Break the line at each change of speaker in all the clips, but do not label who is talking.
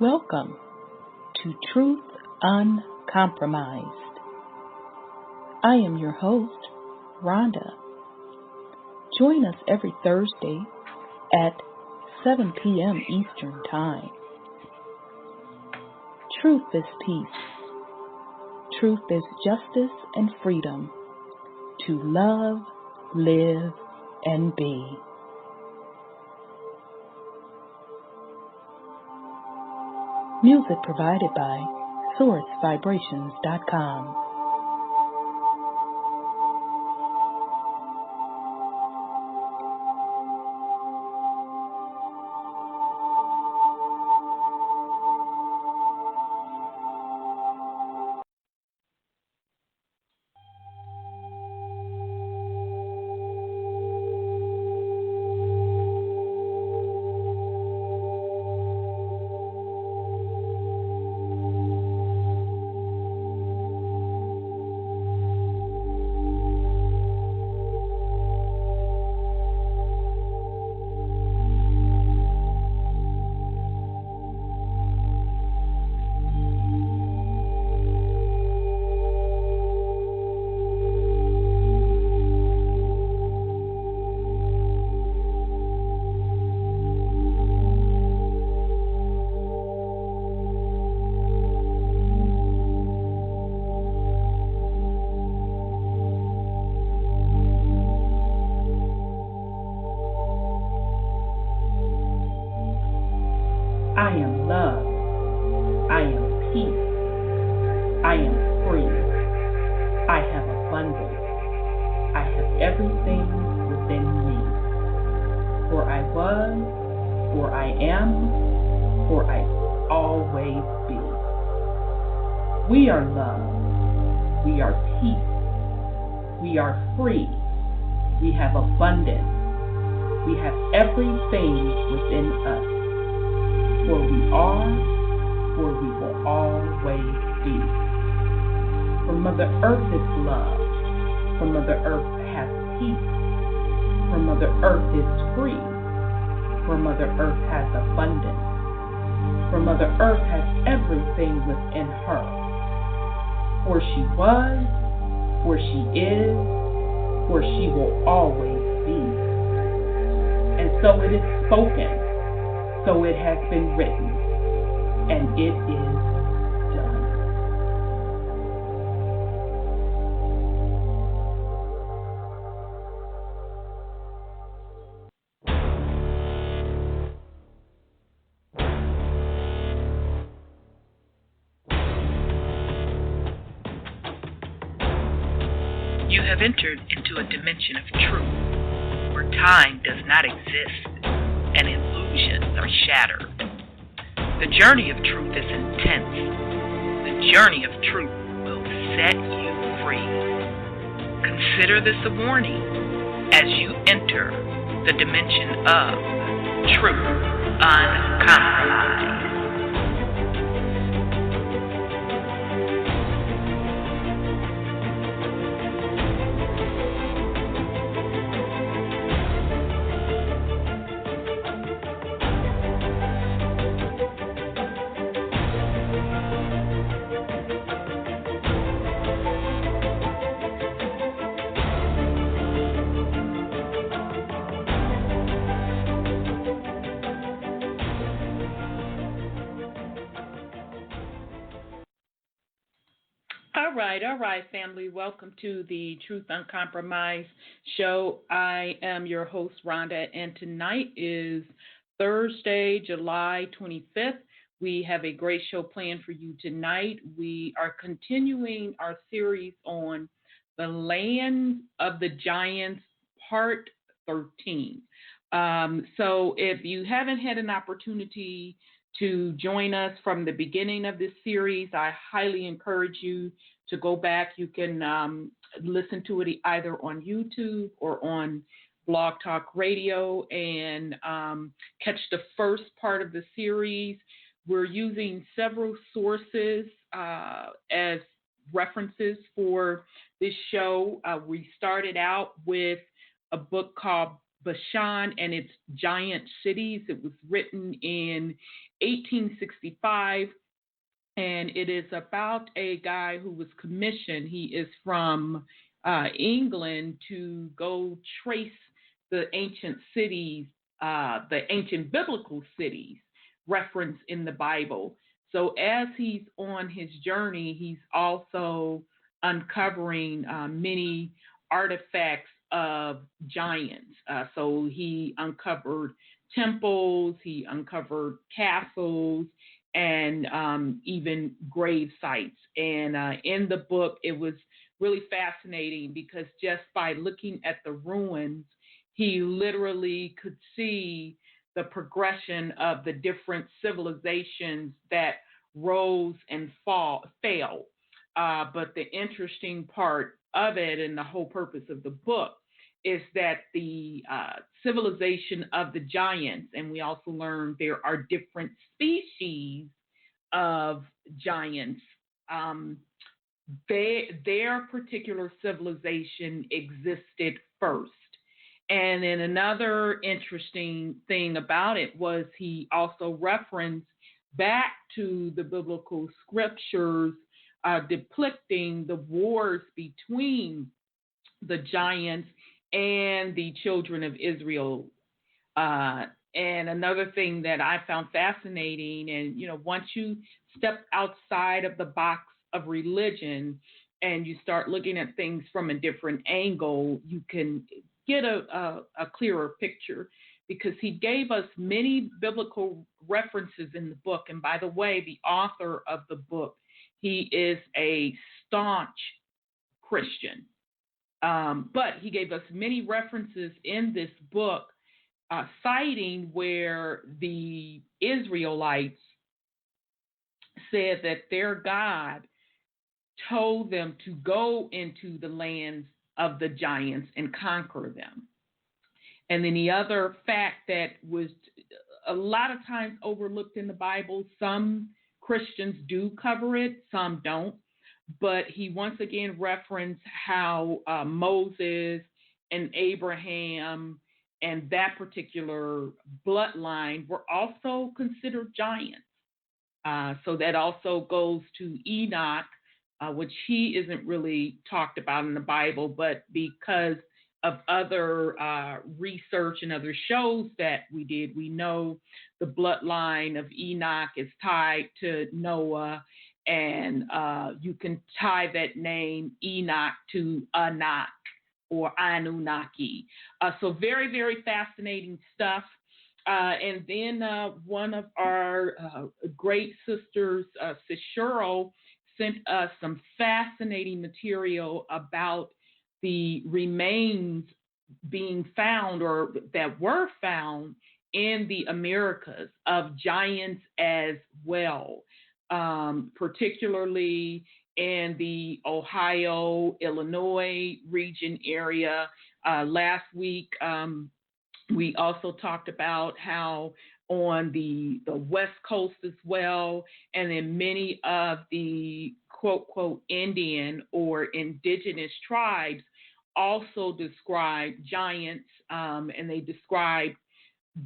Welcome to Truth Uncompromised. I am your host, Rhonda. Join us every Thursday at 7 p.m. Eastern Time. Truth is peace. Truth is justice and freedom to love, live, and be. Music provided by sourcevibrations.com. I am love. I am peace. I am free. I have abundance. I have everything within me. For I was, for I am, for I will always be. We are love. We are peace. We are free. We have abundance. We have everything within us. For we are, for we will always be. For Mother Earth is love. For Mother Earth has peace. For Mother Earth is free. For Mother Earth has abundance. For Mother Earth has everything within her. For she was, for she is, for she will always be. And so it is spoken. So it has been written, and it is done.
You have entered into a dimension of truth, where time does not exist and illusions are shattered. The journey of truth is intense. The journey of truth will set you free. Consider this a warning as you enter the dimension of truth uncompromised. All right, family. Welcome to the Truth Uncompromised show. I am your host, Rhonda, and tonight is Thursday, July 25th. We have a great show planned for you tonight. We are continuing our series on the Land of the Giants, Part 13. So if you haven't had an opportunity to join us from the beginning of this series, I highly encourage you to go back. You can listen to it either on YouTube or on Blog Talk Radio and catch the first part of the series. We're using several sources as references for this show. We started out with a book called Bashan and its giant cities. It was written in 1865, and it is about a guy who was commissioned. He is from England to go trace the ancient cities, the ancient biblical cities referenced in the Bible. So as he's on his journey, he's also uncovering many artifacts of giants. So he uncovered temples, he uncovered castles, and even grave sites. And in the book, it was really fascinating because just by looking at the ruins, he literally could see the progression of the different civilizations that rose and fell. But the interesting part of it and the whole purpose of the book is that the civilization of the giants, and we also learned there are different species of giants, their particular civilization existed first. And then another interesting thing about it was he also referenced back to the biblical scriptures depicting the wars between the giants and the children of Israel. And another thing that I found fascinating, and once you step outside of the box of religion and you start looking at things from a different angle, you can get a clearer picture, because he gave us many biblical references in the book. And by the way, the author of the book, he is a staunch Christian. But he gave us many references in this book, citing where the Israelites said that their God told them to go into the lands of the giants and conquer them. And then the other fact that was a lot of times overlooked in the Bible, some Christians do cover it, some don't. But he once again referenced how Moses and Abraham and that particular bloodline were also considered giants. So that also goes to Enoch, which he isn't really talked about in the Bible, but because of other research and other shows that we did, we know the bloodline of Enoch is tied to Noah, and you can tie that name Enoch to Anak or Anunnaki. So very, very fascinating stuff. And then one of our great sisters, Sis Cheryl, sent us some fascinating material about the remains being found, or that were found in the Americas, of giants as well, particularly in the Ohio, Illinois region area. Last week, we also talked about how on the West Coast as well, and then many of the quote, quote, Indian or indigenous tribes also describe giants, and they describe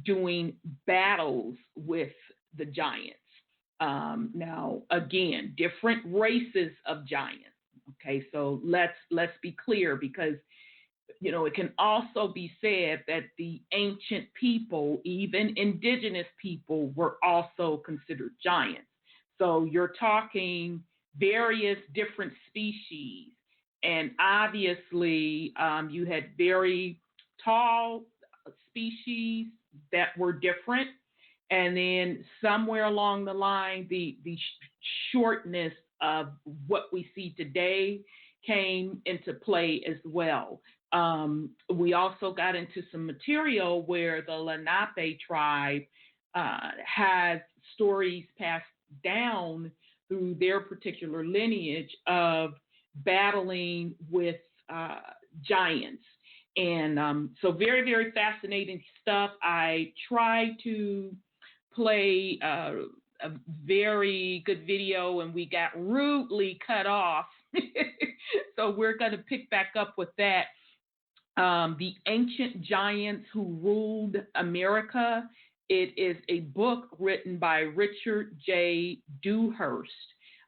doing battles with the giants. Now, again, different races of giants. Okay, so let's be clear, because it can also be said that the ancient people, even indigenous people, were also considered giants. So you're talking various different species. And obviously, you had very tall species that were different. And then somewhere along the line, the shortness of what we see today came into play as well. We also got into some material where the Lenape tribe has stories passed down through their particular lineage of battling with giants. And so very, very fascinating stuff. I tried to play a very good video, and we got rudely cut off. So we're going to pick back up with that. The Ancient Giants Who Ruled America. It is a book written by Richard J. Dewhurst.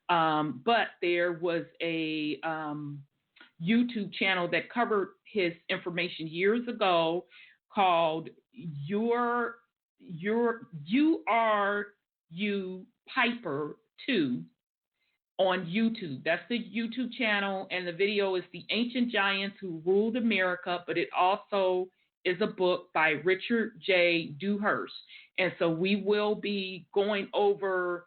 But there was a YouTube channel that covered his information years ago called You Are You Piper 2 on YouTube. That's the YouTube channel, and the video is The Ancient Giants Who Ruled America, but it also is a book by Richard J. Dewhurst. And so we will be going over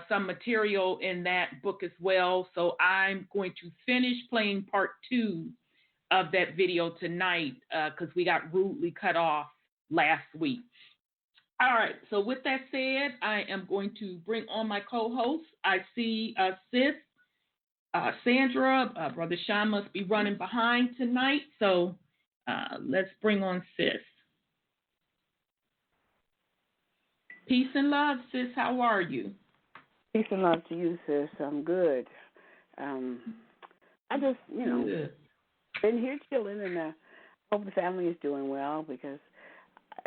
some material in that book as well. So I'm going to finish playing part 2 of that video tonight because we got rudely cut off last week. All right, so with that said, I am going to bring on my co-hosts. I see Sis, Sandra, Brother Sean must be running behind tonight, so let's bring on Sis. Peace and love, Sis. How are you?
Peace and love to you, Sis. I'm good. I just, been here chilling, and I hope the family is doing well, because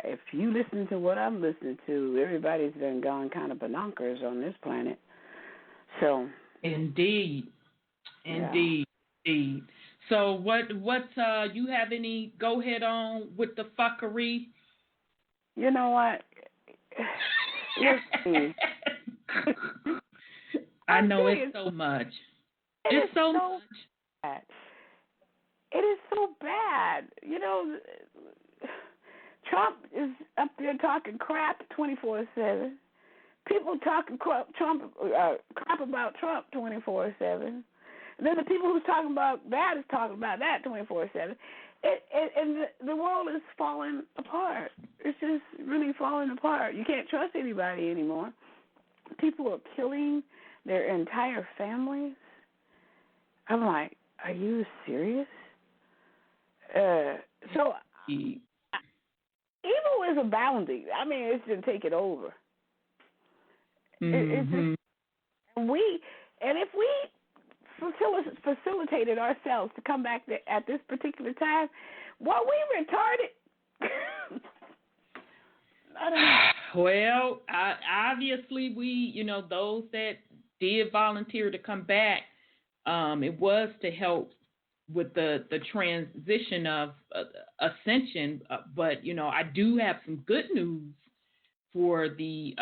if you listen to what I'm listening to, everybody's been gone kind of bonkers on this planet. So
Indeed. So what you have any go ahead on with the fuckery?
You know what? Let's see.
I know it's so much. It's so much.
Bad. It is so bad. Trump is up there talking crap 24/7. People talking crap about Trump 24/7. And then the people who's talking about that is talking about that 24/7. And the world is falling apart. It's just really falling apart. You can't trust anybody anymore. People are killing their entire families. I'm like, are you serious? So evil is abounding. I mean, it's going to take it over.
Mm-hmm.
If we facilitated ourselves to come back at this particular time, well, we retarded. I don't know.
Well, obviously those that did volunteer to come back, it was to help with the transition of ascension. But, I do have some good news for the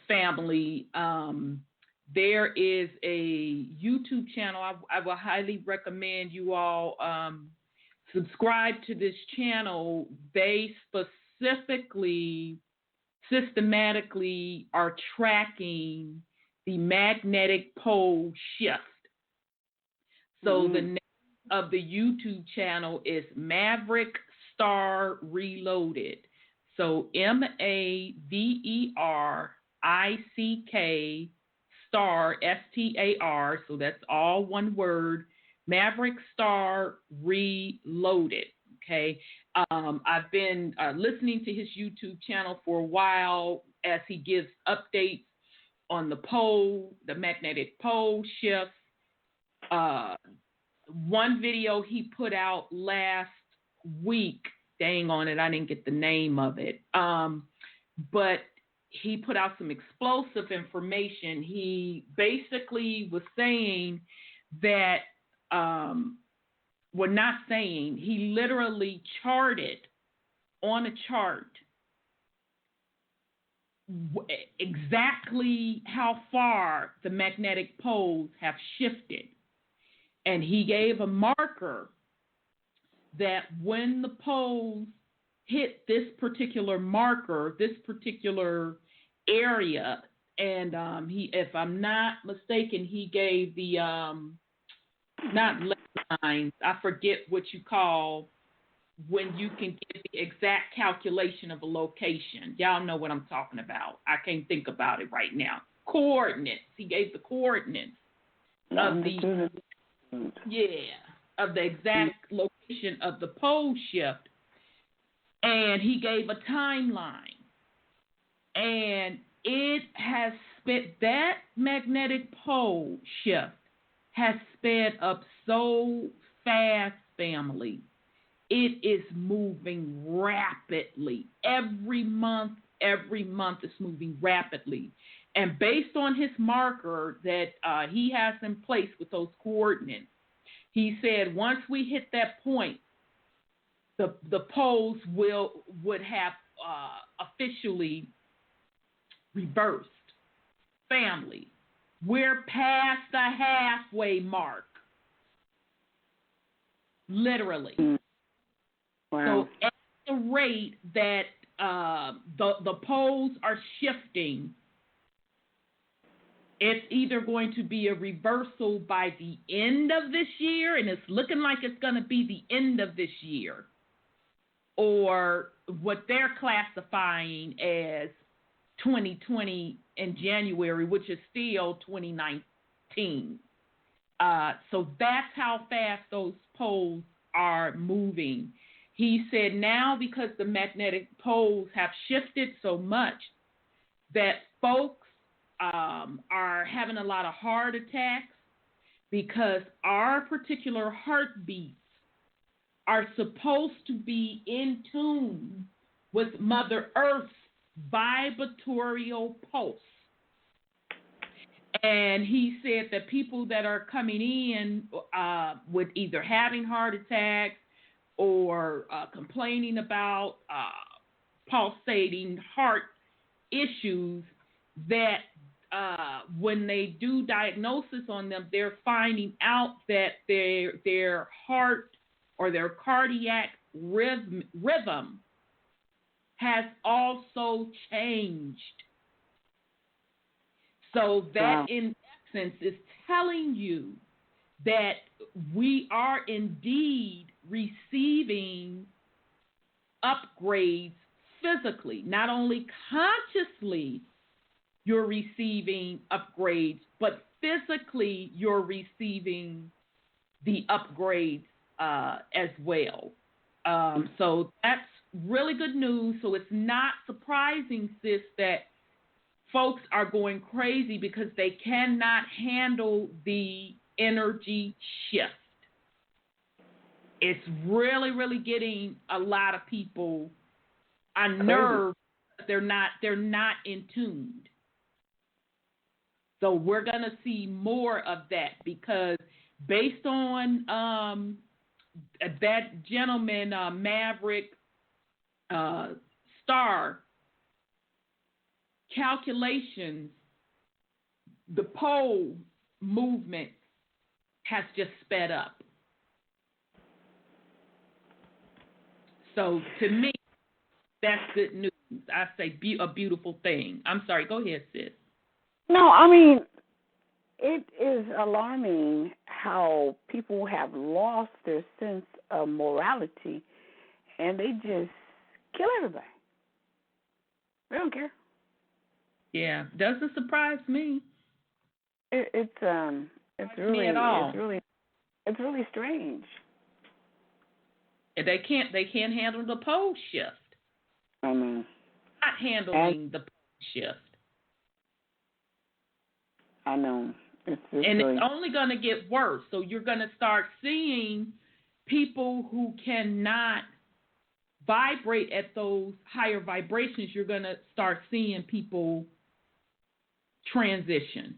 family. There is a YouTube channel. I will highly recommend you all subscribe to this channel. They systematically are tracking the magnetic pole shift. So the name of the YouTube channel is Maverick Star Reloaded. So MAVERICK Star STAR. So that's all one word. Maverick Star Reloaded. Okay. I've been listening to his YouTube channel for a while as he gives updates on the magnetic pole shifts. One video he put out last week, dang on it, I didn't get the name of it, but he put out some explosive information. He basically was saying that, he literally charted on a chart exactly how far the magnetic poles have shifted. And he gave a marker that when the poles hit this particular marker, this particular area, and he, if I'm not mistaken, he gave the not lines. I forget what you call when you can get the exact calculation of a location. Y'all know what I'm talking about. I can't think about it right now. Coordinates. He gave the coordinates of the exact location of the pole shift, and he gave a timeline, and it has that magnetic pole shift has sped up so fast, family. it is moving rapidly. Every month it's moving rapidly. And based on his marker that he has in place with those coordinates, he said once we hit that point, the poles would have officially reversed. Family, we're past the halfway mark, literally.
Wow.
So at the rate that the poles are shifting, it's either going to be a reversal by the end of this year, and it's looking like it's going to be the end of this year, or what they're classifying as 2020 in January, which is still 2019. So that's how fast those poles are moving. He said now because the magnetic poles have shifted so much that folks are having a lot of heart attacks because our particular heartbeats are supposed to be in tune with Mother Earth's vibratorial pulse. And he said that people that are coming in with either having heart attacks or complaining about pulsating heart issues, that when they do diagnosis on them, they're finding out that their heart or their cardiac rhythm has also changed. So that in essence is telling you that we are indeed receiving upgrades physically. Not only consciously you're receiving upgrades, but physically you're receiving the upgrades as well. So that's really good news. So it's not surprising, sis, that folks are going crazy because they cannot handle the energy shift. It's really, really getting a lot of people unnerved. They're not in tuned. So we're gonna see more of that because based on that gentleman, Maverick Star calculations, the pole movement has just sped up. So to me, that's good news. I say a beautiful thing. I'm sorry. Go ahead, sis.
No, I mean, it is alarming how people have lost their sense of morality, and they just kill everybody. They don't care.
Yeah, doesn't surprise me.
It's really
me at all.
It's really strange.
They can't handle the pole shift.
I mean,
not handling the pole shift.
I know. It's
only going to get worse. So you're going to start seeing people who cannot vibrate at those higher vibrations. You're going to start seeing people transition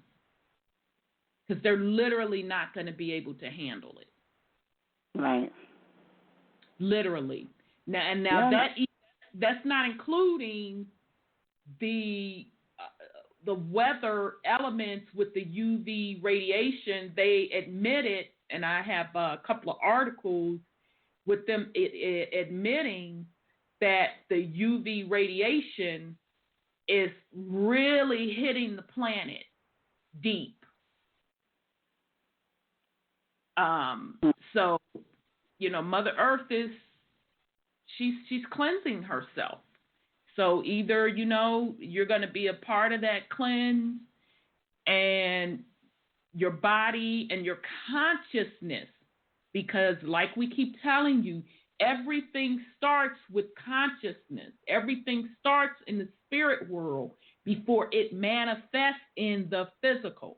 because they're literally not going to be able to handle it.
Right.
Literally. Now that's not including the weather elements with the UV radiation. They admitted, and I have a couple of articles with them admitting that the UV radiation is really hitting the planet deep. So, Mother Earth she's cleansing herself. So either, you're going to be a part of that cleanse, and your body and your consciousness, because like we keep telling you, everything starts with consciousness. Everything starts in the spirit world before it manifests in the physical.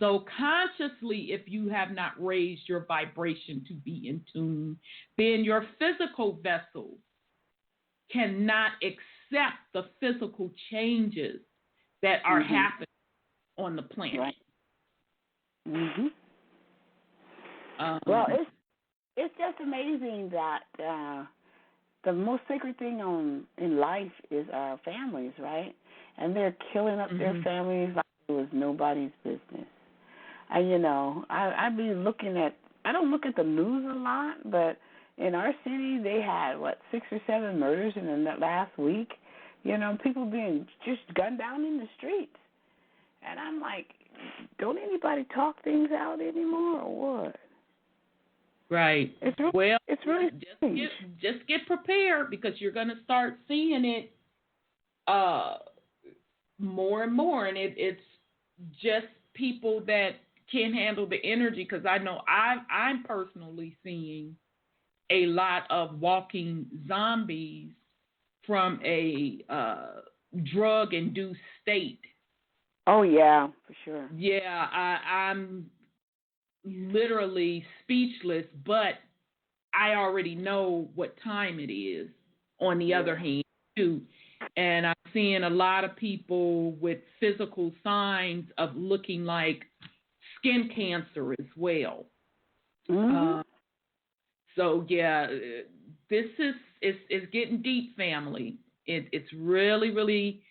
So consciously, if you have not raised your vibration to be in tune, then your physical vessel cannot accept the physical changes that are happening on the planet.
Right. Well, it's just amazing that the most sacred thing in life is our families, right? And they're killing up their families like it was nobody's business. I be looking at, I don't look at the news a lot, but in our city they had, 6 or 7 murders in the last week. People being just gunned down in the streets. And I'm like, don't anybody talk things out anymore or what?
Right.
It's really
just get prepared, because you're going to start seeing it more and more, and it's just people that can't handle the energy. Because I know I'm personally seeing a lot of walking zombies from a drug-induced state.
Oh yeah, for sure.
Yeah, I'm literally speechless, but I already know what time it is on the other hand too. And I'm seeing a lot of people with physical signs of looking like skin cancer as well. So yeah, this is getting deep, family. It's really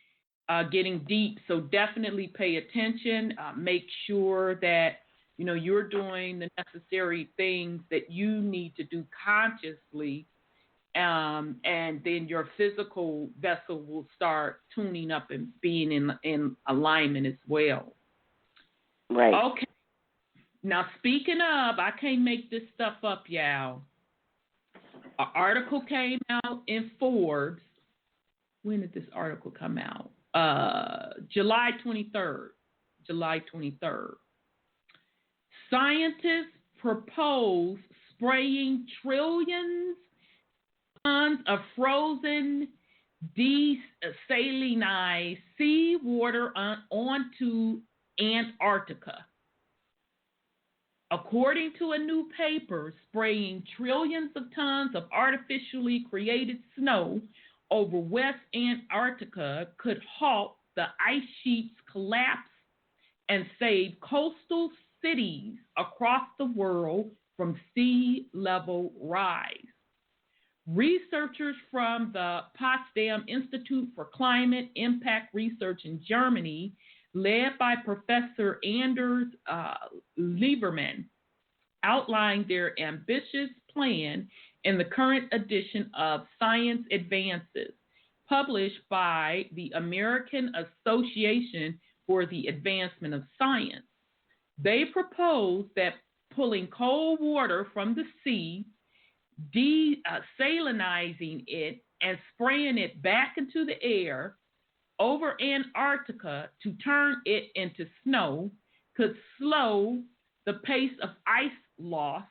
getting deep. So definitely pay attention. Make sure that you're doing the necessary things that you need to do consciously, and then your physical vessel will start tuning up and being in alignment as well.
Right.
Okay. Now, speaking of, I can't make this stuff up, y'all. An article came out in Forbes. When did this article come out? July 23rd. July 23rd. Scientists propose spraying trillions of tons of frozen, desalinized seawater onto Antarctica. According to a new paper, spraying trillions of tons of artificially created snow over West Antarctica could halt the ice sheet's collapse and save coastal cities across the world from sea level rise. Researchers from the Potsdam Institute for Climate Impact Research in Germany, led by Professor Anders Lieberman, outlined their ambitious plan in the current edition of Science Advances, published by the American Association for the Advancement of Science. They propose that pulling cold water from the sea, desalinizing it, and spraying it back into the air over Antarctica to turn it into snow could slow the pace of ice loss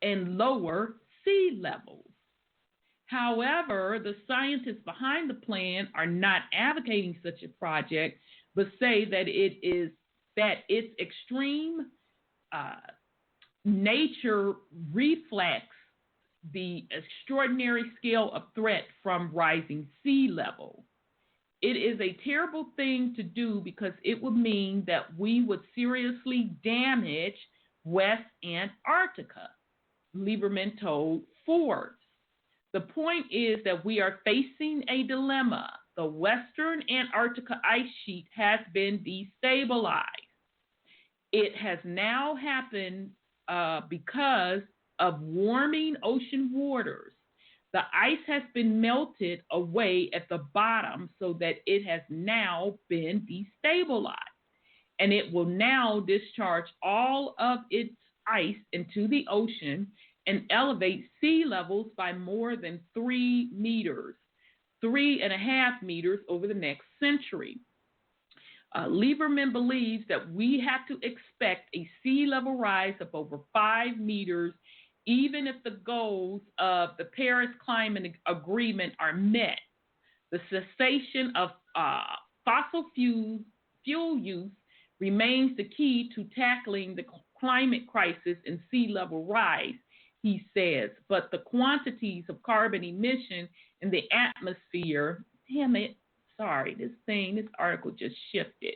and lower sea levels. However, the scientists behind the plan are not advocating such a project, but say that its extreme nature reflects the extraordinary scale of threat from rising sea level. It is a terrible thing to do because it would mean that we would seriously damage West Antarctica, Lieberman told Forbes. The point is that we are facing a dilemma. The Western Antarctica ice sheet has been destabilized. It has now happened because of warming ocean waters. The ice has been melted away at the bottom so that it has now been destabilized. And it will now discharge all of its ice into the ocean and elevate sea levels by more than 3 meters, 3.5 meters over the next century. Lieberman believes that we have to expect a sea level rise of over 5 meters, even if the goals of the Paris Climate Agreement are met. The cessation of fossil fuel use remains the key to tackling the climate crisis and sea level rise, he says. But the quantities of carbon emission in the atmosphere, damn it, sorry, this article just shifted.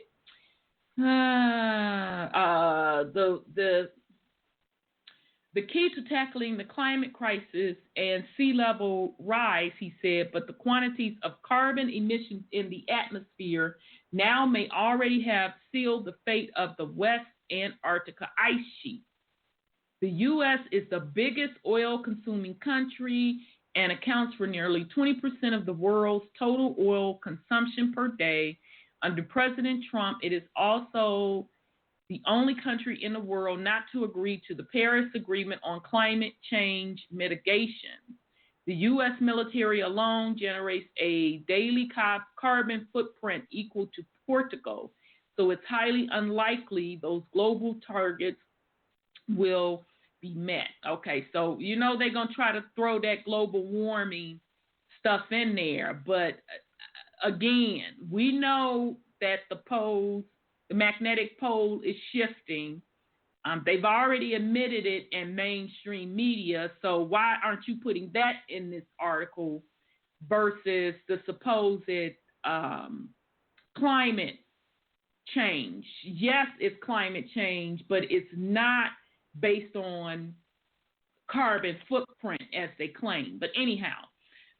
The key to tackling the climate crisis and sea level rise, he said, but the quantities of carbon emissions in the atmosphere now may already have sealed the fate of the West Antarctica ice sheet. The U.S. is the biggest oil-consuming country and accounts for nearly 20% of the world's total oil consumption per day. Under President Trump, it is also the only country in the world not to agree to the Paris Agreement on climate change mitigation. The U.S. military alone generates a daily carbon footprint equal to Portugal, so it's highly unlikely those global targets will be met. Okay, so you know they're going to try to throw that global warming stuff in there, but again, we know that the magnetic pole is shifting. They've already admitted it in mainstream media, so why aren't you putting that in this article versus the supposed climate change? Yes, it's climate change, but it's not based on carbon footprint as they claim. But anyhow,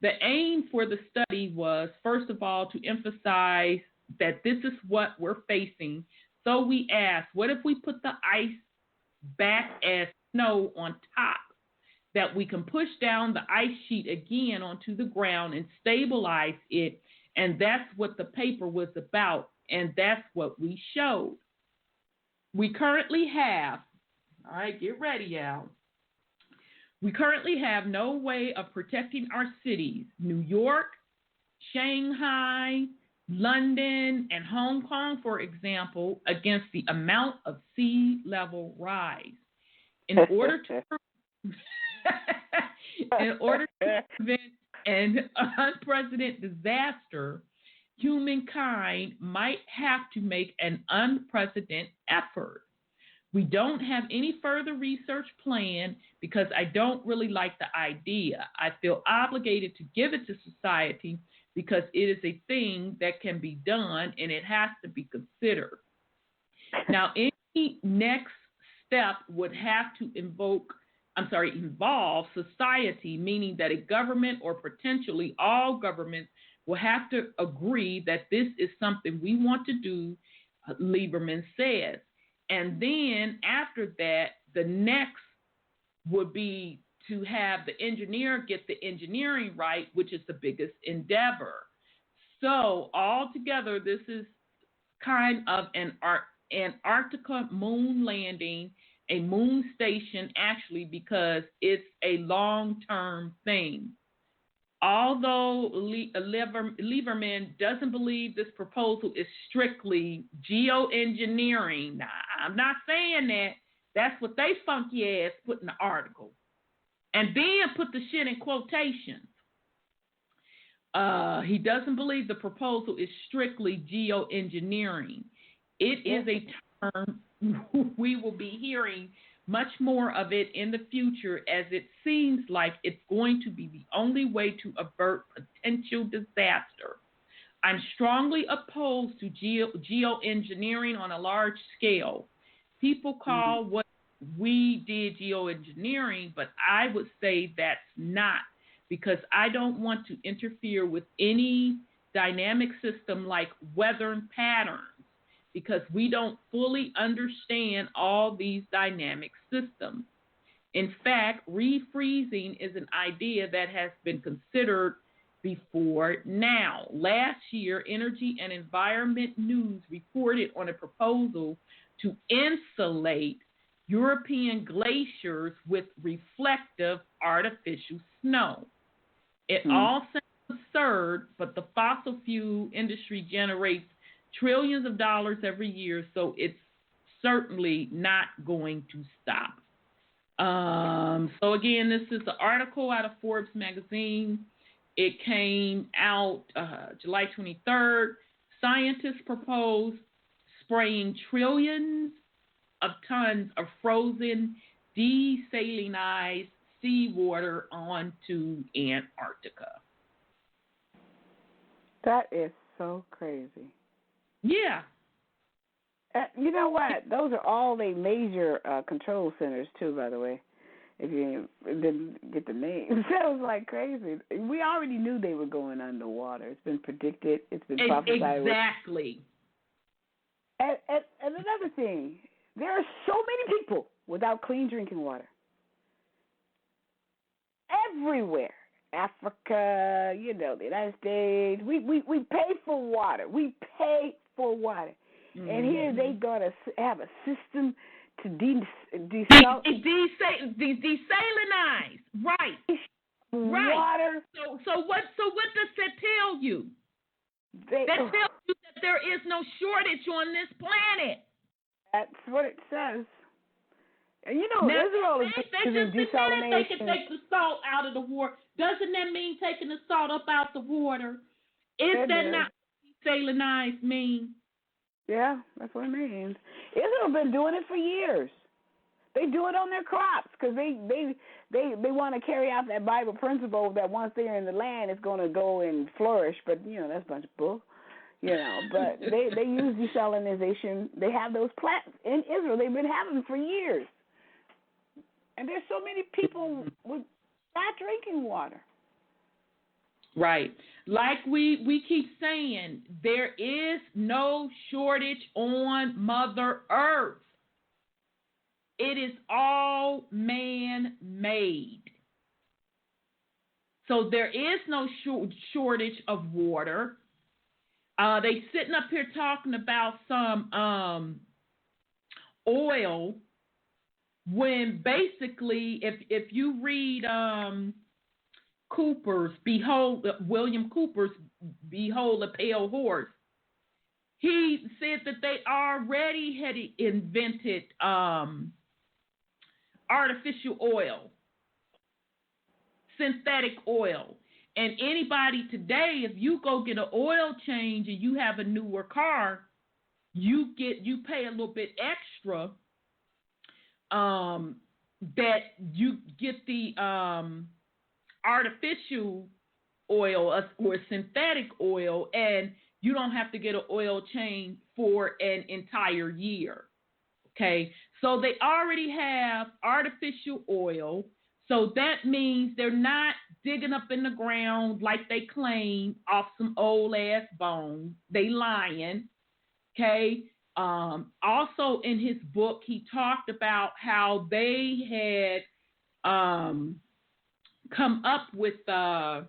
the aim for the study was, first of all, to emphasize that this is what we're facing. So we asked, what if we put the ice back as snow on top, that we can push down the ice sheet again onto the ground and stabilize it? And that's what the paper was about, and that's what we showed. We currently have, all right, get ready, Al. We currently have no way of protecting our cities, New York, Shanghai, London, and Hong Kong, for example, against the amount of sea level rise. In order to prevent an unprecedented disaster, humankind might have to make an unprecedented effort. We don't have any further research planned because I don't really like the idea. I feel obligated to give it to society because it is a thing that can be done and it has to be considered. Now, any next step would have to involve society, meaning that a government or potentially all governments will have to agree that this is something we want to do, Lieberman says. And then after that, the next would be to have the engineer get the engineering right, which is the biggest endeavor. So altogether, this is kind of an Antarctica moon landing, a moon station actually, because it's a long-term thing. Although Lieberman doesn't believe this proposal is strictly geoengineering, now, I'm not saying that. That's what they funky ass put in the article. And then put the shit in quotations. He doesn't believe the proposal is strictly geoengineering. It is a term we will be hearing much more of it in the future, as it seems like it's going to be the only way to avert potential disaster. I'm strongly opposed to geoengineering on a large scale. People call what we did geoengineering, but I would say that's not, because I don't want to interfere with any dynamic system like weather patterns, because we don't fully understand all these dynamic systems. In fact, refreezing is an idea that has been considered before now. Last year, Energy and Environment News reported on a proposal to insulate European glaciers with reflective artificial snow. It all sounds absurd, but the fossil fuel industry generates trillions of dollars every year, so it's certainly not going to stop. So again, this is an article out of Forbes magazine. It came out July 23rd. Scientists propose spraying trillions of tons of frozen, desalinized seawater onto Antarctica.
That is so crazy.
Yeah.
You know what? Those are all the major control centers, too, by the way, if you didn't get the names. That was like crazy. We already knew they were going underwater. It's been predicted. It's been prophesied.
Exactly.
And another thing, there are so many people without clean drinking water. Everywhere. Africa, the United States. We pay for water. We pay for water. Mm-hmm. And here they going to have a system to desalinize.
Right.
Water.
So what does that tell you? That tells you that there is no shortage on this planet.
That's what it says. And
now,
Israel is
just desalination. They can take the salt out of the water. Doesn't that mean taking the salt up out the water? Is that not what desalinized mean?
Yeah, that's what it means. Israel's been doing it for years. They do it on their crops because they want to carry out that Bible principle that once they're in the land, it's going to go and flourish. But that's a bunch of bull. But they use desalinization. They have those plants in Israel. They've been having them for years. And there's so many people with not drinking water.
Right. Like we keep saying, there is no shortage on Mother Earth. It is all man-made. So there is no shortage of water. They sitting up here talking about some oil, when basically, if you read William Cooper's Behold a Pale Horse, he said that they already had invented artificial oil, synthetic oil. And anybody today, if you go get an oil change and you have a newer car, you pay a little bit extra. That you get the artificial oil or synthetic oil, and you don't have to get an oil change for an entire year. Okay, so they already have artificial oil, so that means they're not digging up in the ground like they claim off some old ass bones. They lying. Okay. Also in his book, he talked about how they had come up with how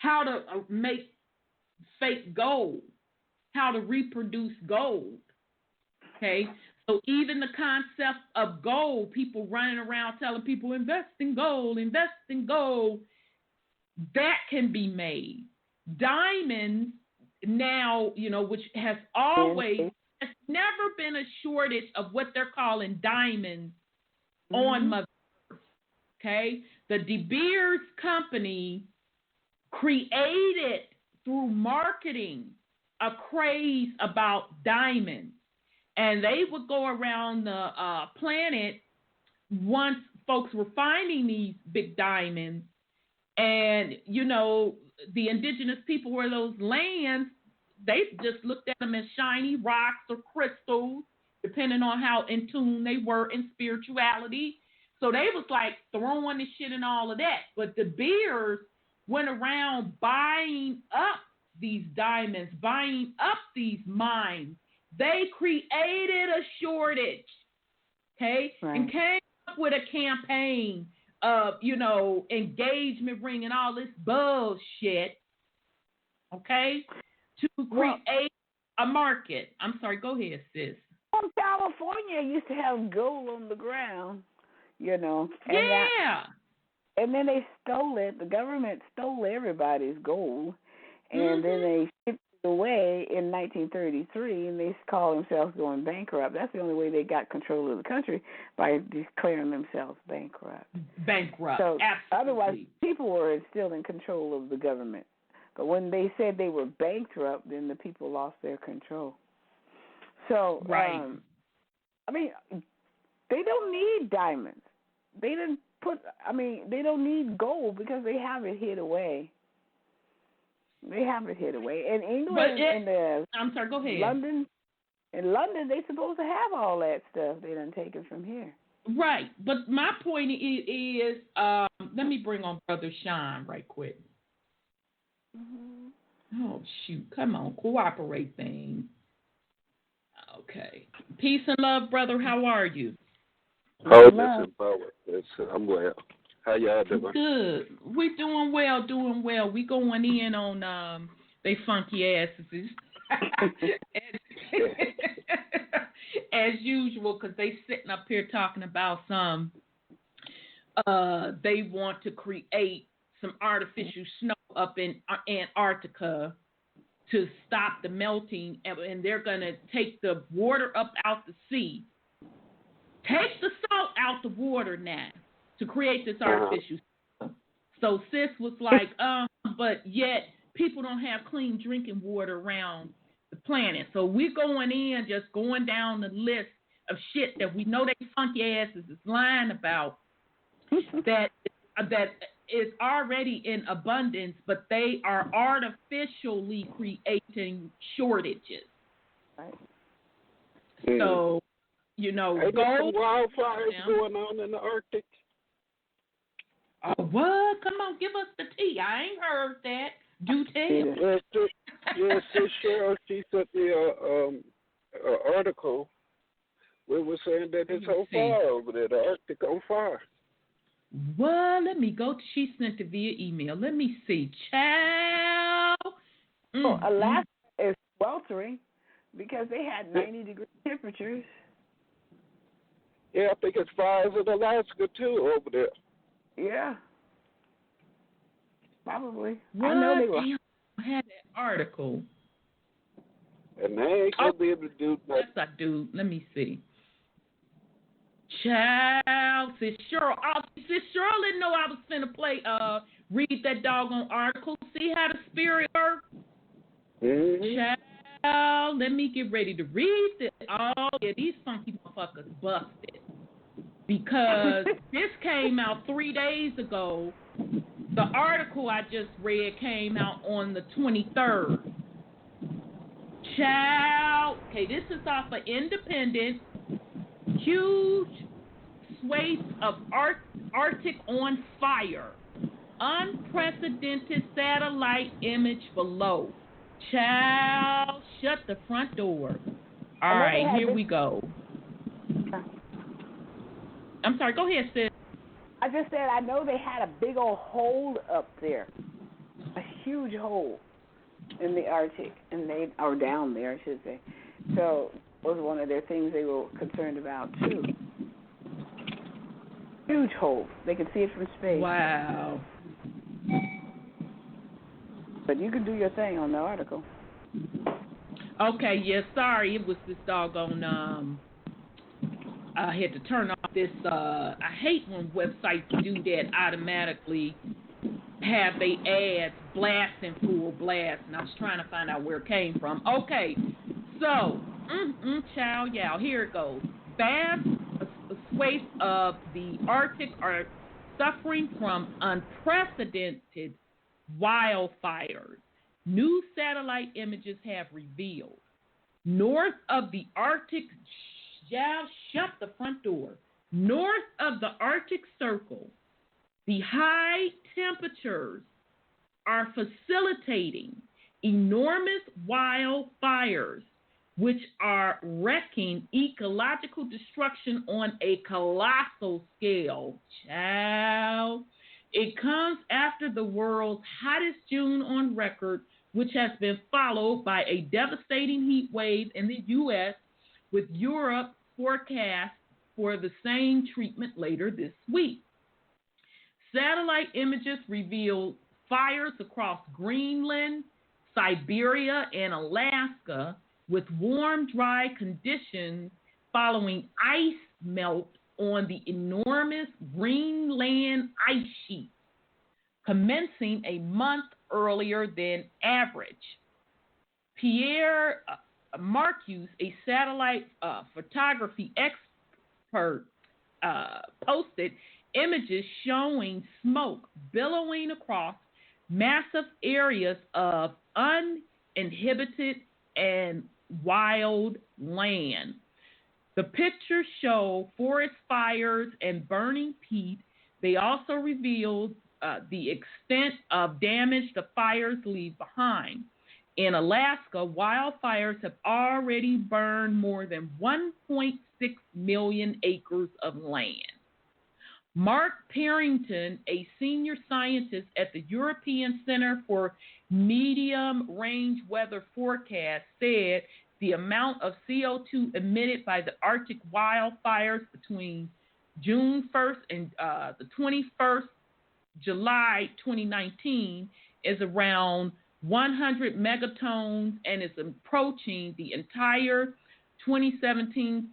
to make fake gold, how to reproduce gold. Okay, so even the concept of gold, people running around telling people invest in gold, that can be made. Diamonds now, which has always. There's never been a shortage of what they're calling diamonds on Mother Earth. Okay? The De Beers Company created through marketing a craze about diamonds. And they would go around the planet once folks were finding these big diamonds. And, the indigenous people where those lands, they just looked at them as shiny rocks or crystals, depending on how in tune they were in spirituality. So they was like throwing the shit and all of that. But the Beers went around buying up these diamonds, buying up these mines. They created a shortage, okay, right. And came up with a campaign of, engagement ring and all this bullshit, okay, to create a market. I'm sorry, go ahead, sis.
California used to have gold on the ground, And then they stole it. The government stole everybody's gold, and then they shipped it away in 1933, and they called themselves going bankrupt. That's the only way they got control of the country, by declaring themselves bankrupt. So
absolutely.
Otherwise, people were still in control of the government. But when they said they were bankrupt, then the people lost their control. So,
Right.
I mean, they don't need diamonds. They don't need gold because they have it hid away. They have it hid away. In England,
I'm sorry, go ahead.
London, they're supposed to have all that stuff. They done taken from here.
Right. But my point is, let me bring on Brother Sean right quick.
Mm-hmm.
Oh, shoot. Come on. Cooperate things. Okay. Peace and love, brother. How are you?
Oh, listen, power. I'm well. How y'all doing?
Good. We're doing well, We going in on they funky asses. As usual, because they sitting up here talking about some, they want to create some artificial snow up in Antarctica to stop the melting, and they're going to take the water up out the sea. Take the salt out the water now to create this artificial snow. So sis was like, but yet people don't have clean drinking water around the planet. So we're going down the list of shit that we know they funky asses is lying about that is already in abundance, but they are artificially creating shortages.
Right.
So,
Ain't
gold.
there some wildfires going on in the Arctic?
Oh, what? Come on, give us the tea. I ain't heard that. Do tell.
Yes, Cheryl, she sent me an article where it was saying that it's on fire over there, the Arctic on fire.
Well, let me go. She sent it via email. Let me see. Child.
Alaska is sweltering because they had 90-degree temperatures.
Yeah, I think it's fires in Alaska, too, over there.
Yeah. Probably.
What?
I know they were.
I had that article.
And they ain't going to be able to do that.
Yes, I do. Let me see. Child, Sis Cheryl didn't know I was finna read that doggone article. See how the spirit works?
Mm-hmm.
Child, let me get ready to read this. Oh, yeah, these funky motherfuckers busted. Because this came out 3 days ago. The article I just read came out on the 23rd. Child, okay, this is off of Independent. Huge swathes of Arctic on fire. Unprecedented satellite image below. Child, shut the front door. All right, here we go. I'm sorry, go ahead, sis.
I just said I know they had a big old hole up there. A huge hole in the Arctic, or down there, I should say. So it was one of their things they were concerned about, too. Huge hole. They could see it from space.
Wow.
But you can do your thing on the article.
Okay, yeah, sorry. It was this doggone, I had to turn off this, I hate when websites do that automatically, have they ads blasting full blast, and I was trying to find out where it came from. Okay, so, chow yow, here it goes. Vast swathes of the Arctic are suffering from unprecedented wildfires. New satellite images have revealed. North of the Arctic, shut the front door. North of the Arctic Circle, the high temperatures are facilitating enormous wildfires, which are wreaking ecological destruction on a colossal scale. Child. It comes after the world's hottest June on record, which has been followed by a devastating heat wave in the U.S., with Europe forecast for the same treatment later this week. Satellite images reveal fires across Greenland, Siberia, and Alaska, with warm, dry conditions following ice melt on the enormous Greenland ice sheet, commencing a month earlier than average. Pierre Marcus, a satellite photography expert, posted images showing smoke billowing across massive areas of uninhabited and wild land. The pictures show forest fires and burning peat. They also revealed the extent of damage the fires leave behind. In Alaska, wildfires have already burned more than 1.6 million acres of land. Mark Parrington, a senior scientist at the European Center for Medium Range Weather Forecast, said the amount of CO2 emitted by the Arctic wildfires between June 1st and the 21st, July 2019, is around 100 megatons and is approaching the entire 2017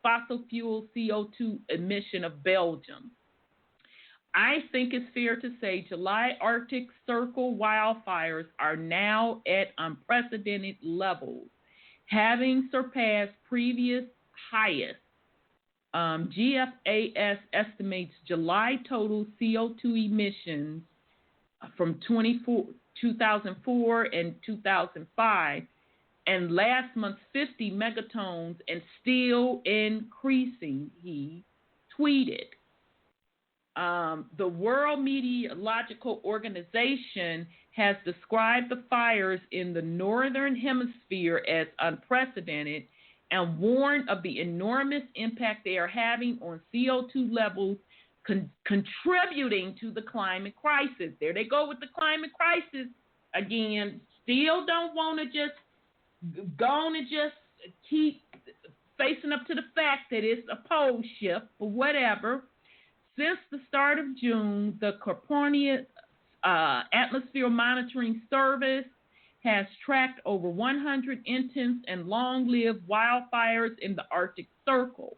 fossil fuel CO2 emission of Belgium. I think it's fair to say July Arctic Circle wildfires are now at unprecedented levels, having surpassed previous highest. GFAS estimates July total CO2 emissions from 2004 and 2005, and last month's 50 megatons and still increasing, he tweeted. The World Meteorological Organization has described the fires in the Northern Hemisphere as unprecedented and warned of the enormous impact they are having on CO2 levels contributing to the climate crisis. There they go with the climate crisis again. Still don't want to just go on and just keep facing up to the fact that it's a pole shift or whatever. Since the start of June, the UnCONPromeyezed Atmosphere Monitoring Service has tracked over 100 intense and long-lived wildfires in the Arctic Circle.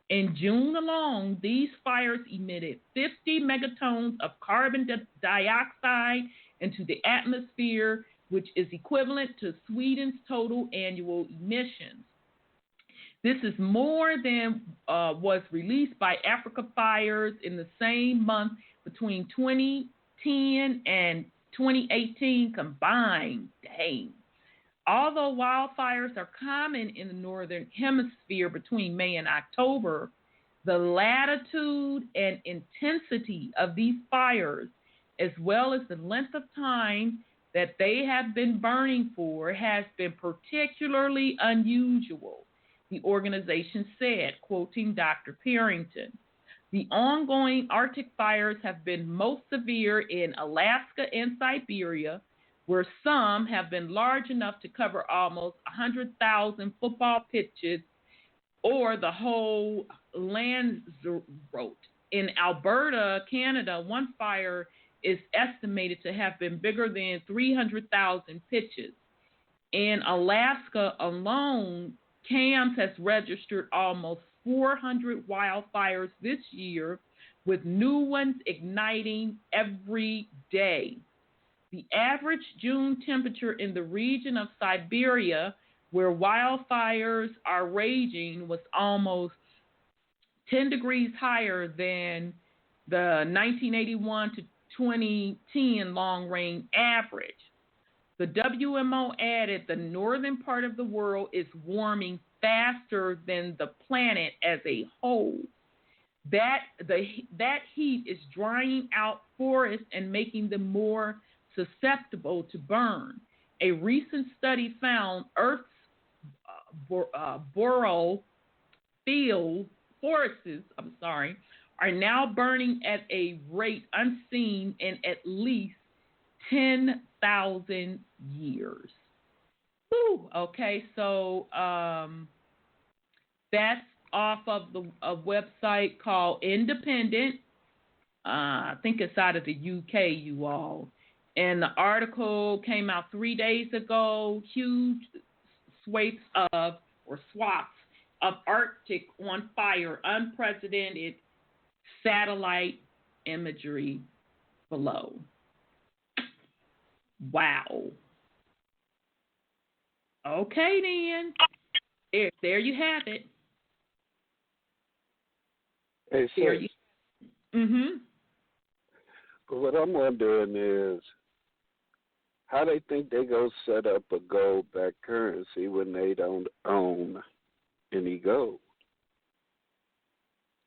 In June alone, these fires emitted 50 megatons of carbon dioxide into the atmosphere, which is equivalent to Sweden's total annual emissions. This is more than was released by Africa fires in the same month between 2010 and 2018 combined. Dang. Although wildfires are common in the northern hemisphere between May and October, the latitude and intensity of these fires, as well as the length of time that they have been burning for, has been particularly unusual, the organization said, quoting Dr. Parrington. The ongoing Arctic fires have been most severe in Alaska and Siberia, where some have been large enough to cover almost 100,000 football pitches or the whole Lanzarote. In Alberta, Canada, one fire is estimated to have been bigger than 300,000 pitches. In Alaska alone, CAMS has registered almost 400 wildfires this year, with new ones igniting every day. The average June temperature in the region of Siberia, where wildfires are raging, was almost 10 degrees higher than the 1981 to 2010 long-range average. The WMO added the northern part of the world is warming faster than the planet as a whole. That heat is drying out forests and making them more susceptible to burn. A recent study found Earth's boreal forests are now burning at a rate unseen in at least 10,000 years. Whew, okay, so that's off of a website called Independent. I think it's out of the UK, you all. And the article came out 3 days ago. Huge swaths of Arctic on fire, unprecedented satellite imagery below. Wow. Okay, then. There you have it.
Hey,
There
so,
you. Mhm.
what I'm wondering is how they think they go set up a gold-backed currency when they don't own any gold.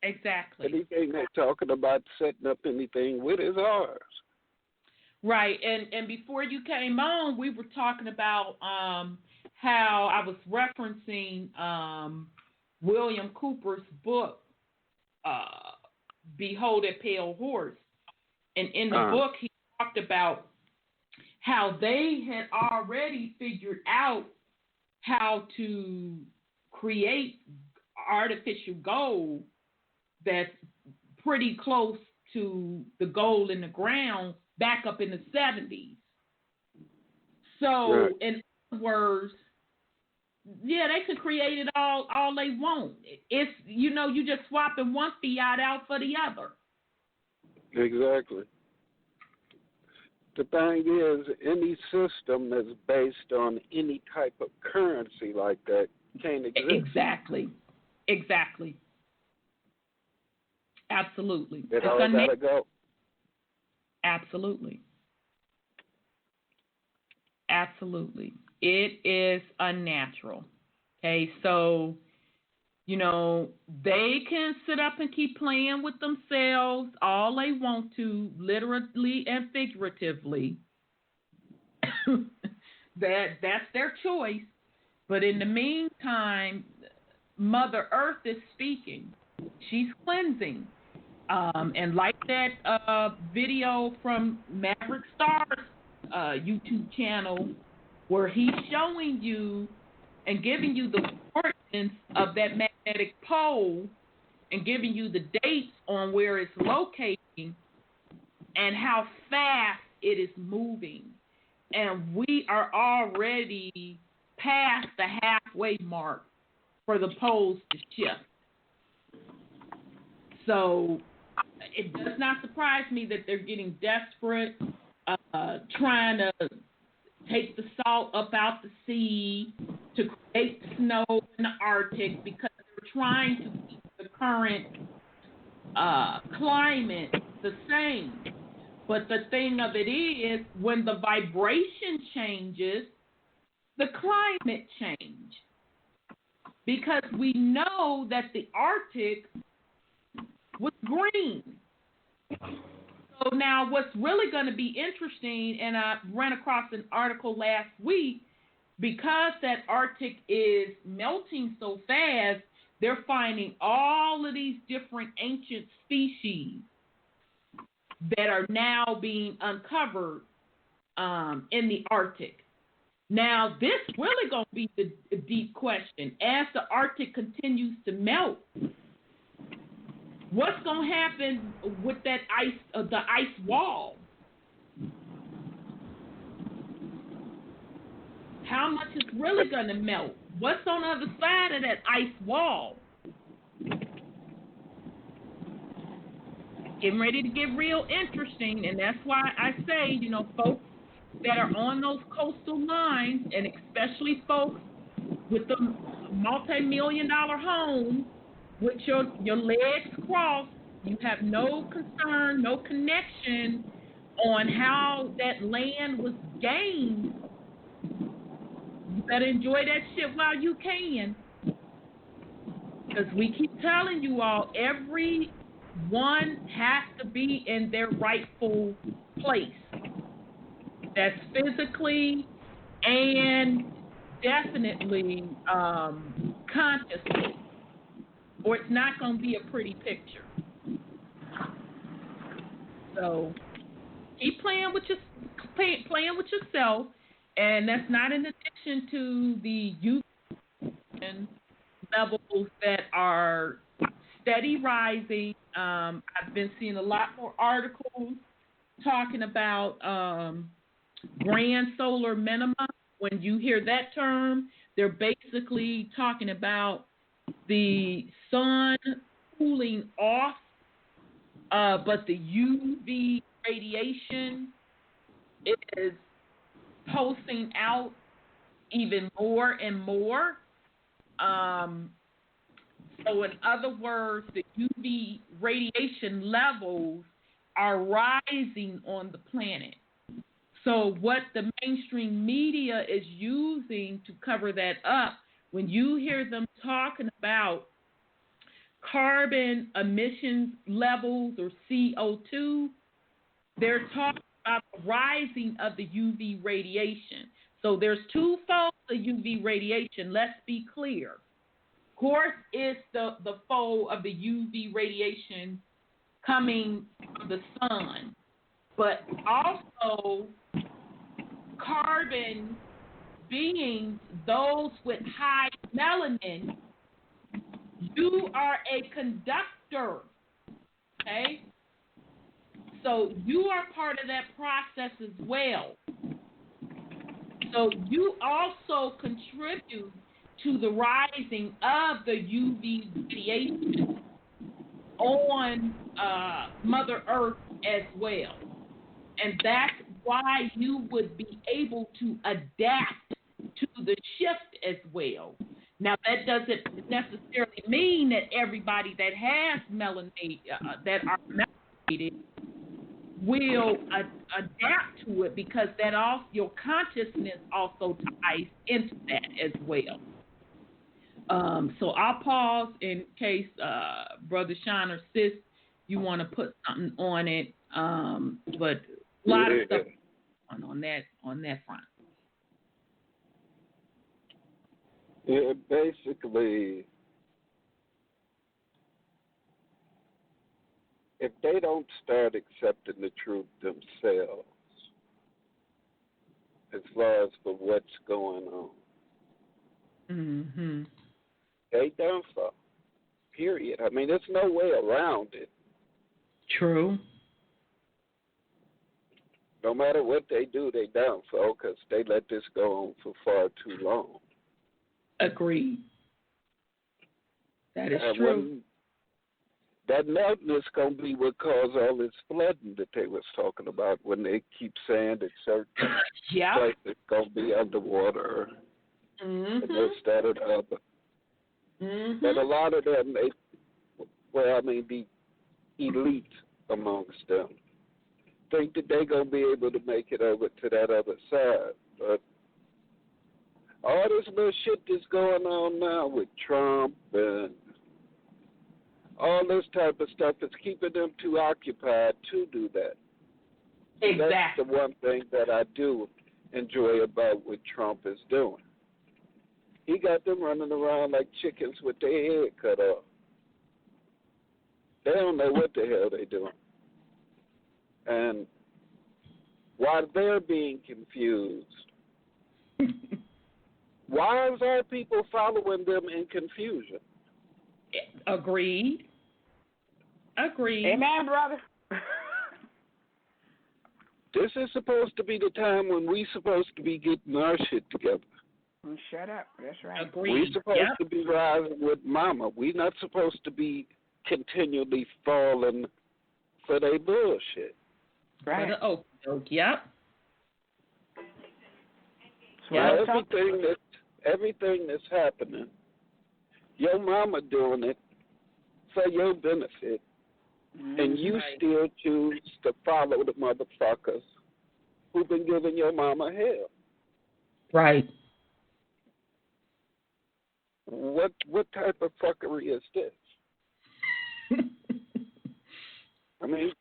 Exactly.
Anything they're talking about setting up anything with is ours.
Right. And before you came on, we were talking about how I was referencing William Cooper's book, Behold a Pale Horse. And in the book, he talked about how they had already figured out how to create artificial gold that's pretty close to the gold in the ground back up in the 70s. So, in other words, yeah, they could create it all they want. It's, you just swapping one fiat out for the other.
Exactly. The thing is, any system that's based on any type of currency like that can't exist.
Exactly. Absolutely.
It all gotta go.
Absolutely. It is unnatural. Okay, so, they can sit up and keep playing with themselves all they want to, literally and figuratively. That's their choice. But in the meantime, Mother Earth is speaking. She's cleansing. And like that video from Maverick Star's YouTube channel, where he's showing you and giving you the coordinates of that magnetic pole and giving you the dates on where it's locating and how fast it is moving. And we are already past the halfway mark for the poles to shift. So it does not surprise me that they're getting desperate, trying to take the salt up out the sea to create snow in the Arctic because they're trying to keep the current climate the same. But the thing of it is, when the vibration changes, the climate change. Because we know that the Arctic was green. So now what's really going to be interesting, and I ran across an article last week, because that Arctic is melting so fast, they're finding all of these different ancient species that are now being uncovered in the Arctic. Now, this really going to be the deep question. As the Arctic continues to melt, what's going to happen with that ice, the ice wall? How much is really going to melt? What's on the other side of that ice wall? Getting ready to get real interesting, and that's why I say, folks that are on those coastal lines, and especially folks with the multi-million-dollar homes, with your legs crossed, you have no concern, no connection on how that land was gained. You better enjoy that shit while you can. Because we keep telling you all, everyone has to be in their rightful place. That's physically and definitely consciously, or it's not going to be a pretty picture. So keep playing with yourself, and that's not in addition to the youth levels that are steady rising. I've been seeing a lot more articles talking about grand solar minima. When you hear that term, they're basically talking about the sun cooling off, but the UV radiation is pulsing out even more and more. So in other words, the UV radiation levels are rising on the planet. So what the mainstream media is using to cover that up, when you hear them talking about carbon emissions levels or CO2, they're talking about the rising of the UV radiation. So there's two folds of UV radiation, let's be clear. Of course, it's the fold of the UV radiation coming from the sun, but also carbon beings, those with high melanin, you are a conductor, okay? So you are part of that process as well. So you also contribute to the rising of the UV radiation on Mother Earth as well. And that's why you would be able to adapt to the shift as well. Now, that doesn't necessarily mean that everybody that has melanated, that are melanated, will adapt to it, because that also, your consciousness also ties into that as well. So I'll pause in case Brother Sean or Sis, you want to put something on it. But a lot of stuff on that front.
Yeah, basically, if they don't start accepting the truth themselves, as far as for what's going on,
Mm-hmm.
they done for. Period. I mean, there's no way around it.
True.
No matter what they do, they done for, because they let this go on for far too long.
Agreed. That is
and
true.
That melting is going to be what caused all this flooding that they was talking about, when they keep saying that certain places going to be underwater, and this, that, or the other.
Mm-hmm.
But a lot of them, the elite amongst them, think that they're going to be able to make it over to that other side. But all this little shit that's going on now with Trump and all this type of stuff is keeping them too occupied to do that.
Exactly.
That's the one thing that I do enjoy about what Trump is doing. He got them running around like chickens with their head cut off. They don't know what the hell they're doing. And while they're being confused, why is our people following them in confusion?
Agreed.
Amen, brother.
This is supposed to be the time when we're supposed to be getting our shit together.
Shut up. That's right.
Agreed.
We're supposed to be rising with mama. We're not supposed to be continually falling for their bullshit.
Right. For the okie. Yep.
Everything that's happening, your mama doing it for your benefit, and you still choose to follow the motherfuckers who've been giving your mama hell.
Right.
What type of fuckery is this? I mean,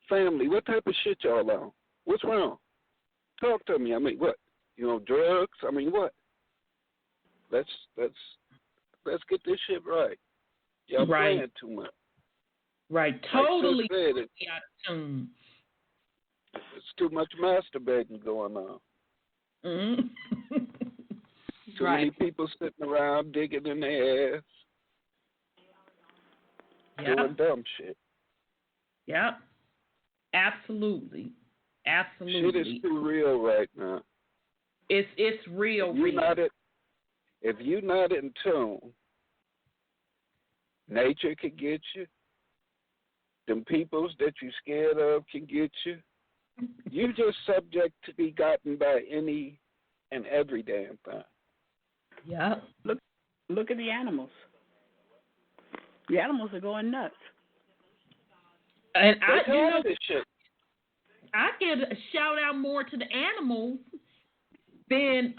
family, what type of shit y'all on? What's wrong? Talk to me. I mean, what? Drugs? I mean, what? Let's get this shit right. Y'all playing too much.
Right. Totally
out
of tune.
There's too much masturbating going on.
Mm-hmm.
Too many people sitting around digging in their ass, doing dumb shit.
Yep. Absolutely.
Shit is too real right now.
It's real.
If you're not in tune, nature can get you. Them peoples that you're scared of can get you. You're just subject to be gotten by any and in every damn thing.
Yeah.
Look at the animals. The animals are going nuts.
And
This shit.
I give a shout out more to the animals than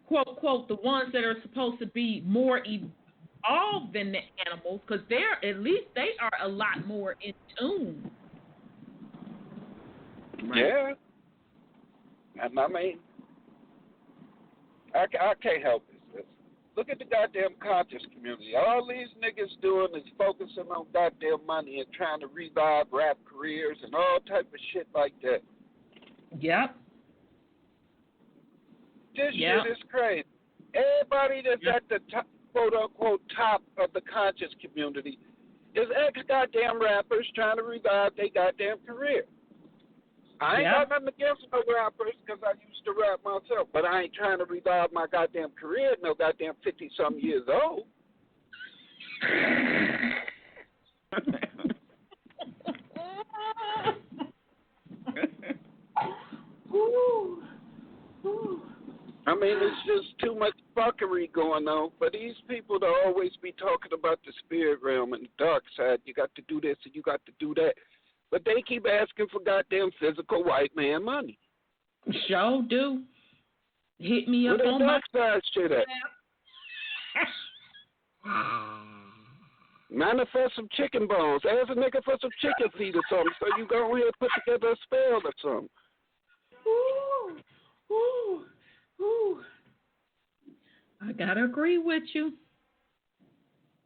quote quote the ones that are supposed to be more evolved than the animals, because they are a lot more in tune.
Right.
Yeah. And I mean, I can't help this. Look at the goddamn conscious community. All these niggas doing is focusing on goddamn money and trying to revive rap careers and all type of shit like that.
Yep.
This shit is crazy. Everybody that's at the top, quote unquote top of the conscious community is ex-goddamn rappers trying to revive their goddamn career. I ain't got nothing against no rappers because I used to rap myself, but I ain't trying to revive my goddamn career at no goddamn 50-something years old. I mean, it's just too much fuckery going on for these people to always be talking about the spirit realm and the dark side. You got to do this and you got to do that. But they keep asking for goddamn physical white man money.
Sure do. Hit me up on my
side shit at. Manifest some chicken bones. Ask a nigga for some chicken feet or something so you go ahead and put together a spell or something.
Ooh. I gotta agree with you.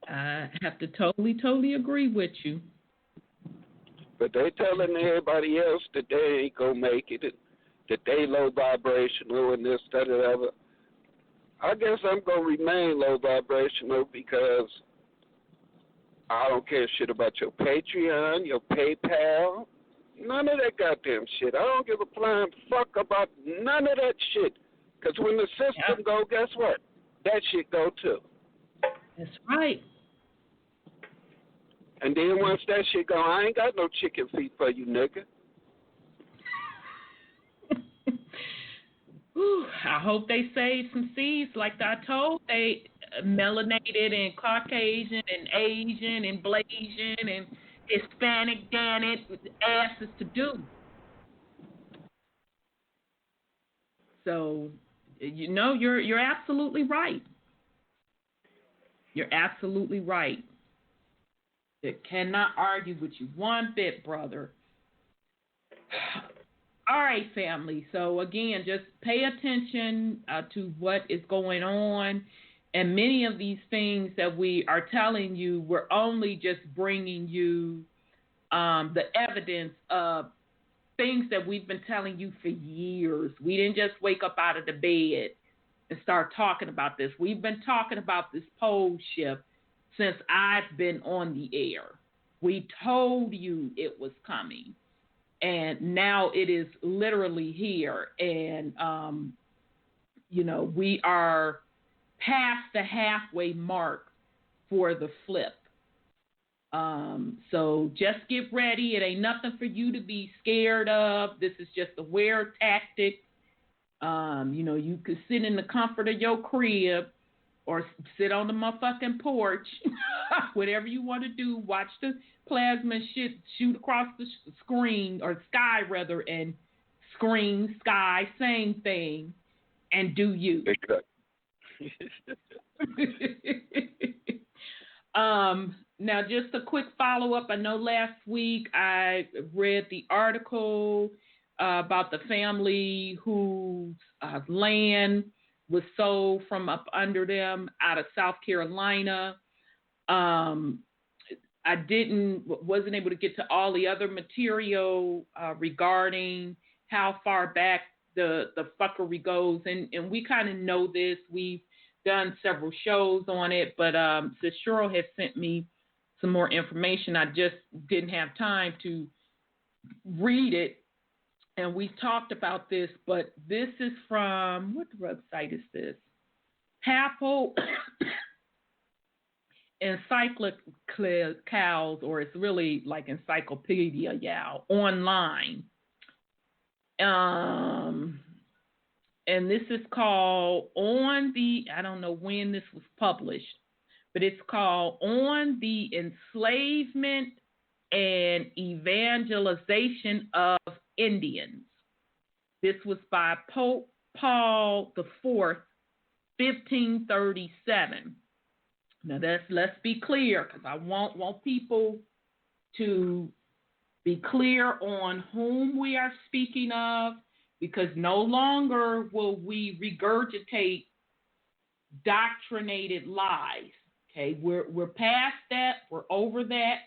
I have to totally agree with you.
But they telling everybody else that they ain't gonna make it, that they low vibrational and this, that, and the other. I guess I'm gonna remain low vibrational because I don't care shit about your Patreon, your PayPal, none of that goddamn shit. I don't give a flying fuck about none of that shit. Because when the system go, guess what? That shit go too.
That's right.
And then once that shit go, I ain't got no chicken feet for you, nigga.
I hope they save some seeds like I told. They melanated and Caucasian and Asian and Blasian and Hispanic, damn it, asses to do. So, you know, you're absolutely right. You're absolutely right. I cannot argue with you one bit, brother. All right, family. So, again, just pay attention to what is going on. And many of these things that we are telling you, we're only just bringing you the evidence of things that we've been telling you for years. We didn't just wake up out of the bed and start talking about this. We've been talking about this pole shift since I've been on the air. We told you it was coming. And now it is literally here. And, you know, we are past the halfway mark for the flip. So just get ready. It ain't nothing for you to be scared of. This is just a wear tactic. You know, you could sit in the comfort of your crib or sit on the motherfucking porch, whatever you want to do. Watch the plasma shit shoot across the screen, or sky rather, and screen, sky, same thing, and do you. Now, just a quick follow-up. I know last week I read the article about the family whose land was sold from up under them out of South Carolina. I wasn't able to get to all the other material regarding how far back the fuckery goes. And we kind of know this. We've done several shows on it, but since Cheryl has sent me some more information, I just didn't have time to read it. And we talked about this, but this is from, what website is this? Papal Encyclicals, or it's really like Encyclopedia, online. and this is called I don't know when this was published, but it's called On the Enslavement and Evangelization of Indians. This was by Pope Paul IV, 1537. Now let's be clear, because I want people to be clear on whom we are speaking of, because no longer will we regurgitate doctrinated lies. Okay, we're past that, we're over that.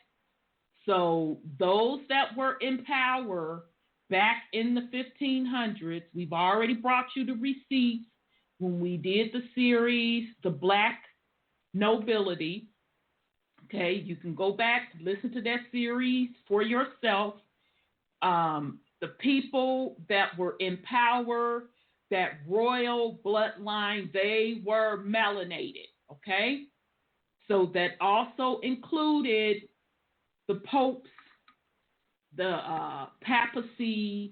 So those that were in power back in the 1500s, we've already brought you the receipts when we did the series, The Black Nobility. Okay, you can go back, listen to that series for yourself. The people that were in power, that royal bloodline, they were melanated, okay? So that also included the popes, the papacy,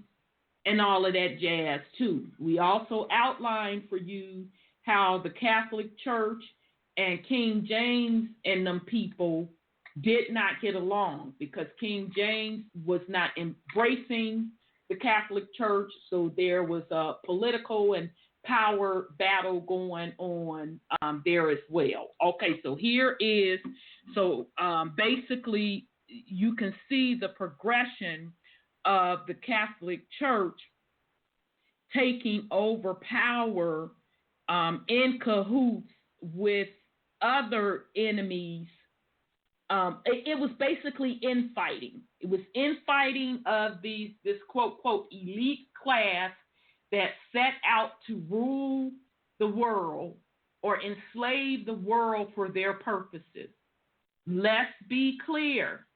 and all of that jazz too. We also outlined for you how the Catholic Church and King James and them people did not get along, because King James was not embracing the Catholic Church, so there was a political and power battle going on there as well. Okay, so here is, basically you can see the progression of the Catholic Church taking over power in cahoots with other enemies. It was basically infighting. It was infighting of this quote, quote, elite class that set out to rule the world or enslave the world for their purposes. Let's be clear,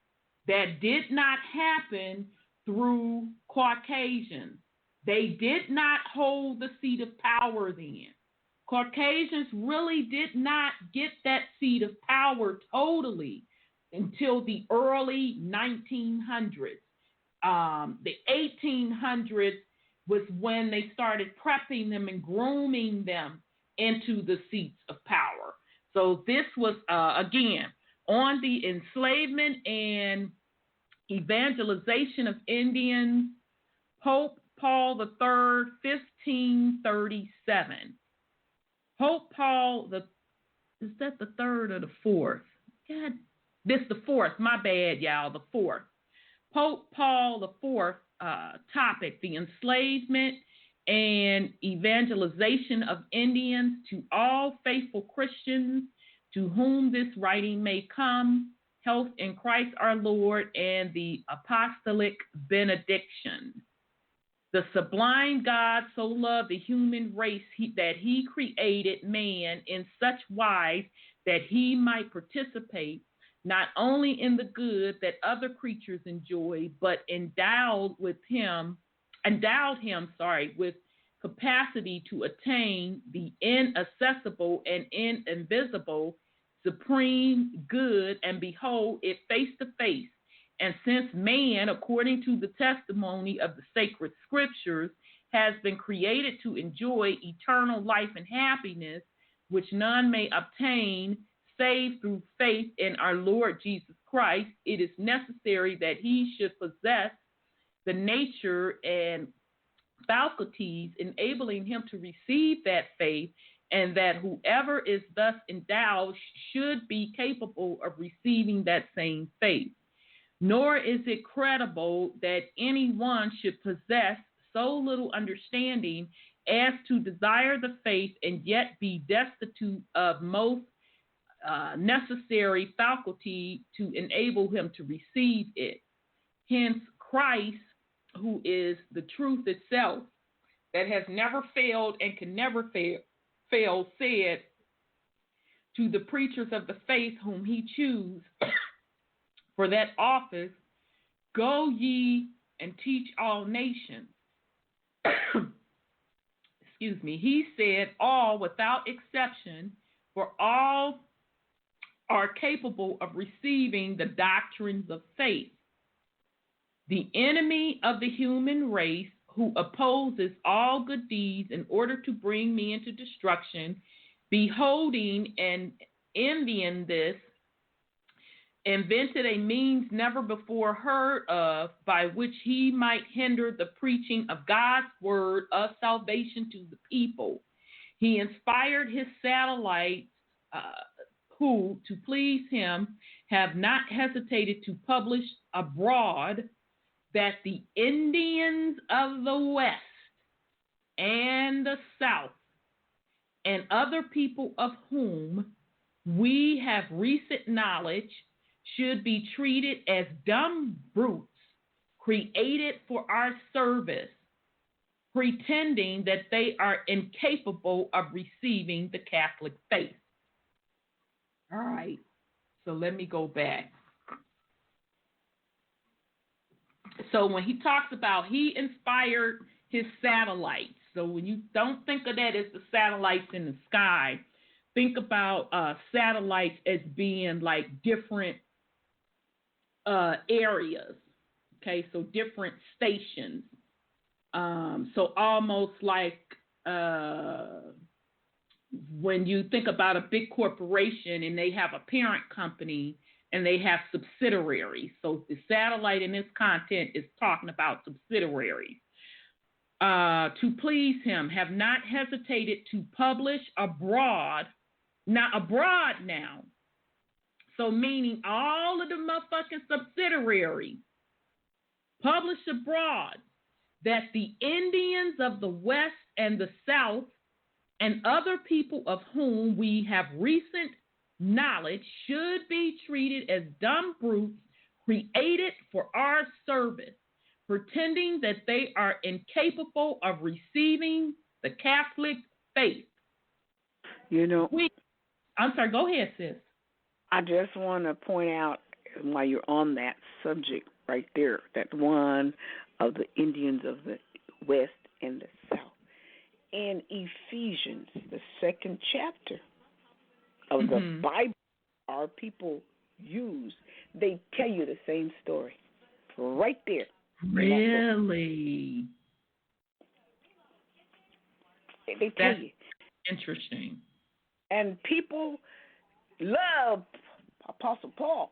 that did not happen through Caucasians. They did not hold the seat of power then. Caucasians really did not get that seat of power totally until the early 1900s. The 1800s was when they started prepping them and grooming them into the seats of power. So this was, again, on the enslavement and evangelization of Indians, Pope Paul III, 1537. Pope Paul, is that the third or the fourth? God, this the fourth. My bad, y'all, the fourth. Pope Paul IV, topic, the enslavement and evangelization of Indians to all faithful Christians to whom this writing may come, health in Christ our Lord, and the apostolic benediction. The sublime God so loved the human race that he created man in such wise that he might participate not only in the good that other creatures enjoy, but endowed him with capacity to attain the inaccessible and invisible supreme good, and behold it face to face. And since man, according to the testimony of the sacred scriptures, has been created to enjoy eternal life and happiness, which none may obtain save through faith in our Lord Jesus Christ, it is necessary that he should possess the nature and faculties enabling him to receive that faith, and that whoever is thus endowed should be capable of receiving that same faith. Nor is it credible that anyone should possess so little understanding as to desire the faith and yet be destitute of most necessary faculty to enable him to receive it. Hence, Christ, who is the truth itself, that has never failed and can never fail, said to the preachers of the faith whom he chose for that office, go ye and teach all nations. Excuse me. He said, all without exception, for all are capable of receiving the doctrines of faith. The enemy of the human race, who opposes all good deeds in order to bring me into destruction, beholding and envying this, invented a means never before heard of by which he might hinder the preaching of God's word of salvation to the people. He inspired his satellites who, to please him, have not hesitated to publish abroad that the Indians of the West and the South and other people of whom we have recent knowledge should be treated as dumb brutes created for our service, pretending that they are incapable of receiving the Catholic faith. All right, so let me go back. So when he talks about he inspired his satellites, so when you don't think of that as the satellites in the sky, think about satellites as being like different areas, okay, so different stations. So almost like when you think about a big corporation and they have a parent company and they have subsidiaries. So the satellite in this content is talking about subsidiaries. To please him, have not hesitated to publish abroad. Now, abroad now. So meaning all of the motherfucking subsidiaries publish abroad that the Indians of the West and the South and other people of whom we have recent knowledge should be treated as dumb brutes created for our service, pretending that they are incapable of receiving the Catholic faith.
You know,
I'm sorry, go ahead, sis.
I just want to point out, while you're on that subject right there, that one of the Indians of the West and the South. In Ephesians, the 2nd chapter of the Bible our people use, they tell you the same story. Right there.
Really?
They tell you.
Interesting.
And people love Apostle Paul,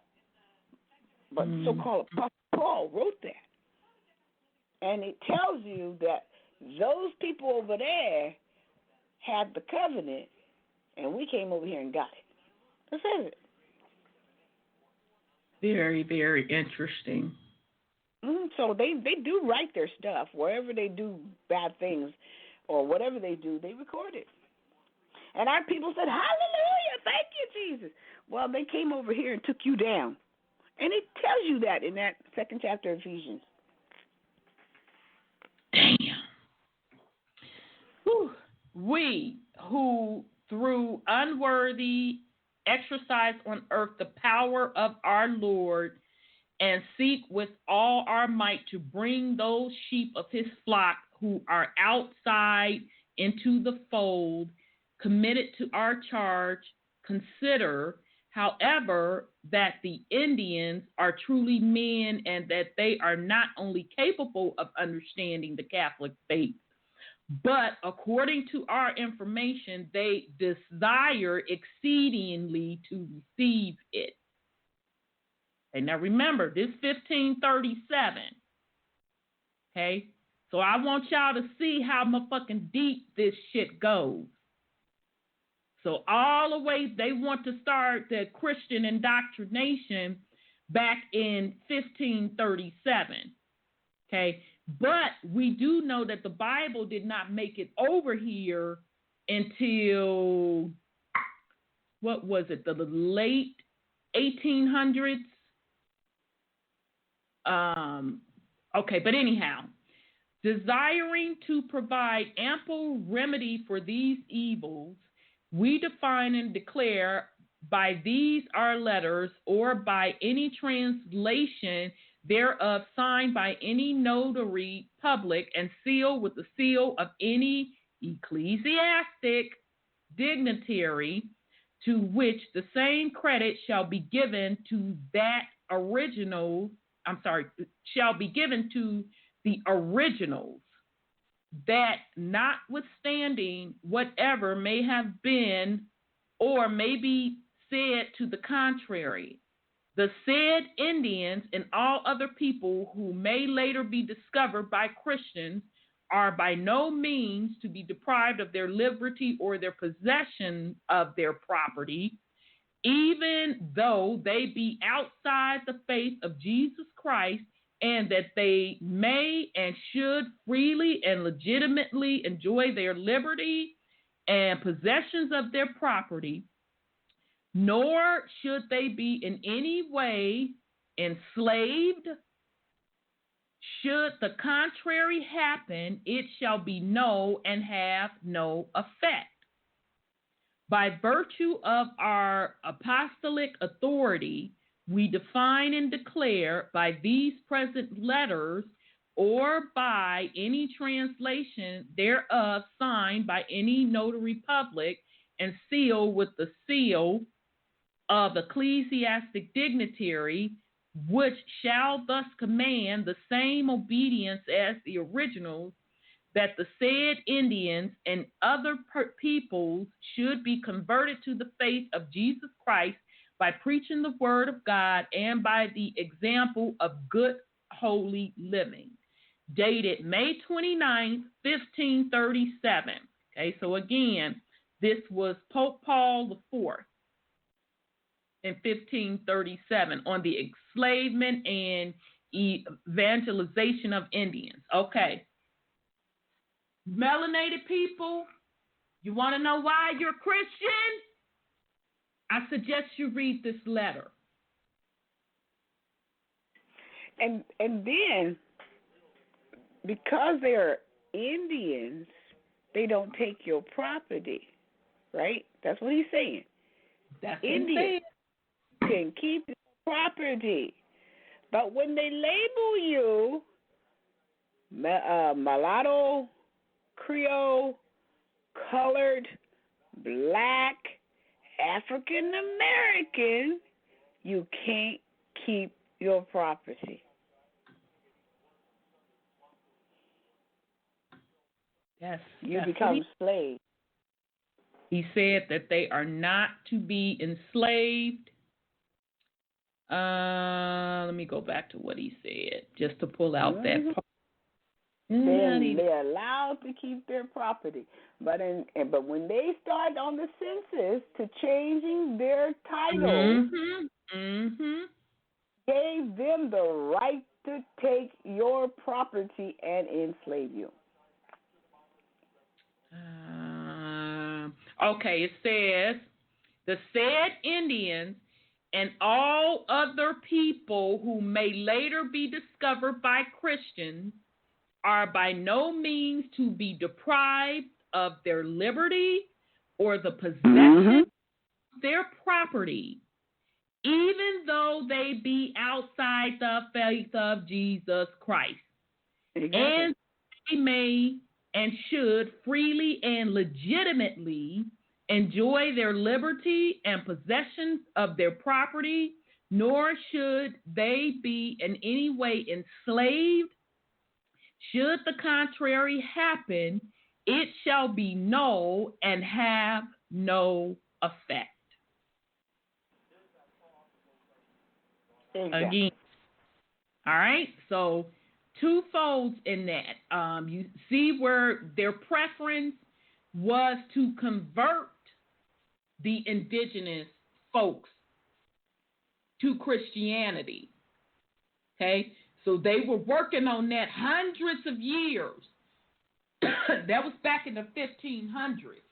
but so-called Apostle Paul wrote that. And it tells you that those people over there had the covenant, and we came over here and got it. That says it.
Very, very interesting.
So they do write their stuff. Wherever they do bad things or whatever they do, they record it. And our people said, hallelujah, thank you, Jesus. Well, they came over here and took you down. And it tells you that in that 2nd chapter of Ephesians.
Damn. Whew. We who through unworthy exercise on earth the power of our Lord and seek with all our might to bring those sheep of his flock who are outside into the fold, committed to our charge, consider, however, that the Indians are truly men and that they are not only capable of understanding the Catholic faith, but according to our information, they desire exceedingly to receive it. And now remember, this 1537, okay? So I want y'all to see how motherfucking deep this shit goes. So all the way they want to start the Christian indoctrination back in 1537, okay? But we do know that the Bible did not make it over here until, what was it, the late 1800s? Okay, but anyhow, desiring to provide ample remedy for these evils, we define and declare by these our letters or by any translation thereof signed by any notary public and sealed with the seal of any ecclesiastic dignitary, to which the same credit shall be given to shall be given to the originals. that notwithstanding whatever may have been or may be said to the contrary, the said Indians and all other people who may later be discovered by Christians are by no means to be deprived of their liberty or their possession of their property, even though they be outside the faith of Jesus Christ, and that they may and should freely and legitimately enjoy their liberty and possessions of their property, nor should they be in any way enslaved. Should the contrary happen, it shall be no and have no effect. By virtue of our apostolic authority, we define and declare by these present letters or by any translation thereof signed by any notary public and sealed with the seal of ecclesiastic dignitary, which shall thus command the same obedience as the originals, that the said Indians and other peoples should be converted to the faith of Jesus Christ by preaching the word of God and by the example of good, holy living. Dated May 29th, 1537. Okay, so again, this was Pope Paul IV in 1537 on the enslavement and evangelization of Indians. Okay. Melanated people, you want to know why you're Christian? I suggest you read this letter.
And then, because they're Indians, they don't take your property, right? That's what he's saying.
That's
Indians can keep your property, but when they label you mulatto, Creole, colored, black, African American, you can't keep your property.
Yes,
you become slaves.
He said that they are not to be enslaved. Let me go back to what he said, just to pull out that part.
They're allowed to keep their property, but when they start on the census to changing their titles, gave them the right to take your property and enslave you.
Okay, it says, the said Indians and all other people who may later be discovered by Christians are by no means to be deprived of their liberty or the possession of their property, even though they be outside the faith of Jesus Christ.
Exactly.
And they may and should freely and legitimately enjoy their liberty and possessions of their property, nor should they be in any way enslaved. Should the contrary happen, it shall be null and have no effect.
Exactly.
Again. All right, so two folds in that. You see where their preference was to convert the indigenous folks to Christianity. Okay, so they were working on that hundreds of years. That was back in the 1500s.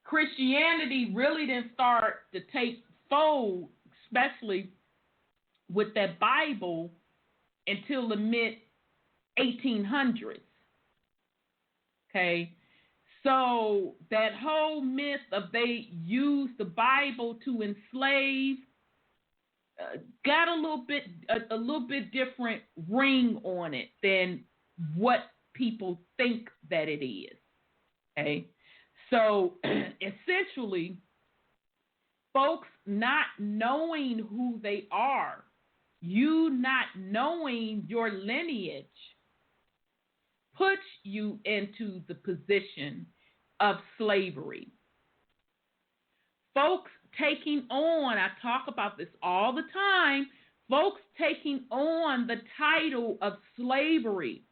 Christianity really didn't start to take fold, especially with that Bible, until the mid-1800s. Okay, so that whole myth of they used the Bible to enslave got a little bit different ring on it than what people think that it is. Okay, so essentially, folks not knowing who they are, you not knowing your lineage, puts you into the position of slavery. Folks taking on, I talk about this all the time, folks taking on the title of slavery,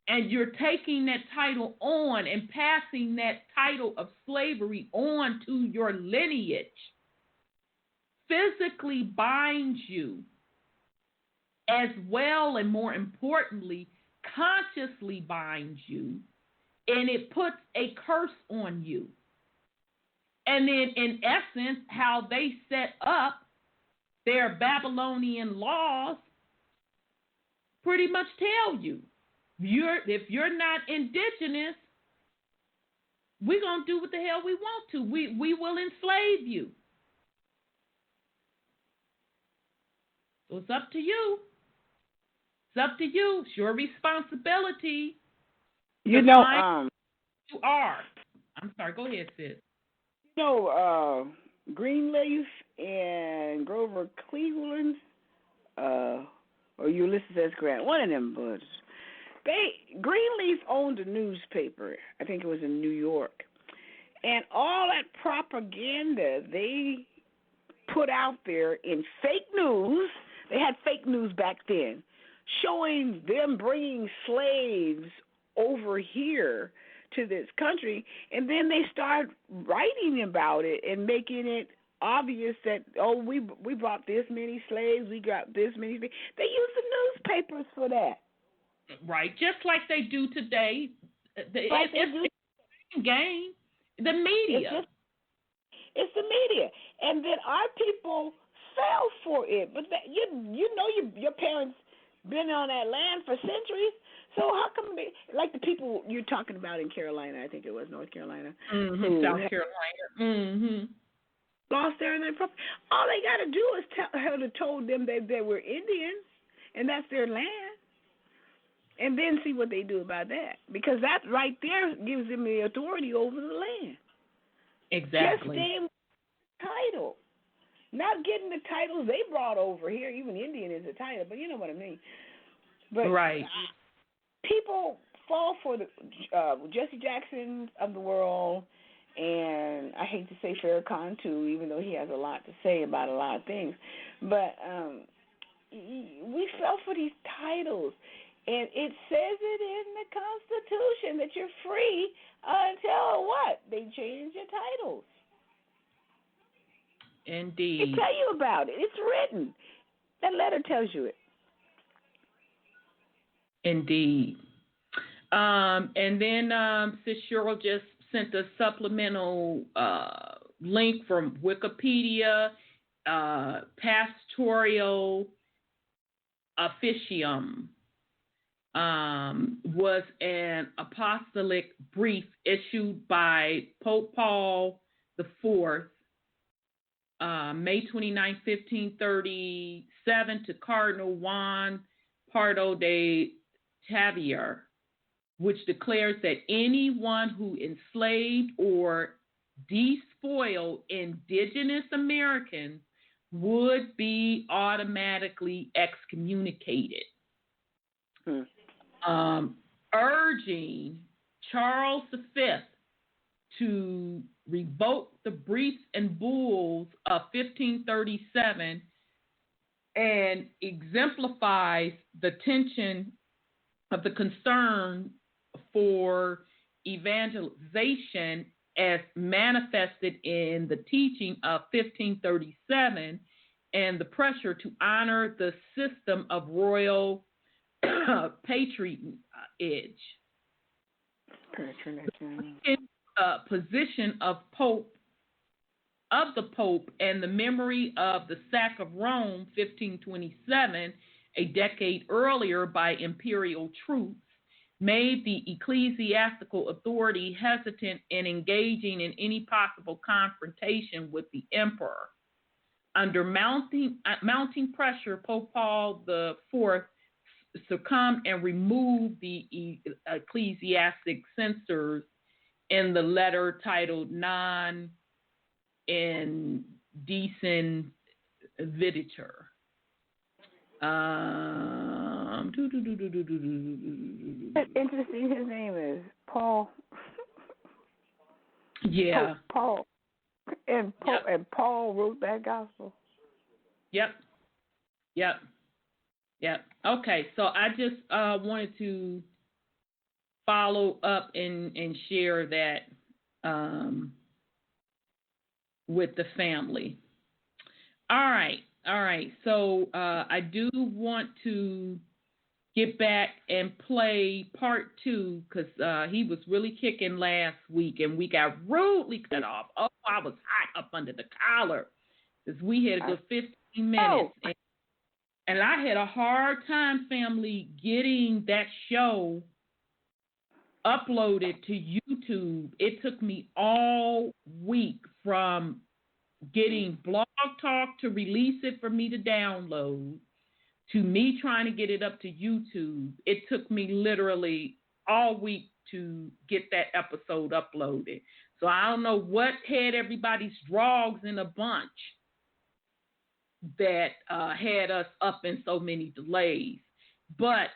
and you're taking that title on and passing that title of slavery on to your lineage, physically binds you, as well, and more importantly, consciously binds you, and it puts a curse on you. And then, in essence, how they set up their Babylonian laws pretty much tell you, if you're not indigenous, we're going to do what the hell we want to. We will enslave you. So it's up to you. It's up to you. It's your responsibility.
You know,
you are. I'm sorry. Go ahead, sis.
You know, Greenleaf and Grover Cleveland, or Ulysses S. Grant, one of them books. Greenleaf owned a newspaper. I think it was in New York. And all that propaganda they put out there in fake news, they had fake news back then, showing them bringing slaves over here to this country, and then they start writing about it and making it obvious that, oh, we brought this many slaves, we got this many. They use the newspapers for that.
Right, just like they do today. It's the game, the media.
It's the media, and then our people fell for it. But you know your parents been on that land for centuries. So how come like the people you're talking about in Carolina, I think it was North Carolina,
South Carolina,
lost their property. All they got to do is told them that they were Indians and that's their land, and then see what they do about that, because that right there gives them the authority over the land.
Exactly.
Just name title, not getting the titles they brought over here. Even Indian is a title, but you know what I mean. But
right.
People fall for the Jesse Jackson of the world, and I hate to say Farrakhan too, even though he has a lot to say about a lot of things. But we fell for these titles, and it says it in the Constitution that you're free until what? They change your titles.
Indeed.
They tell you about it. It's written. That letter tells you it.
Indeed. And then Sis Cheryl just sent a supplemental link from Wikipedia. Pastoral Officium was an apostolic brief issued by Pope Paul IV, May 29, 1537, to Cardinal Juan Pardo de Tavira, which declares that anyone who enslaved or despoiled indigenous Americans would be automatically excommunicated, urging Charles V to revoke the briefs and bulls of 1537, and exemplifies the tension of the concern for evangelization as manifested in the teaching of 1537 and the pressure to honor the system of royal patronage. Position of the Pope and the memory of the sack of Rome, 1527, a decade earlier by imperial troops, made the ecclesiastical authority hesitant in engaging in any possible confrontation with the emperor. Under mounting pressure, Pope Paul IV succumbed and removed the ecclesiastic censors in the letter titled Non Indecent Videtur.
Interesting. His name is Paul.
Yeah.
Paul. And Paul wrote that gospel.
Yep. Okay, so I just wanted to follow up and share that with the family. All right. So I do want to get back and play part 2 because he was really kicking last week and we got rudely cut off. Oh, I was hot up under the collar because we had a good 15 minutes. And I had a hard time, family, getting that show uploaded to YouTube. It took me all week from getting Blog Talk to release it for me to download to me trying to get it up to YouTube. It took me literally all week to get that episode uploaded. So I don't know what had everybody's drogs in a bunch that had us up in so many delays. But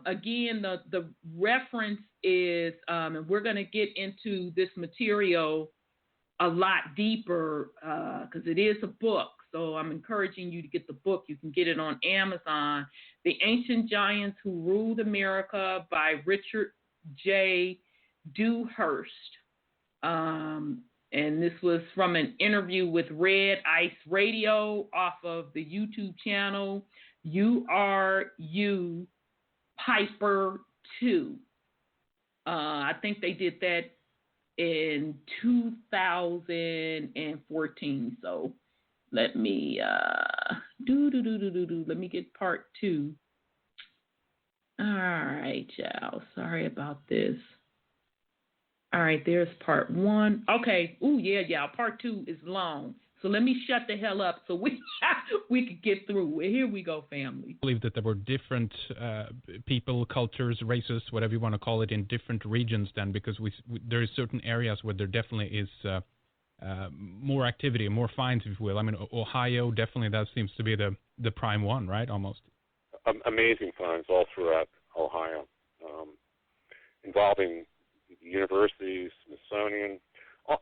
again, the reference is, and we're going to get into this material a lot deeper because it is a book. So I'm encouraging you to get the book. You can get it on Amazon. The Ancient Giants Who Ruled America by Richard J. Dewhurst. And this was from an interview with Red Ice Radio off of the YouTube channel URU Piper 2. I think they did that in 2014. So let me let me get part 2. All right, y'all. Sorry about this. All right, there's part 1. Okay. Ooh, yeah. Part 2 is long. So let me shut the hell up so we could get through. Here we go, family.
I believe that there were different people, cultures, races, whatever you want to call it, in different regions then, because there is certain areas where there definitely is more activity, more finds, if you will. I mean, Ohio, definitely that seems to be the prime one, right, almost?
Amazing finds all throughout Ohio, involving universities, Smithsonian.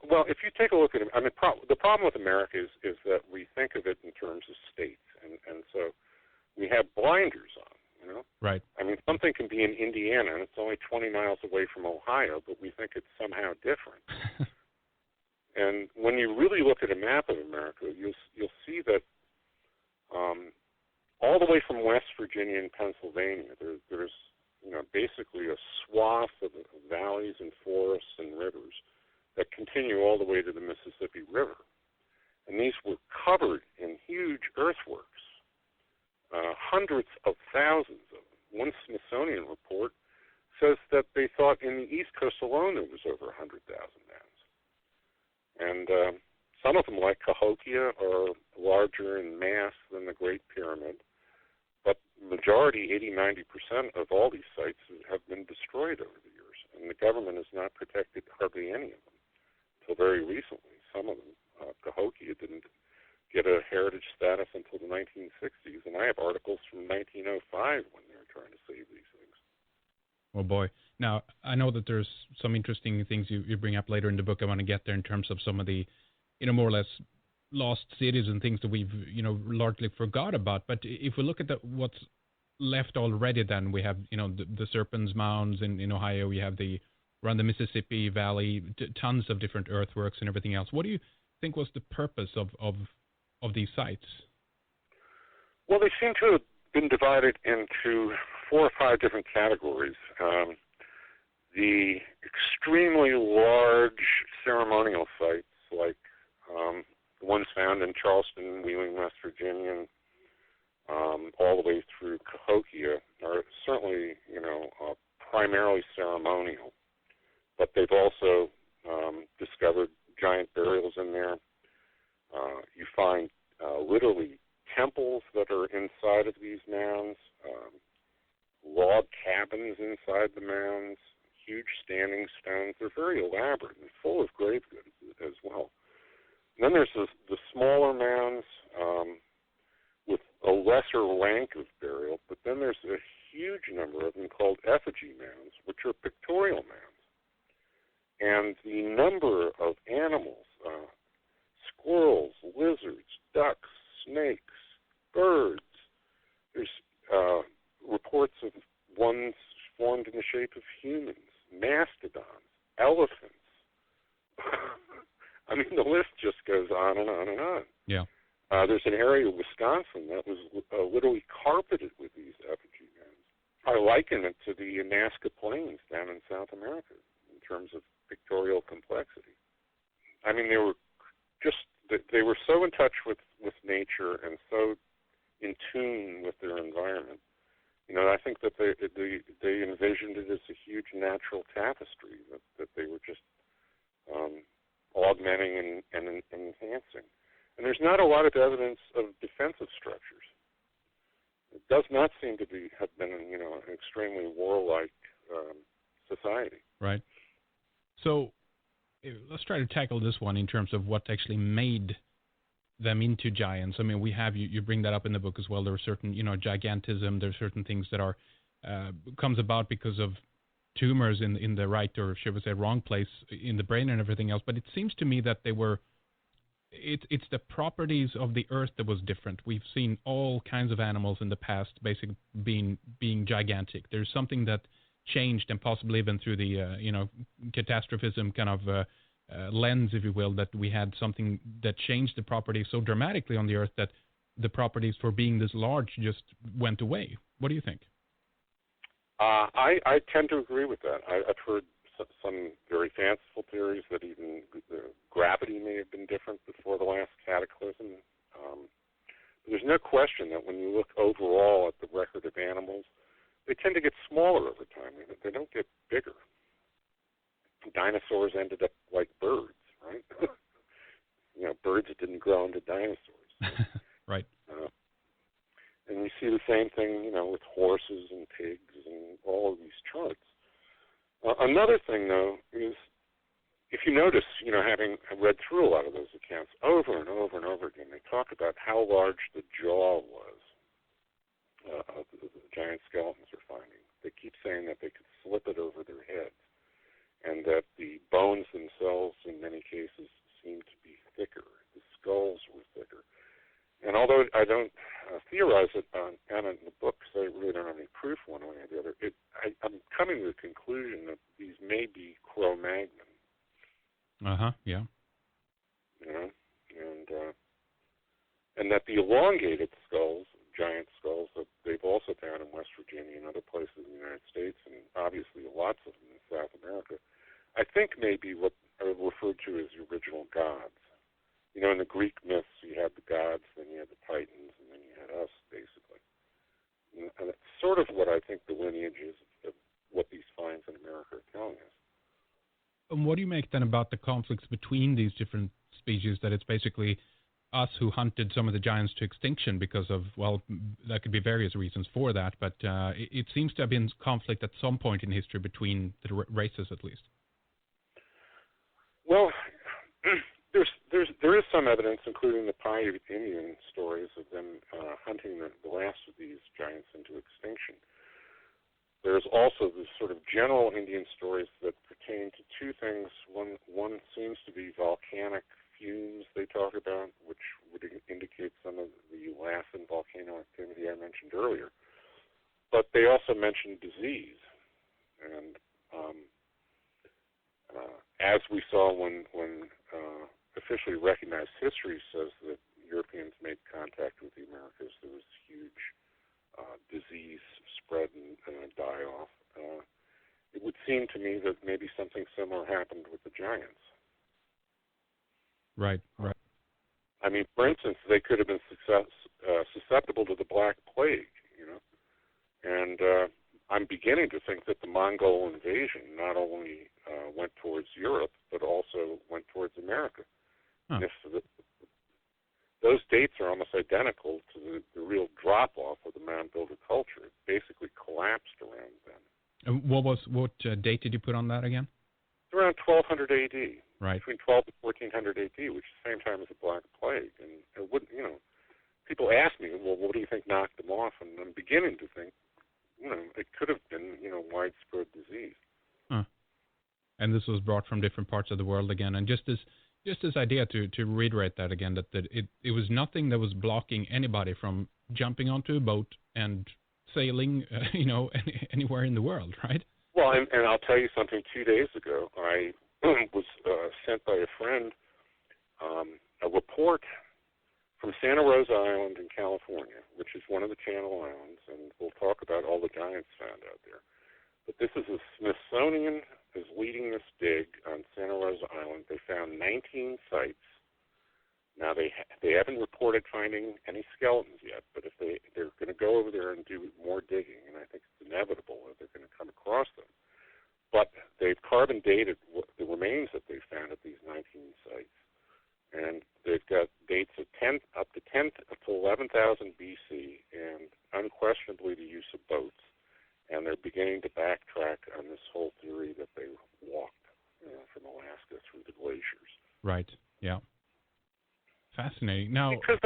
Well, if you take a look at it, I mean, the problem with America is that we think of it in terms of states, and so we have blinders on, you know?
Right.
I mean, something can be in Indiana, and it's only 20 miles away from Ohio, but we think it's somehow different. And when you really look at a map of America, you'll see that all the way from West Virginia and Pennsylvania, there's basically a swath of valleys and forests and rivers that continue all the way to the Mississippi River. And these were covered in huge earthworks, hundreds of thousands of them. One Smithsonian report says that they thought in the East Coast alone there was over 100,000 mounds. And some of them, like Cahokia, are larger in mass than the Great Pyramid. But majority, 80-90% of all these sites have been destroyed over the years, and the government has not protected hardly any of them until very recently. Some of them, Cahokia didn't get a heritage status until the 1960s, and I have articles from 1905 when they were trying to save these things.
Oh, boy. Now, I know that there's some interesting things you bring up later in the book. I want to get there in terms of some of the, more or less lost cities and things that we've, largely forgot about. But if we look at what's left already, then we have, the Serpent's Mounds in Ohio. We have around the Mississippi Valley, tons of different earthworks and everything else. What do you think was the purpose of these sites?
Well, they seem to have been divided into 4 or 5 different categories. The extremely large ceremonial sites, like the ones found in Charleston, Wheeling, West Virginia, all the way through Cahokia, are certainly, primarily ceremonial. But they've also discovered giant burials in there. You find literally temples that are inside of these mounds, log cabins inside the mounds, huge standing stones. They're very elaborate and full of grave goods as well. And then there's the smaller mounds with a lesser rank of burial, but then there's a huge number of animals, squirrels, lizards, ducks, snakes, birds. There's reports of ones formed in the shape of humans, mastodons, elephants. I mean, the list just goes on and on and on.
Yeah.
There's an area of Wisconsin that was literally carpeted with these effigy mounds. I liken it to the Nazca Plains down in South America in terms of pictorial complexity. I mean, they were so in touch with nature and so in tune with their environment. You know, I think that they envisioned it as a huge natural tapestry that they were just augmenting and enhancing. And there's not a lot of evidence of defensive structures. It does not seem to have been, you know, an extremely warlike society.
Right. So let's try to tackle this one in terms of what actually made them into giants. I mean, we have you bring that up in the book as well. There are certain, you know, gigantism. There are certain things that are comes about because of tumors in the right, or should we say wrong place in the brain and everything else. But it seems to me that they were. It's the properties of the earth that was different. We've seen all kinds of animals in the past, basically being gigantic. There's something that changed, and possibly even through the catastrophism kind of lens, if you will, that we had something that changed the properties so dramatically on the earth that the properties for being this large just went away. What do you think?
I tend to agree with that. I've heard some very fanciful theories that even the gravity may have been different before the last cataclysm. But there's no question that when you look overall at the record of animals, they tend to get smaller over time. They don't get bigger. Dinosaurs ended up like birds, right? You know, birds didn't grow into dinosaurs.
Right.
And you see the same thing, you know, with horses and pigs and all of these charts. Another thing, though, is if you notice, you know, having read through a lot of those accounts over and over and over again, they talk about how large the jaw was of the giant skeletons they're finding. They keep saying that they could slip it over their heads, and that the bones themselves, in many cases, seem to be thicker. The skulls were thicker. And although I don't theorize it on in the book, because I really don't have any proof one way or the other, I'm coming to the conclusion that these may be Cro-Magnon.
Yeah.
You know, and that the elongated skulls, giant skulls, that they've also found in West Virginia and other places in the United States, and obviously lots of them in South America, I think may be what are referred to as the original gods. You know, in the Greek myths, you had the gods, then you had the Titans, and then you had us, basically. And that's sort of what I think the lineage is of what these finds in America are telling us.
And what do you make then about the conflicts between these different species, that it's basically us who hunted some of the giants to extinction because of, well, there could be various reasons for that, but it seems to have been conflict at some point in history between the races, at least.
Well, there is some evidence, including the Paiute Indian stories of them hunting the last of these giants into extinction. There's also the sort of general Indian stories that pertain to two things. One seems to be volcanic fumes they talk about, which would indicate some of the Lassen volcano activity I mentioned earlier. But they also mention disease. And as we saw when officially recognized history says that Europeans made contact with the Americas, there was huge disease spread and die-off. It would seem to me that maybe something similar happened with the giants.
Right.
I mean, for instance, they could have been susceptible to the Black Plague, you know. And I'm beginning to think that the Mongol invasion not only went towards Europe, but also went towards America.
Huh.
Those dates are almost identical to the real drop-off of the mound builder culture. It basically collapsed around then.
What date did you put on that again?
It's around 1200 A.D.
Right.
Between 12 and 1400 A.D., which is the same time as the Black Plague. And it wouldn't, you know, people ask me, well, what do you think knocked them off? And I'm beginning to think, you know, it could have been, you know, widespread disease.
Huh. and this was brought from different parts of the world again. And just this idea to reiterate that again, that it was nothing that was blocking anybody from jumping onto a boat and sailing, anywhere in the world, right?
Well, and I'll tell you something. 2 days ago, I was sent by a friend a report from Santa Rosa Island in California, which is one of the Channel Islands, and we'll talk about all the giants found out there. But this is the Smithsonian is leading this dig on Santa Rosa Island. They found 19 sites. Now, they haven't reported finding any skeletons yet, but if they're going to go over there and do more digging, and I think it's inevitable that they're going to come across them. But they've carbon dated the remains that they found at these 19 sites, and they've got dates of up to 11,000 BC, and unquestionably the use of boats. And they're beginning to backtrack on this whole theory that they walked from Alaska through the glaciers.
Right. Yeah. Fascinating. Now,
because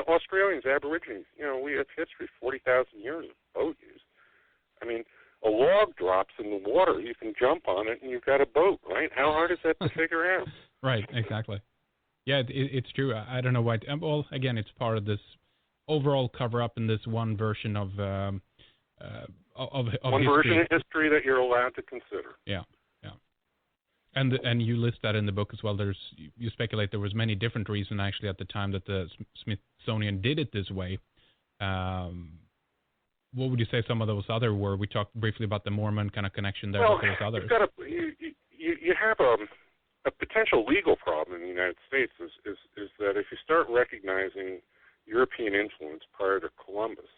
Australians, Aborigines, we have history, 40,000 years of boat use. I mean, a log drops in the water, you can jump on it, and you've got a boat, right? How hard is that to figure out?
Right. Exactly. Yeah, it's true. I don't know why. Well, again, it's part of this overall cover-up in this one version of
one
history.
version of history that you're allowed to consider.
Yeah. And you list that in the book as well. You speculate there was many different reasons actually at the time that the Smithsonian did it this way. What would you say some of those other were? We talked briefly about the Mormon kind of connection there, but there's others.
You have a potential legal problem in the United States is that if you start recognizing European influence prior to Columbus,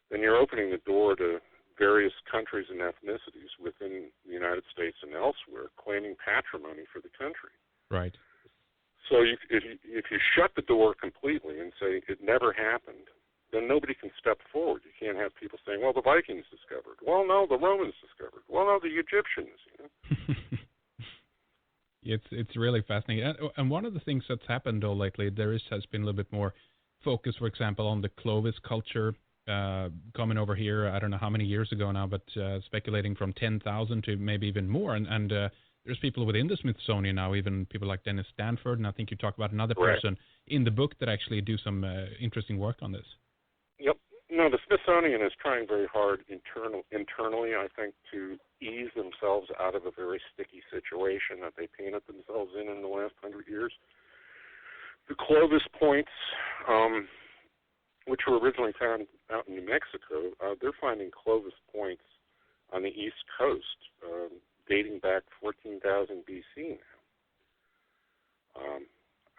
then you're opening the door to various countries and ethnicities within the United States and elsewhere claiming patrimony for the country.
Right.
So if you shut the door completely and say it never happened, then nobody can step forward. You can't have people saying, well, the Vikings discovered. Well, no, the Romans discovered. Well, no, the Egyptians.
It's really fascinating. And one of the things that's happened, though, lately, has been a little bit more focus, for example, on the Clovis culture coming over here. I don't know how many years ago now, but speculating from 10,000 to maybe even more. And there's people within the Smithsonian now, even people like Dennis Stanford, and I think you talk about another person in the book that actually do some interesting work on this.
Yep. No, the Smithsonian is trying very hard internally, I think, to ease themselves out of a very sticky situation that they painted themselves in the last 100 years. The Clovis points, which were originally found out in New Mexico, they're finding Clovis points on the East Coast dating back 14,000 BC now.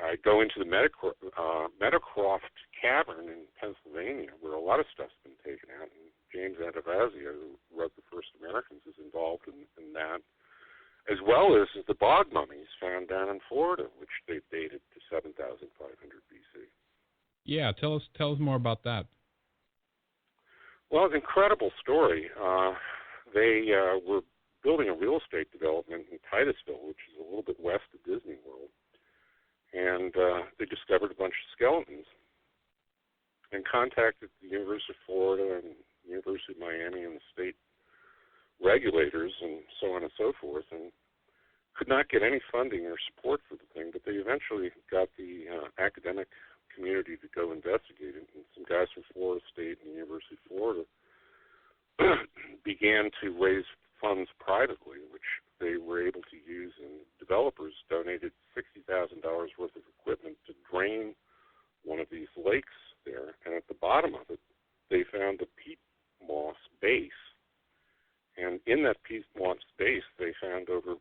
I go into the Meadowcroft Cavern in Pennsylvania, where a lot of stuff's been taken out, and James Adivazia, who wrote The First Americans, is involved in that, as well as the bog mummies found down in Florida, which they've dated to 7,500 BC. Yeah,
tell us more about that.
Well, it's an incredible story. They were building a real estate development in Titusville, which is a little bit west of Disney World, and they discovered a bunch of skeletons and contacted the University of Florida and University of Miami and the state regulators and so on and so forth, and could not get any funding or support for the thing, but they eventually got the academic community to go investigate it, and some guys from Florida State and the University of Florida began to raise funds privately, which they were able to use, and developers donated $60,000 worth of equipment to drain one of these lakes there, and at the bottom of it, they found a peat moss base, and in that peat moss base, they found over,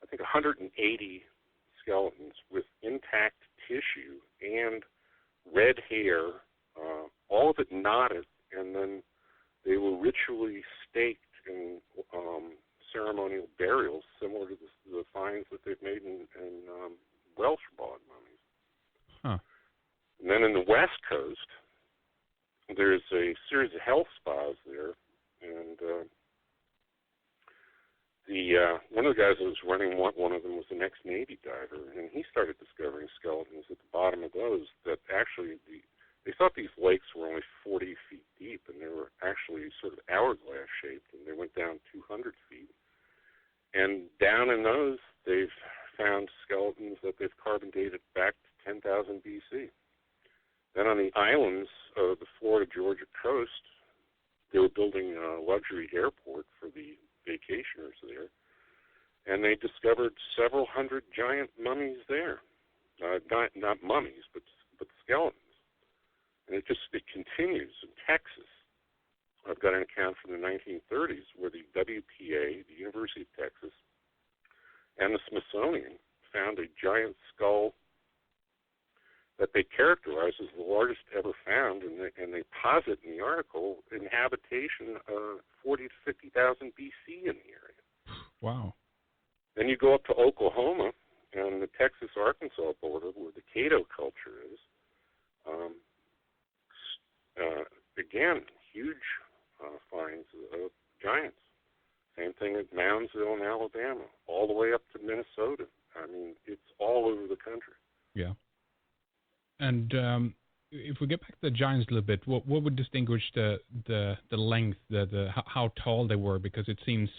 I think, 180 skeletons with intact tissue and red hair, all of it knotted, and then they were ritually staked in ceremonial burials similar to the finds that they've made in Welsh bog mummies.
Huh.
And then in the West Coast, there's a series of health spas there, and one of the guys that was running one of them was an ex-Navy diver, and he started discovering skeletons at the bottom of those that actually they thought these lakes were only 40 feet deep, and they were actually sort of hourglass shaped, and they went down 200 feet. And down skeletons that they've carbon dated back to 10,000 BC. Then on the islands of the Florida-Georgia coast, they were building a luxury airport for the vacationers there, and they discovered several hundred giant mummies there. Not mummies, but skeletons. And it continues in Texas. I've got an account from the 1930s where the WPA, the University of Texas, and the Smithsonian found a giant skull that they characterize as the largest ever found, and they posit in the article in habitation 40 to 50,000 BC in the area.
Wow. Then
you go up to Oklahoma and the Texas-Arkansas border where the Caddo culture is. Again, huge finds of giants. Same thing at Moundsville in Alabama, all the way up to Minnesota. I mean, it's all over the country.
Yeah. And if we get back to the giants a little bit, what would distinguish the length, the how tall they were? Because it seems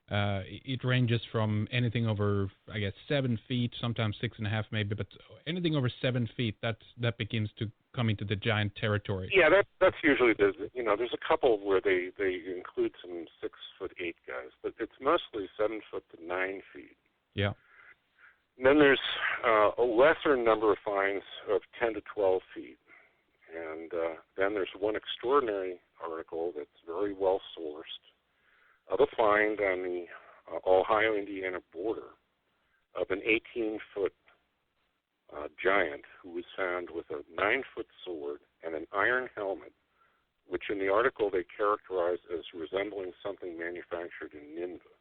it ranges from anything over, I guess, 7 feet, sometimes 6.5 maybe, but anything over 7 feet, that begins to come into the giant territory.
Yeah, that's usually there's a couple where they include some 6'8" guys, but it's mostly 7 foot to 9 feet.
Yeah.
And then there's a lesser number of finds of 10 to 12 feet. And then there's one extraordinary article that's very well sourced of a find on the Ohio-Indiana border of an 18-foot giant who was found with a 9-foot sword and an iron helmet, which in the article they characterize as resembling something manufactured in Nineveh.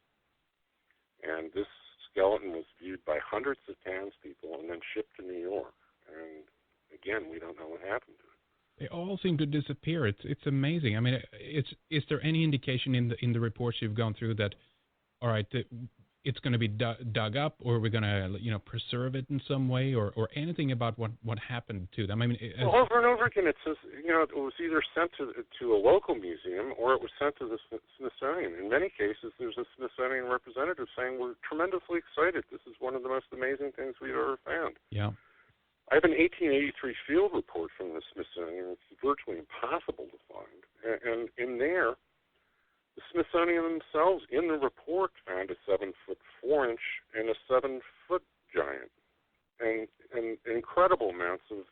And this skeleton was viewed by hundreds of townspeople and then shipped to New York. And again, we don't know what happened to it.
They all seem to disappear. It's amazing. I mean, is there any indication in the reports you've gone through that, all right, it's going to be dug up, or we're going to preserve it in some way, or anything about what happened to them? I mean,
well, over and over again, it says it was either sent to a local museum or it was sent to the Smithsonian. In many cases, there's a Smithsonian representative saying, "We're tremendously excited. This is one of the most amazing things we've ever found."
Yeah.
I have an 1883 field report from the Smithsonian. It's virtually impossible to find. And in there, the Smithsonian themselves, in the report, found a 7-foot 4-inch and a 7-foot giant, and incredible amounts of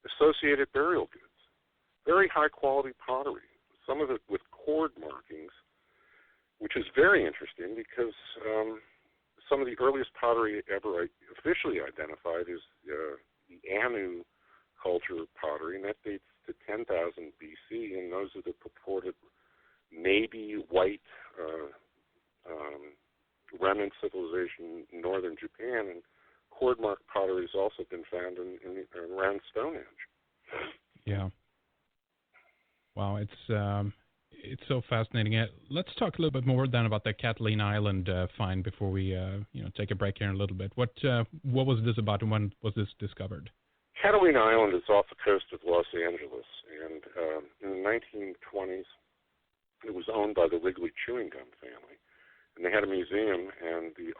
associated burial goods. Very high-quality pottery, some of it with cord markings, which is very interesting because some of the earliest pottery ever officially identified is the Anu culture pottery, and that dates to 10,000 BC, and those are the purported maybe white remnant civilization in northern Japan, and cord-mark pottery has also been found in around Stonehenge.
Yeah. Wow, it's so fascinating. Let's talk a little bit more then about the Catalina Island find before we take a break here in a little bit. What was this about, and when was this discovered?
Catalina Island is off the coast of Los Angeles, and in the 1920s, it was owned by the Wrigley Chewing Gum family, and they had a museum, and the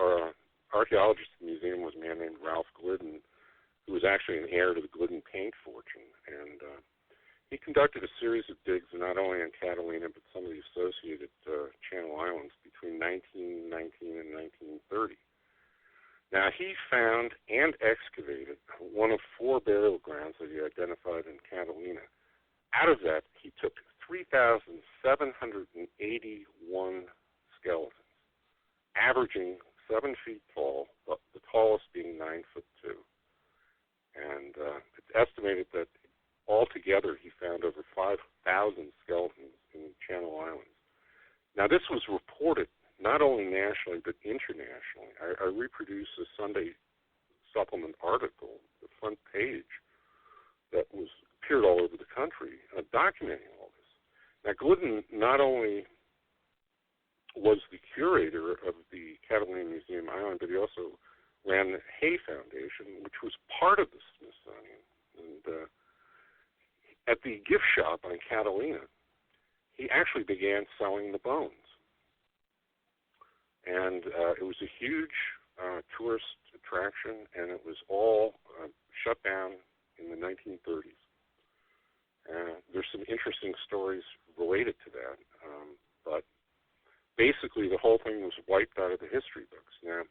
archaeologist at the museum was a man named Ralph Glidden, who was actually an heir to the Glidden paint fortune, and he conducted a series of digs not only on Catalina but some of the associated Channel Islands between 1919 and 1930. Now, he found and excavated one of 4 burial grounds that he identified in Catalina. Out of that, he took 3,781 skeletons, averaging 7 feet tall, the tallest being 9'2". And it's estimated that altogether he found over 5,000 skeletons in Channel Islands. Now, this was reported not only nationally but internationally. I reproduced a Sunday supplement article, the front page, that appeared all over the country, documenting all this. Now, Glidden not only was the curator of the Catalina Museum Island, but he also ran the Hay Foundation, which was part of the Smithsonian. And at the gift shop on Catalina, he actually began selling the bones. And it was a huge tourist attraction, and it was all shut down in the 1930s. There's some interesting stories related to that, but basically the whole thing was wiped out of the history books. Now,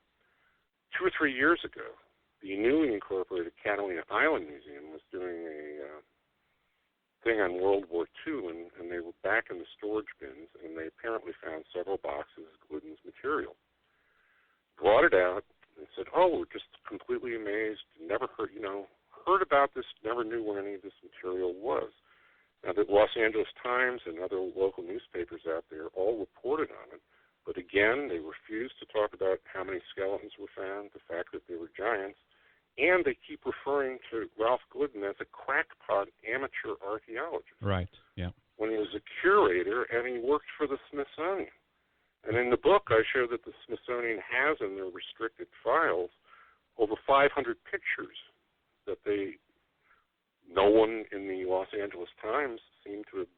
2 or 3 years ago, the newly incorporated Catalina Island Museum was doing a thing on World War II, and they were back in the storage bins, and they apparently found several boxes of Glidden's material. Brought it out and said, "Oh, we're just completely amazed. Never heard about this. Never knew where any of this material was." Now, the Los Angeles Times and other local newspapers out there all reported on it, but again, they refused to talk about how many skeletons were found, the fact that they were giants, and they keep referring to Ralph Glidden as a crackpot amateur archaeologist.
Right, yeah.
When he was a curator and he worked for the Smithsonian. And in the book, I show that the Smithsonian has in their restricted files over 500 pictures that no one in the Los Angeles Times seemed to have,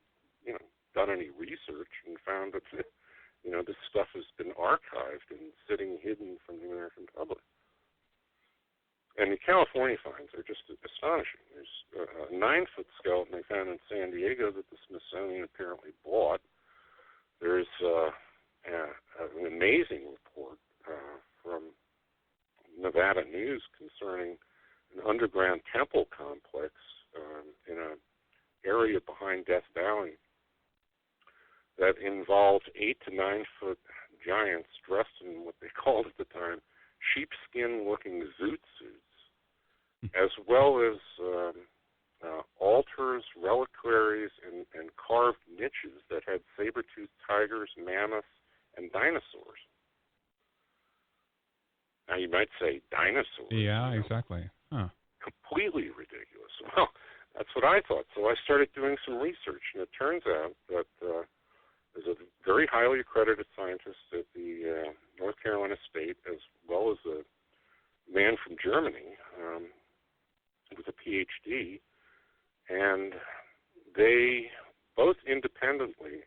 done any research and found that, this stuff has been archived and sitting hidden from the American public. And the California finds are just astonishing. There's a 9-foot skeleton they found in San Diego that the Smithsonian apparently bought. There's an amazing report from Nevada News concerning an underground temple complex in an area behind Death Valley that involved 8 to 9 foot giants dressed in what they called at the time sheepskin-looking zoot suits, as well as altars, reliquaries, and carved niches that had saber-toothed tigers, mammoths, and dinosaurs. Now, you might say dinosaurs.
Yeah, exactly. Huh.
Completely ridiculous. Well, that's what I thought. So I started doing some research, and it turns out that there's a very highly accredited scientist at the North Carolina State, as well as a man from Germany with a PhD, and they both independently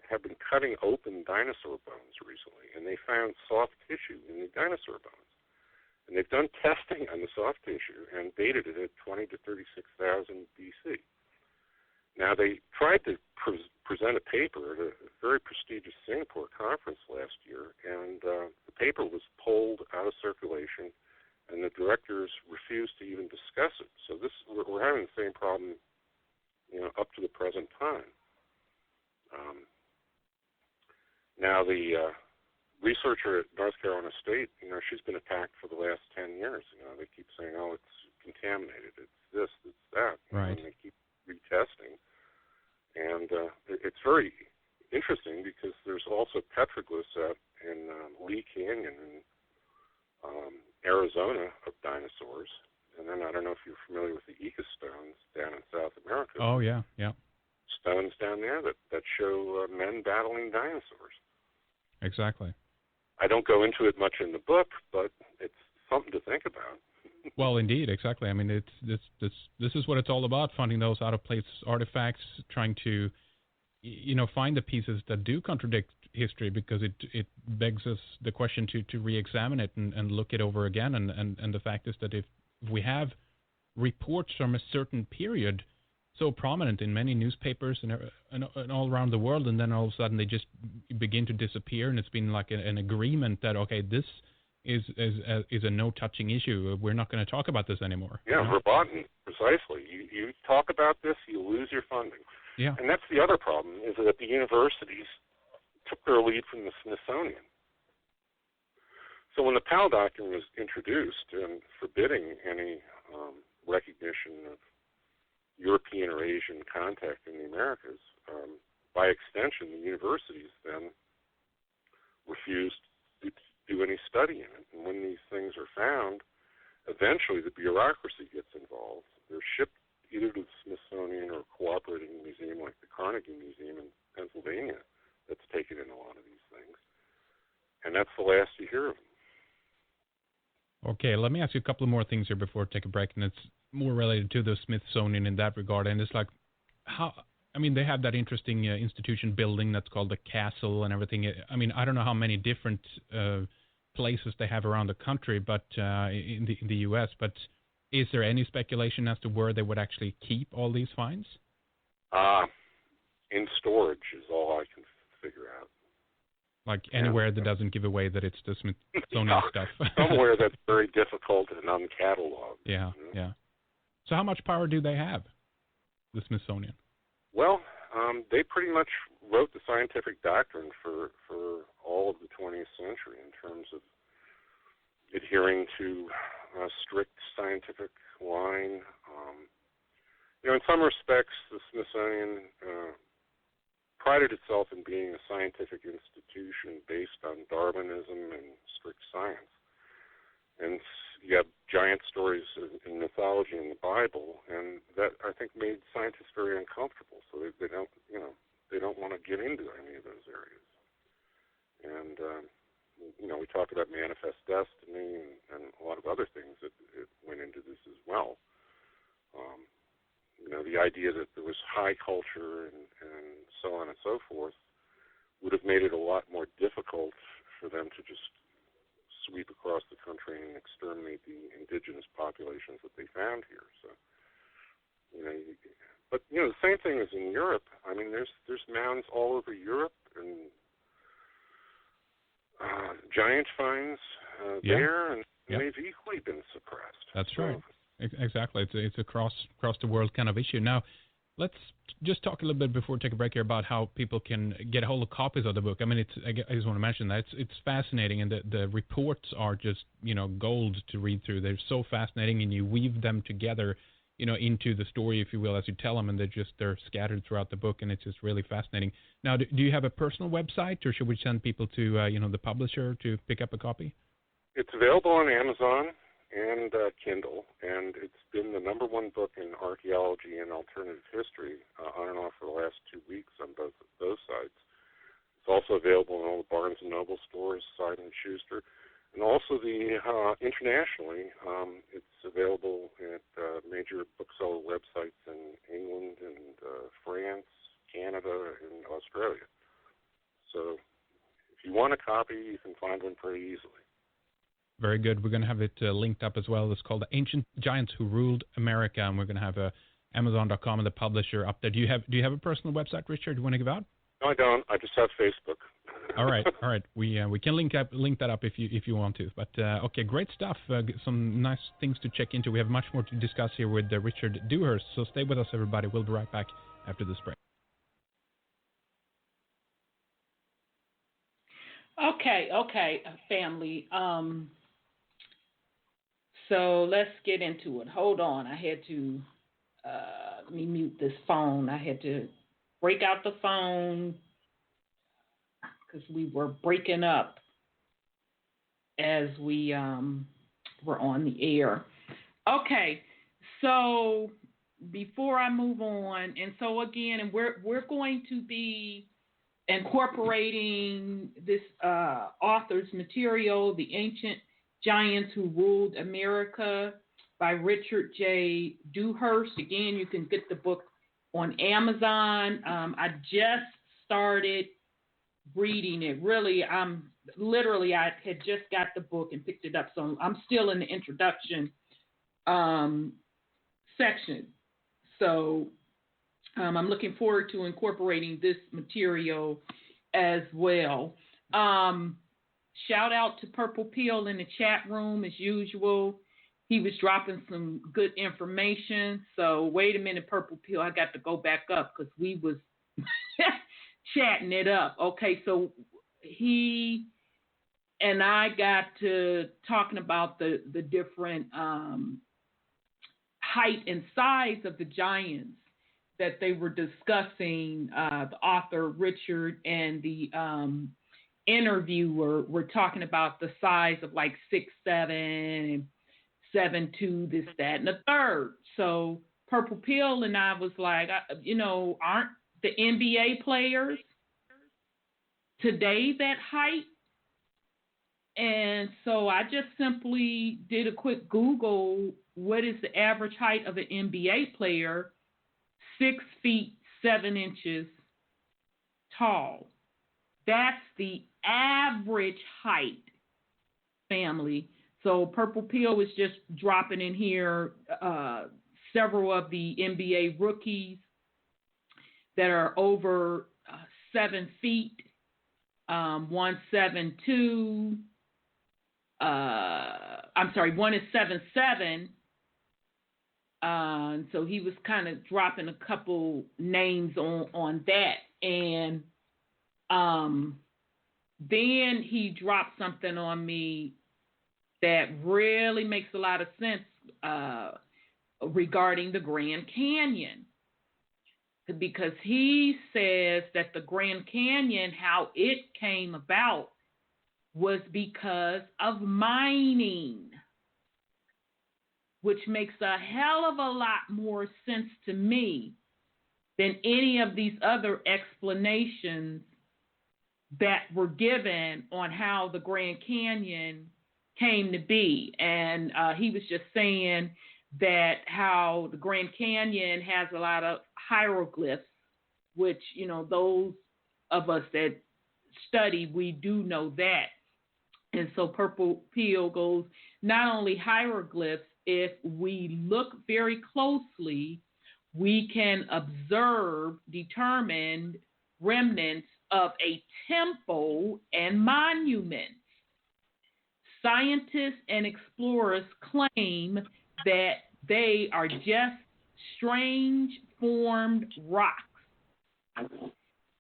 have been cutting open dinosaur bones recently, and they found soft tissue in the dinosaur bones. And they've done testing on the soft tissue and dated it at 20 to 36,000 BC. Now, they tried to present a paper at a very prestigious Singapore conference last year, and the paper was pulled out of circulation, and the directors refused to even discuss it. So we're having the same problem, up to the present time. Now, the researcher at North Carolina State, she's been attacked for the last 10 years. They keep saying, "Oh, it's contaminated. It's this, it's that."
Right.
And they keep retesting. And it's very interesting because there's also petroglyphs out in Lee Canyon in Arizona of dinosaurs. And then I don't know if you're familiar with the Ica stones down in South America.
Oh, yeah.
Stones down there that show men battling dinosaurs.
Exactly.
I don't go into it much in the book, but it's something to think about.
Well, indeed, exactly. I mean, this is what it's all about: finding those out-of-place artifacts, trying to, find the pieces that do contradict history, because it begs us the question to re-examine it and look it over again. And the fact is that if we have reports from a certain period so prominent in many newspapers and all around the world, and then all of a sudden they just begin to disappear, and it's been like an agreement that, okay, this is a no-touching issue. We're not going to talk about this anymore.
Yeah, verboten, precisely. You talk about this, you lose your funding.
Yeah.
And that's the other problem, is that the universities took their lead from the Smithsonian. So when the Powell Doctrine was introduced and forbidding any recognition of European or Asian contact in the Americas, by extension, the universities then refused to do any study in it. And when these things are found, eventually the bureaucracy gets involved. They're shipped either to the Smithsonian or a cooperating museum like the Carnegie Museum in Pennsylvania that's taken in a lot of these things. And that's the last you hear of them.
Okay, let me ask you a couple of more things here before we take a break, and it's more related to the Smithsonian in that regard. And it's like, they have that interesting institution building that's called the Castle and everything. I mean, I don't know how many different places they have around the country, but in the U.S. But is there any speculation as to where they would actually keep all these finds?
In storage is all I can figure out.
Like anywhere that doesn't give away that it's the Smithsonian stuff.
Somewhere that's very difficult and uncatalogued.
Yeah, yeah. So how much power do they have, the Smithsonian?
Well, they pretty much wrote the scientific doctrine for all of the 20th century in terms of adhering to a strict scientific line. In some respects, the Smithsonian prided itself in being a scientific institution based on Darwinism and strict science. And you have giant stories in mythology in the Bible, and that I think made scientists very uncomfortable. So they don't want to get into any of those areas. And we talked about manifest destiny and a lot of other things that went into this as well. The idea that there was high culture and so on and so forth would have made it a lot more difficult for them to just sweep across the country and exterminate the indigenous populations that they found here. So, but the same thing as in Europe. I mean, there's mounds all over Europe and giant finds there, and they've equally been suppressed.
That's right. Exactly. It's across the world kind of issue. Now, let's just talk a little bit before we take a break here about how people can get a hold of copies of the book. I mean, I just want to mention that it's fascinating, and the reports are just gold to read through. They're so fascinating, and you weave them together, into the story, if you will, as you tell them, and they're scattered throughout the book, and it's just really fascinating. Now, do you have a personal website, or should we send people to the publisher to pick up a copy?
It's available on Amazon and Kindle, and it's been the number one book in archaeology and alternative history on and off for the last 2 weeks on both of those sites. It's also available in all the Barnes & Noble stores, Simon & Schuster, and also internationally. It's available at major bookseller websites in England and France, Canada, and Australia. So if you want a copy, you can find one pretty easily.
Very good. We're going to have it linked up as well. It's called The Ancient Giants Who Ruled America, and we're going to have Amazon.com and the publisher up there. Do you have a personal website, Richard, you want to give out?
No, I don't. I just have Facebook.
All right. We can link that up if you want to. But okay, great stuff. Some nice things to check into. We have much more to discuss here with Richard Dewhurst. So stay with us, everybody. We'll be right back after this break.
Okay, family. So let's get into it. Hold on. I had to let me mute this phone. I had to break out the phone because we were breaking up as we were on the air. Okay, so before I move on, and so again, and we're going to be incorporating this author's material, The Ancient Giants Who Ruled America by Richard J. Dewhurst. Again, you can get the book on Amazon. I just started reading it. Really, I had just got the book and picked it up, so I'm still in the introduction section. So I'm looking forward to incorporating this material as well. Shout out to Purple Pill in the chat room as usual. He was dropping some good information. So wait a minute, Purple Pill, I got to go back up because we was chatting it up. Okay, so he and I got to talking about the different height and size of the giants that they were discussing. The author Richard and the interviewer were talking about the size of like 6'7", 7'2", this, that, and the third. So Purple Pill and I was like, aren't the NBA players today that height? And so I just simply did a quick Google. What is the average height of an NBA player? 6 feet 7 inches tall. That's the average height family. So Purple Pill is just dropping in here several of the NBA rookies that are over 7 feet. 172. One is 7'7". So he was kind of dropping a couple names on that, and then he dropped something on me that really makes a lot of sense regarding the Grand Canyon. Because he says that the Grand Canyon, how it came about, was because of mining, which makes a hell of a lot more sense to me than any of these other explanations that were given on how the Grand Canyon came to be. And he was just saying that how the Grand Canyon has a lot of hieroglyphs, which, those of us that study, we do know that. And so Purple Pill goes, not only hieroglyphs, if we look very closely, we can observe determined remnants of a temple and monuments. Scientists and explorers claim that they are just strange formed rocks.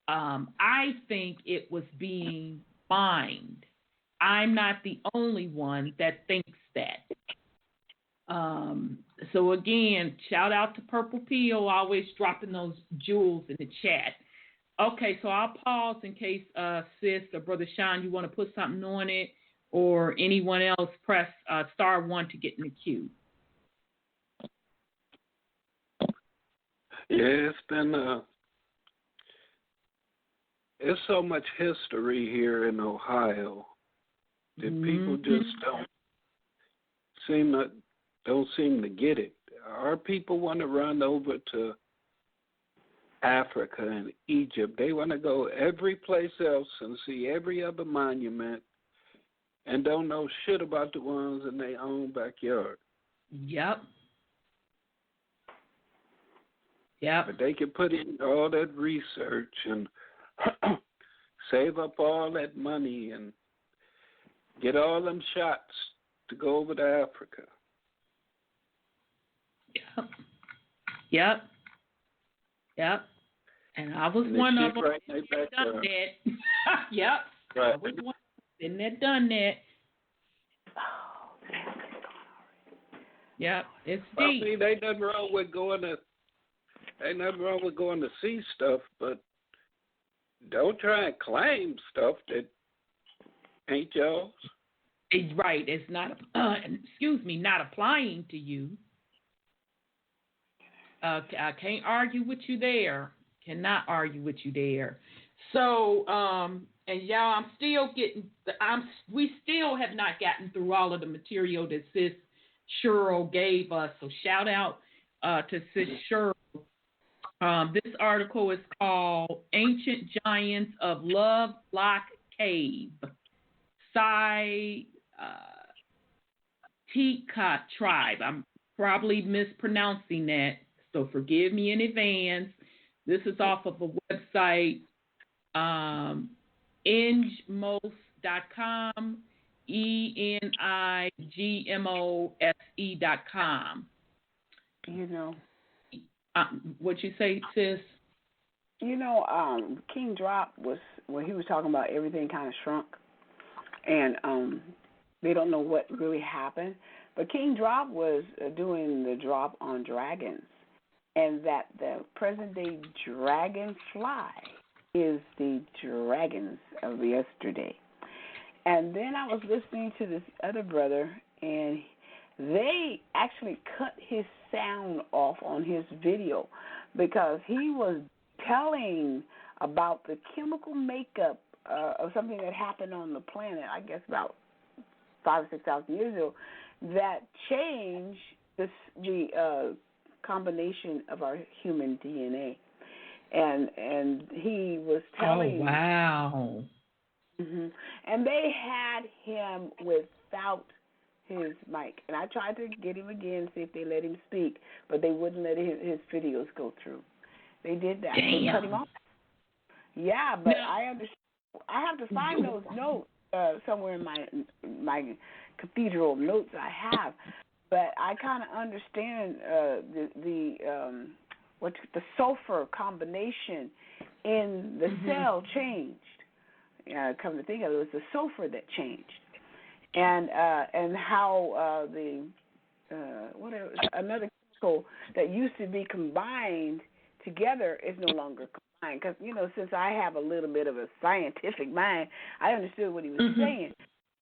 I think it was being mined. I'm not the only one that thinks that. So again, shout out to Purple Pill, always dropping those jewels in the chat. Okay, so I'll pause in case Sis or Brother Sean, you want to put something on it, or anyone else press *1 to get in the queue.
Yeah, it's been there's so much history here in Ohio that people just don't seem to get it. Our people want to run over to Africa and Egypt. They want to go every place else and see every other monument and don't know shit about the ones in their own backyard.
Yep.
But they can put in all that research and save up all that money and get all them shots to go over to Africa.
Yep. And I was one of them.
Right
done that. Yep.
Right.
I was one been there, done that. Yep. It's deep.
I mean, ain't nothing wrong with going to see stuff, but don't try and claim stuff that ain't yours.
Right. It's not. Not applying to you. I can't argue with you there. Cannot argue with you there. So, and y'all, I'm still getting. We still have not gotten through all of the material that Sis Cheryl gave us. So shout out to Sis Cheryl. This article is called "Ancient Giants of Love Lock Cave." Tika tribe. I'm probably mispronouncing that, so forgive me in advance. This is off of a website, engmos.com, enigmose.com. What you say, sis?
King Drop was when he was talking about everything kind of shrunk, and they don't know what really happened. But King Drop was doing the drop on dragons, and that the present-day dragonfly is the dragons of yesterday. And then I was listening to this other brother, and they actually cut his sound off on his video because he was telling about the chemical makeup of something that happened on the planet, I guess about 5,000 or 6,000 years ago, that changed the combination of our human DNA. And he was telling...
Oh, wow.
And they had him without his mic. And I tried to get him again, see if they let him speak, but they wouldn't let his videos go through. They did that.
Damn.
They cut him off. Yeah, but I understand. I have to find those notes somewhere in my cathedral of notes I have. But I kind of understand the sulfur combination in the cell changed. Come to think of it, it was the sulfur that changed, and how another chemical that used to be combined together is no longer combined. Because since I have a little bit of a scientific mind, I understood what he was saying,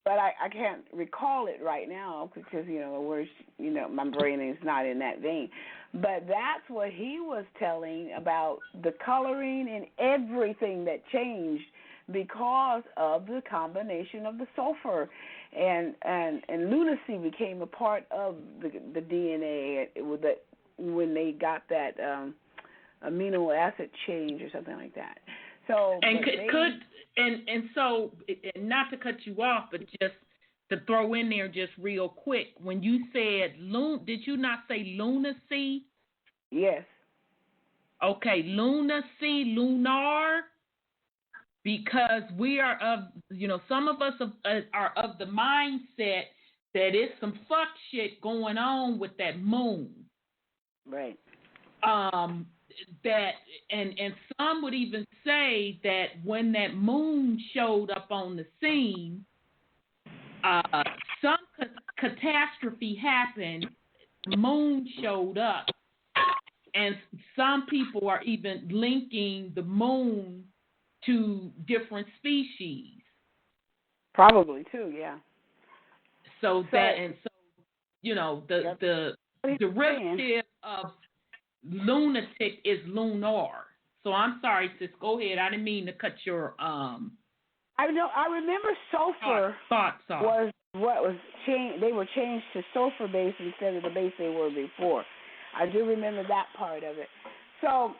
but I can't recall it right now because my brain is not in that vein. But that's what he was telling about the coloring and everything that changed because of the combination of the sulfur, and lunacy became a part of the DNA when they got that amino acid change or something like that. So so not to cut you off, but just to throw in there just real quick, when you said did you not say lunacy? Yes. Okay, lunacy, lunar. Because we are some of us are of the mindset that it's some fuck shit going on with that moon. Right. That and some would even say that when that moon showed up on the scene, some catastrophe happened. The moon showed up, and some people are even linking the moon to different species. Probably too, yeah. So the derivative of lunatic is lunar. So I'm sorry, sis. Go ahead. I didn't mean to cut your I remember sulfur was what was changed. They were changed to sulfur base instead of the base they were before. I do remember that part of it. So.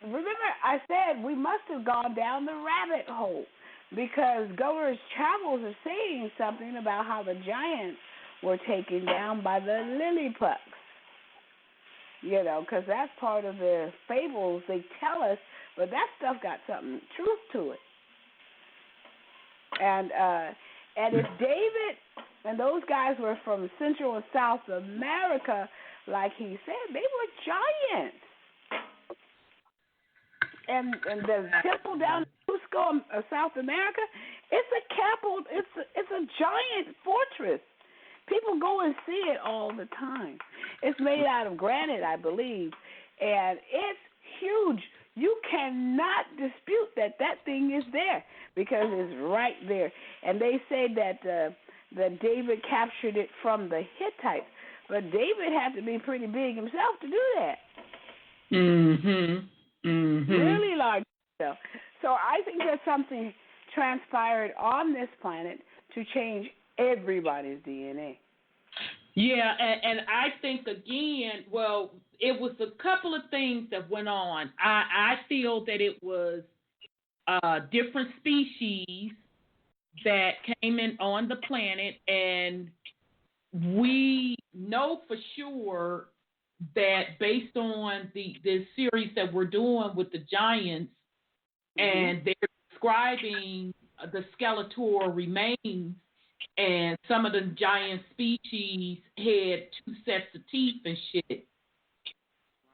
Remember, I said we must have gone down the rabbit hole because Governor's Travels are saying something about how the giants were taken down by the lillipups. Because that's part of the fables they tell us, but that stuff got some truth to it. And if David and those guys were from Central and South America, like he said, they were giants. And the temple down in Cusco, South America, it's a giant fortress. People go and see it all the time. It's made out of granite, I believe, and it's huge. You cannot dispute that thing is there because it's right there. And they say that David captured it from the Hittites, but David had to be pretty big himself to do that. Really large stuff. So I think that something transpired on this planet to change everybody's DNA.
Yeah, and I think, again, well, it was a couple of things that went on. I feel that it was different species that came in on the planet, and we know for sure that based on the series that we're doing with the giants, and they're describing the Skeletor remains, and some of the giant species had 2 sets of teeth and shit.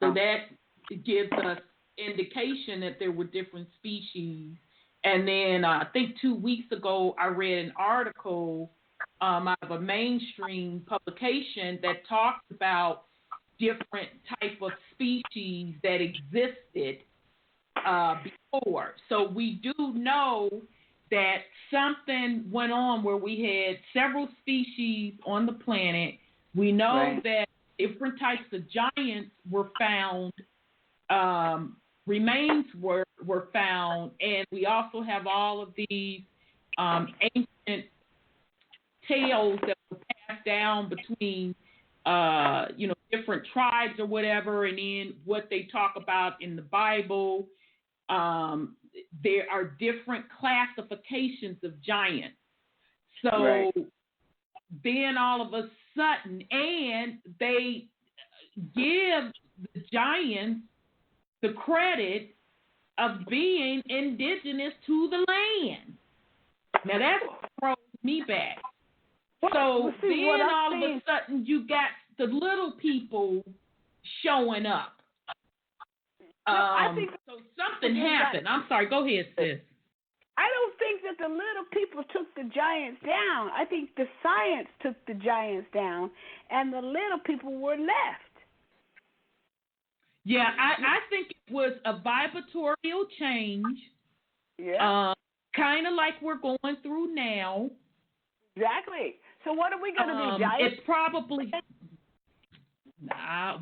So that gives us indication that there were different species. And then I think 2 weeks ago, I read an article out of a mainstream publication that talked about different type of species that existed before. So we do know that something went on where we had several species on the planet. We know that different types of giants were found, remains were found, and we also have all of these ancient tales that were passed down between different tribes or whatever, and then what they talk about in the Bible. there are different classifications of giants. So
Right.
then all of a sudden, and they give the giants the credit of being indigenous to the land. Now that throws me back. So then all of a sudden you got the little people showing up.
I think
so something happened. I'm sorry, go ahead, sis.
I don't think that the little people took the giants down. I think the science took the giants down, and the little people were left.
Yeah, I think it was a vibratorial change.
Yeah.
Kind of like we're going through now.
Exactly. So what are we going to be, giants?
It's probably... I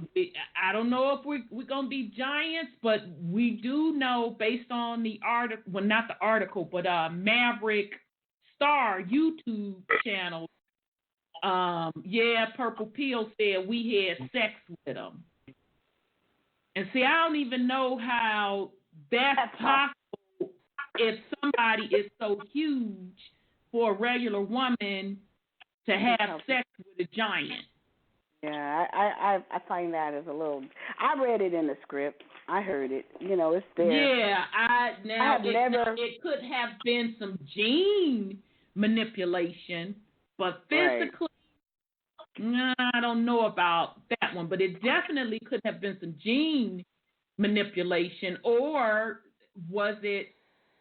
don't know if we're going to be giants, but we do know based on the article, well, not the article, but Maverick Star YouTube channel, Purple Pill said we had sex with them. And see, I don't even know how that's possible if somebody is so huge for a regular woman to have sex with a giant.
Yeah, I find that as a little. I read it in the script. I heard it. You know, it's there.
Yeah, it could have been some gene manipulation, but physically, I don't know about that one. But it definitely could have been some gene manipulation, or was it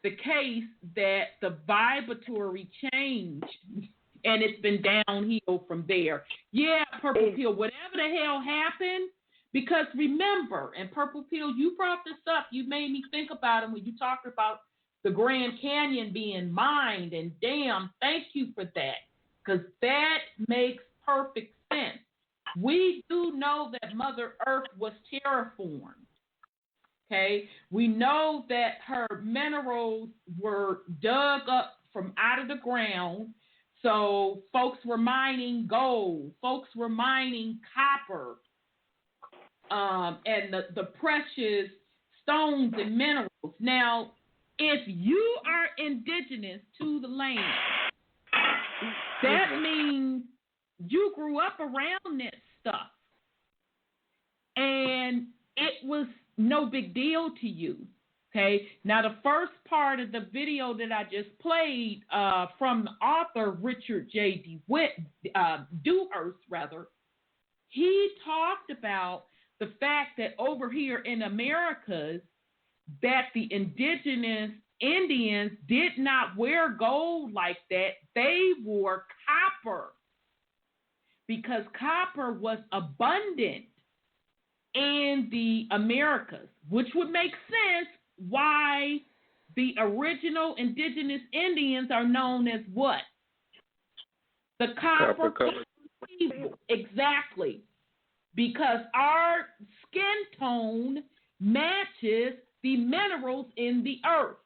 the case that the vibratory changed? And it's been downhill from there. Yeah, Purple Pill, whatever the hell happened, because remember, and Purple Pill, you brought this up. You made me think about it when you talked about the Grand Canyon being mined. And damn, thank you for that, because that makes perfect sense. We do know that Mother Earth was terraformed. Okay? We know that her minerals were dug up from out of the ground. So folks were mining gold, folks were mining copper, and the precious stones and minerals. Now, if you are indigenous to the land, that means you grew up around that stuff, and it was no big deal to you. Okay, now the first part of the video that I just played from the author Richard J. Dewhurst, he talked about the fact that over here in Americas, that the indigenous Indians did not wear gold like that. They wore copper because copper was abundant in the Americas, which would make sense why the original indigenous Indians are known as what? The copper people. Exactly. Because our skin tone matches the minerals in the earth.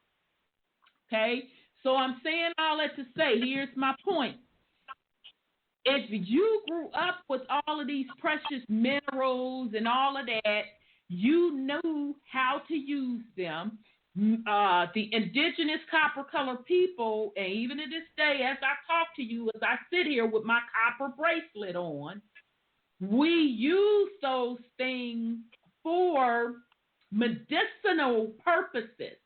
Okay? So I'm saying all that to say, here's my point. If you grew up with all of these precious minerals and all of that, you knew how to use them. The indigenous copper-colored people, and even to this day, as I talk to you, as I sit here with my copper bracelet on, we use those things for medicinal purposes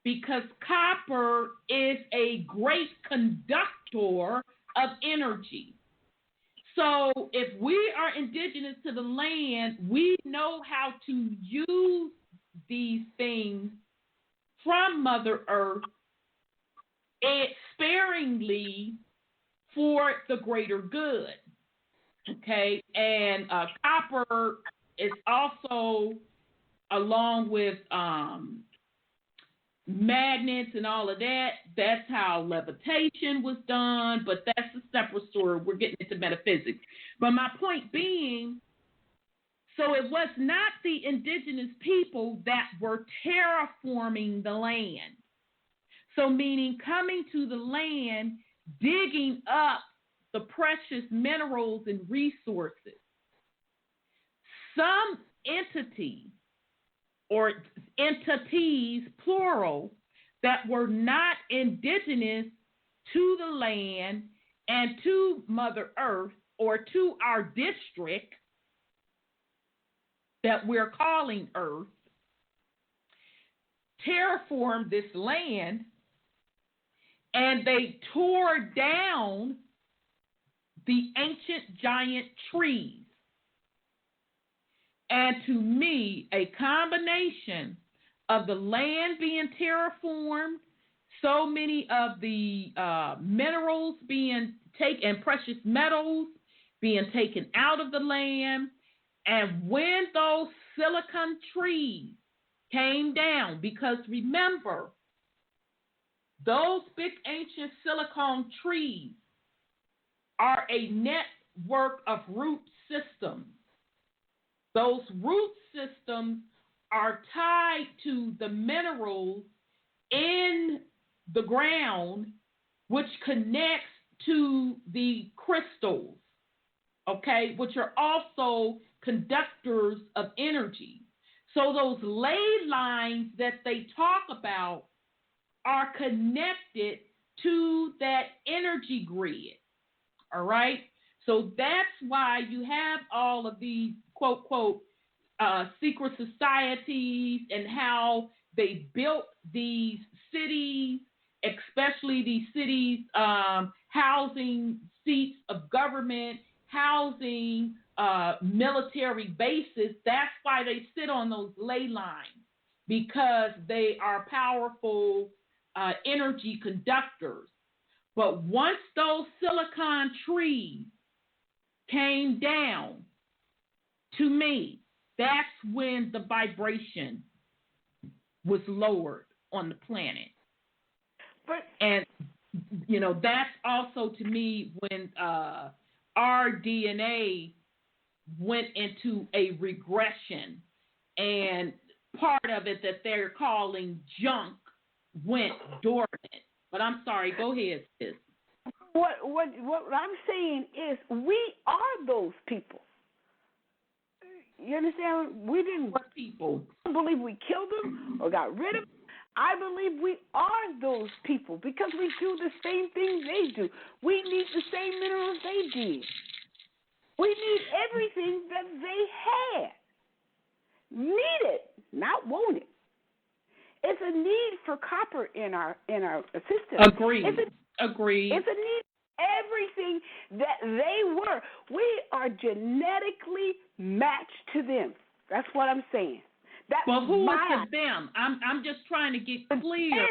because copper is a great conductor of energy. So if we are indigenous to the land, we know how to use these things from Mother Earth sparingly for the greater good. Okay, and copper is also, along with magnets and all of that, that's how levitation was done, but that's a separate story. We're getting into metaphysics. But my point being, so it was not the indigenous people that were terraforming the land. So meaning coming to the land, digging up the precious minerals and resources. Some entity or entities, plural, that were not indigenous to the land and to Mother Earth or to our district that we're calling Earth, terraformed this land, and they tore down the ancient giant trees. And to me, a combination of the land being terraformed, so many of the minerals being taken, and precious metals being taken out of the land, and when those silicon trees came down, because remember, those big ancient silicon trees are a network of root systems. Those root systems are tied to the minerals in the ground, which connects to the crystals, okay, which are also conductors of energy. So those ley lines that they talk about are connected to that energy grid, all right? So that's why you have all of these, quote, quote, secret societies and how they built these cities, especially these cities housing seats of government, housing military bases. That's why they sit on those ley lines, because they are powerful energy conductors. But once those silicon trees came down, to me, that's when the vibration was lowered on the planet. And, you know, that's also, to me, when our DNA went into a regression, and part of it that they're calling junk went dormant. But I'm sorry, go ahead, sis.
What I'm saying is we are those people. You understand? We didn't.
What people?
I don't believe we killed them or got rid of them. I believe we are those people because we do the same things they do. We need the same minerals they did. We need everything that they had. Need it, not want it. It's a need for copper in our system.
Agreed.
Agreed. It's a need for everything that they were. We are genetically matched to them. That's what I'm saying.
Well, who is them? I'm just trying to get clear.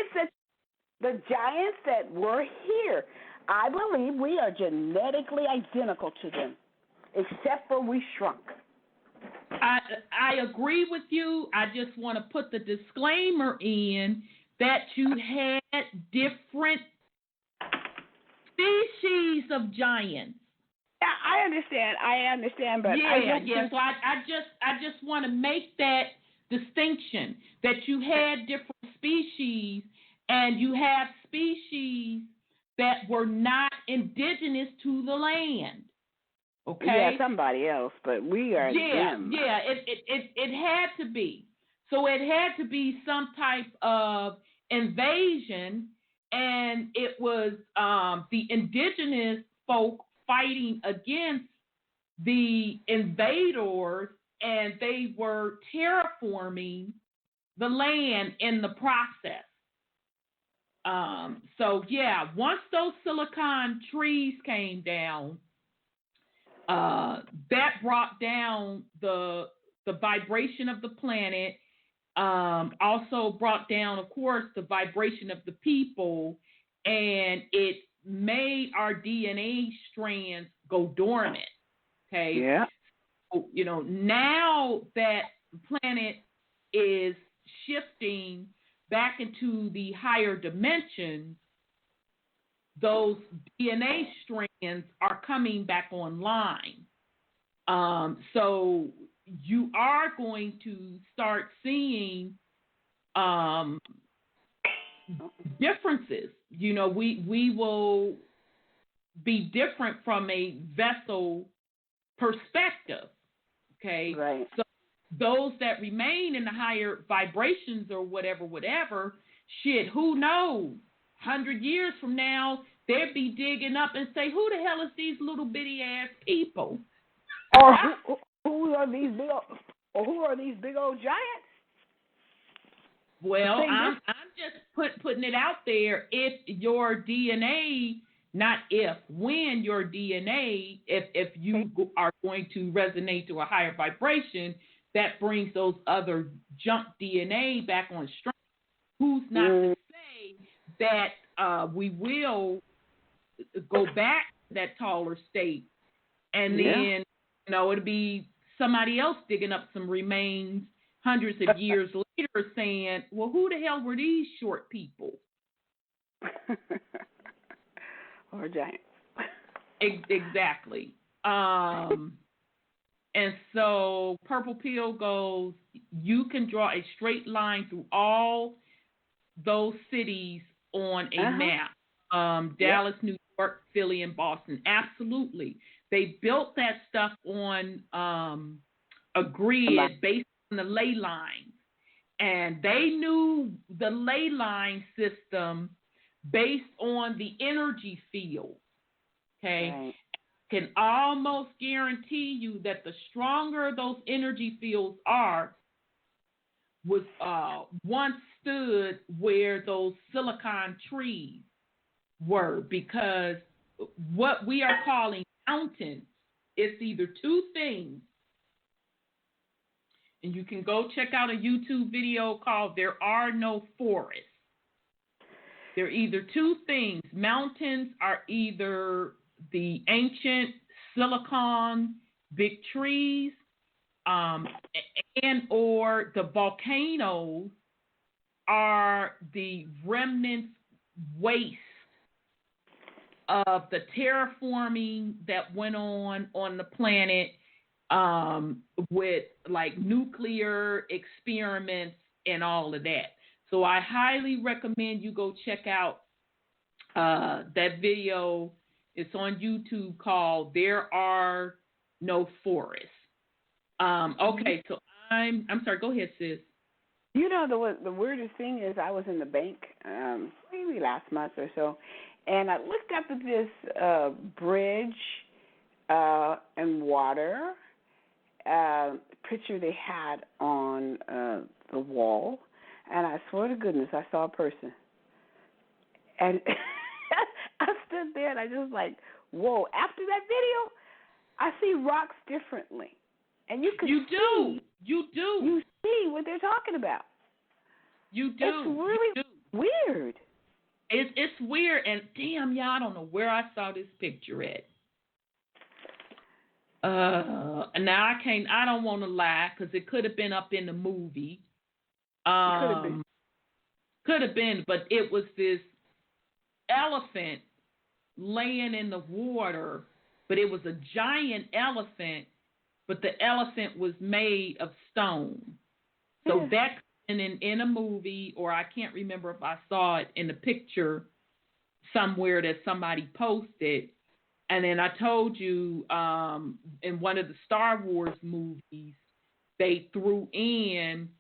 The giants that were here. I believe we are genetically identical to them, except for we shrunk.
I agree with you. I just want to put the disclaimer in that you had different species of giants.
Yeah, I understand, but
So I just want to make that distinction that you had different species, and you have species that were not indigenous to the land. Okay.
Yeah, somebody else, but we are them.
Yeah, it had to be. So it had to be some type of invasion, and it was the indigenous folk fighting against the invaders, and they were terraforming the land in the process. So yeah, once those silicon trees came down, that brought down the vibration of the planet, also brought down, of course, the vibration of the people, and it made our DNA strands go dormant. Okay?
Yeah.
So, you know, now that the planet is shifting back into the higher dimensions, those DNA strands are coming back online. So you are going to start seeing differences. You know, we will be different from a vessel perspective. Okay.
Right.
So those that remain in the higher vibrations or whatever, shit, who knows? 100 years from now, they'd be digging up and say, who the hell is these little bitty ass people?
Or who are these big old giants?
Well, I'm just putting it out there. If your DNA, not if, when your DNA, if you are going to resonate to a higher vibration, that brings those other junk DNA back on strength. Who's not to say that we will go back to that taller state, and then it'll be somebody else digging up some remains hundreds of years later saying, well, who the hell were these short people?
Or giants.
Exactly. And so Purple Pill goes, you can draw a straight line through all those cities on a map. Dallas, New York, Philly, and Boston. Absolutely. They built that stuff on a grid based on the ley lines. And they knew the ley line system based on the energy field. Okay? Right. Can almost guarantee you that the stronger those energy fields are, was once stood where those silicon trees were, because what we are calling mountains is either two things, and you can go check out a YouTube video called There Are No Forests. They're either two things. Mountains are either the ancient silicon big trees, and or the volcanoes are the remnants waste of the terraforming that went on the planet, with like nuclear experiments and all of that. So I highly recommend you go check out that video. It's on YouTube called There Are No Forests. Okay, so I'm sorry, go ahead, sis.
You know, the weirdest thing is I was in the bank maybe last month or so, and I looked up at this bridge and water picture they had on the wall, and I swear to goodness I saw a person. And I stood there and I just like, whoa. After that video, I see rocks differently. And you see what they're talking about.
You do.
It's really weird.
It's weird, and damn, y'all, I don't know where I saw this picture at. Now I don't want to lie, because it could have been up in the movie. Could have been, but it was this elephant laying in the water, but it was a giant elephant, but the elephant was made of stone. So that in a movie, or I can't remember if I saw it in a picture somewhere that somebody posted. And then I told you in one of the Star Wars movies, they threw in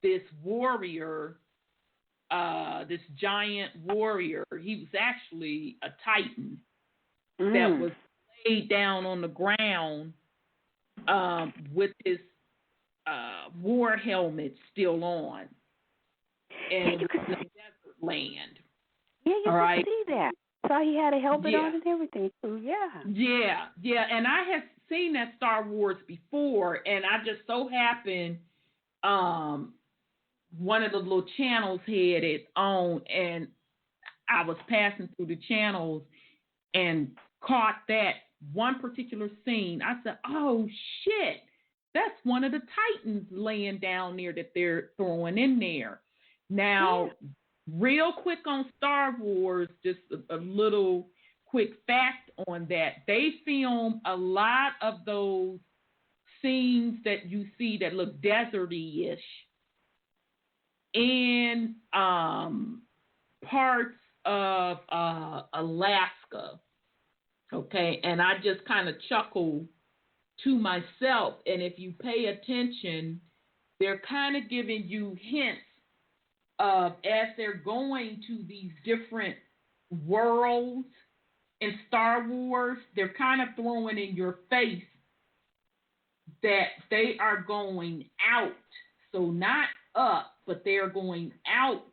this warrior, this giant warrior. He was actually a Titan that was laid down on the ground with his war helmet still on, and it was in the desert land.
Yeah, you can see that. So he had a helmet on and everything too.
Yeah, and I have seen that Star Wars before, and I just so happened one of the little channels had it on, and I was passing through the channels and caught that one particular scene. I said, oh shit, that's one of the Titans laying down there that they're throwing in there. Now, real quick on Star Wars, just a little quick fact on that. They film a lot of those scenes that you see that look deserty-ish in parts of Alaska. Okay, and I just kind of chuckled to myself. And if you pay attention, they're kind of giving you hints of, as they're going to these different worlds in Star Wars, they're kind of throwing in your face that they are going out. So not up, but they're going out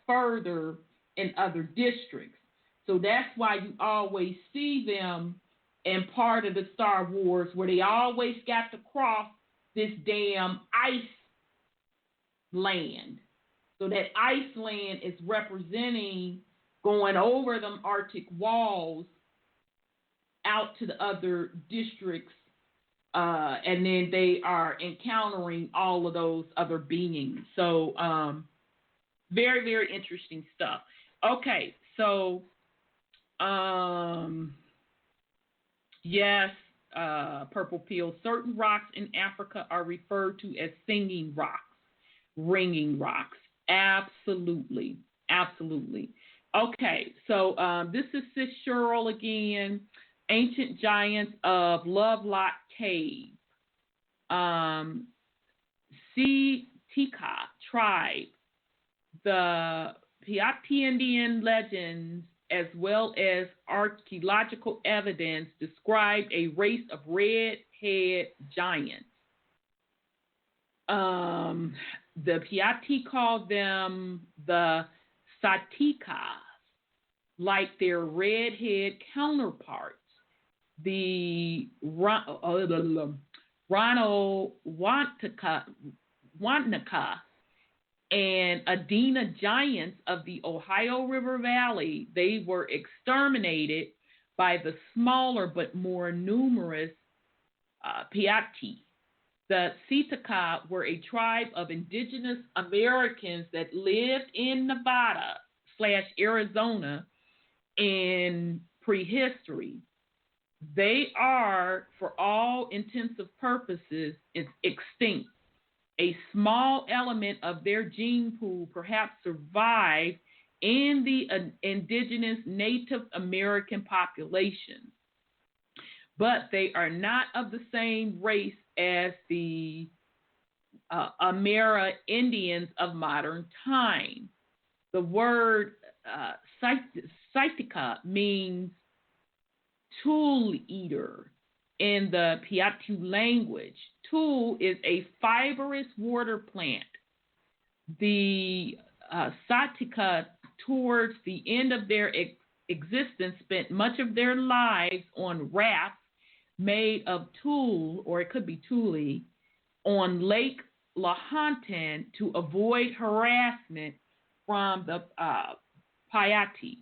further in other districts. So that's why you always see them in part of the Star Wars where they always got to cross this damn ice land. So that ice land is representing going over them Arctic walls out to the other districts, and then they are encountering all of those other beings. So very, very interesting stuff. Okay, so yes, Purple Pill, certain rocks in Africa are referred to as singing rocks, ringing rocks. Absolutely, absolutely. Okay, so this is Sis Cheryl again. Ancient giants of Lovelock Cave. Sitika tribe. The Piatti Indian legends, as well as archaeological evidence, describe a race of red-haired giants. The Piatti called them the Satikas, like their red-haired counterparts, the Rano Wanaka and Adena giants of the Ohio River Valley. They were exterminated by the smaller but more numerous Piatti. The Sitaka were a tribe of indigenous Americans that lived in Nevada/Arizona in prehistory. They are, for all intensive purposes, extinct. A small element of their gene pool perhaps survived in the indigenous Native American population, but they are not of the same race as the Amera Indians of modern time. The word Saitika means tool eater in the Piatti language. Tool is a fibrous water plant. The Saitika, towards the end of their existence, spent much of their lives on rafts made of tulle, or it could be tule, on Lake Lahontan to avoid harassment from the Piatti.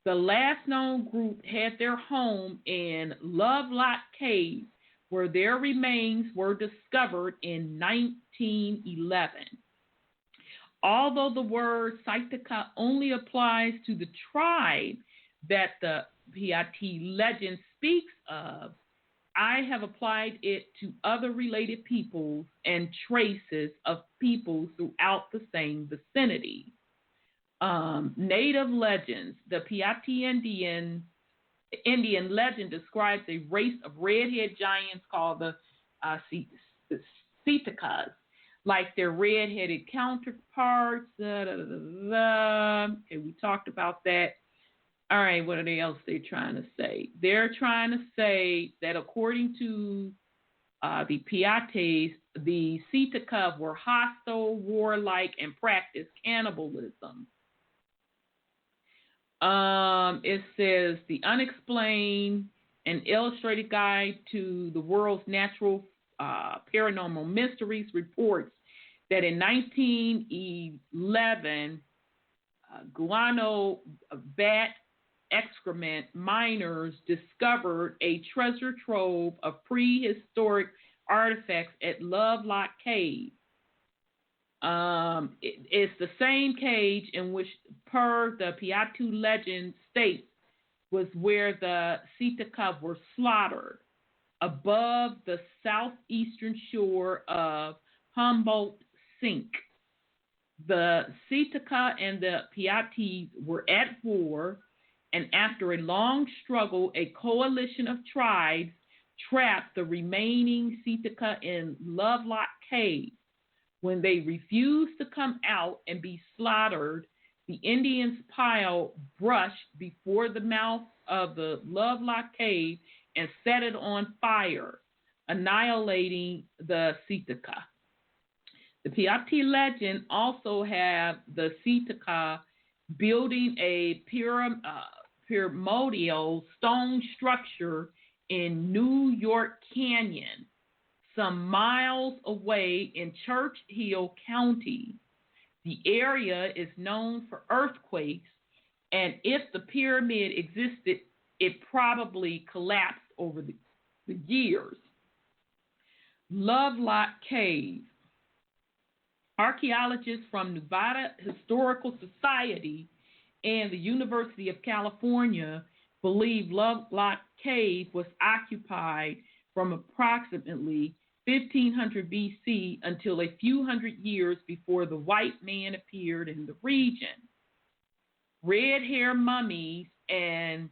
The last known group had their home in Lovelock Cave, where their remains were discovered in 1911. Although the word Saitika only applies to the tribe that the Piatti legend speaks of, I have applied it to other related peoples and traces of peoples throughout the same vicinity. Native legends. The Piatti Indian legend describes a race of red-haired giants called the Sitikas, like their red-headed counterparts. Okay, we talked about that. All right, what are they else they're trying to say? They're trying to say that according to the Piattis, the Sitikas were hostile, warlike, and practiced cannibalism. It says the Unexplained, an illustrated guide to the world's natural paranormal mysteries, reports that in 1911, guano bat excrement miners discovered a treasure trove of prehistoric artifacts at Lovelock Cave. It's the same cage in which, per the Piatti legend states, was where the Sitikas were slaughtered, above the southeastern shore of Humboldt Sink. The Sitikas and the Piattis were at war, and after a long struggle, a coalition of tribes trapped the remaining Seetica in Lovelock Cave. When they refused to come out and be slaughtered, the Indians piled brush before the mouth of the Lovelock Cave and set it on fire, annihilating the Seetica. The Piatti legend also have the Seetica building a pyramidal stone structure in New York Canyon, some miles away in Churchill County. The area is known for earthquakes, and if the pyramid existed, it probably collapsed over the years. Lovelock Cave. Archaeologists from Nevada Historical Society and the University of California believe Lovelock Cave was occupied from approximately 1500 BC until a few hundred years before the white man appeared in the region. Red hair mummies and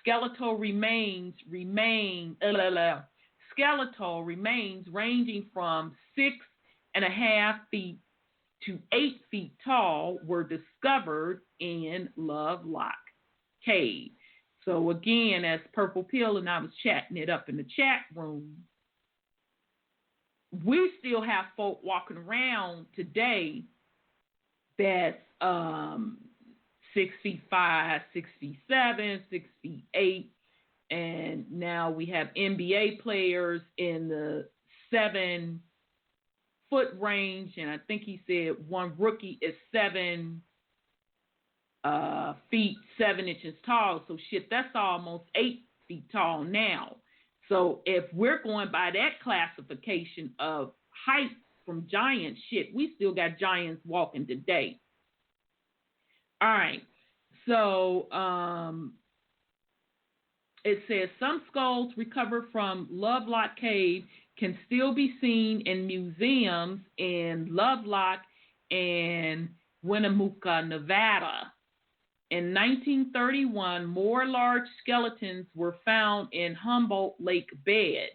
skeletal remains ranging from 6.5 feet to 8 feet tall were discovered in Lovelock Cave. So again, as Purple Pill and I was chatting it up in the chat room, we still have folk walking around today that's 6 feet 5, 6 feet 7, 6 feet 8, and now we have NBA players in the 7-foot range, and I think he said one rookie is 7 feet 7 inches tall. So shit, that's almost 8 feet tall now. So if we're going by that classification of height from giants, shit, we still got giants walking today. All right. So it says some skulls recovered from Lovelock Cave can still be seen in museums in Lovelock and Winnemucca, Nevada. In 1931, more large skeletons were found in Humboldt Lake Bed.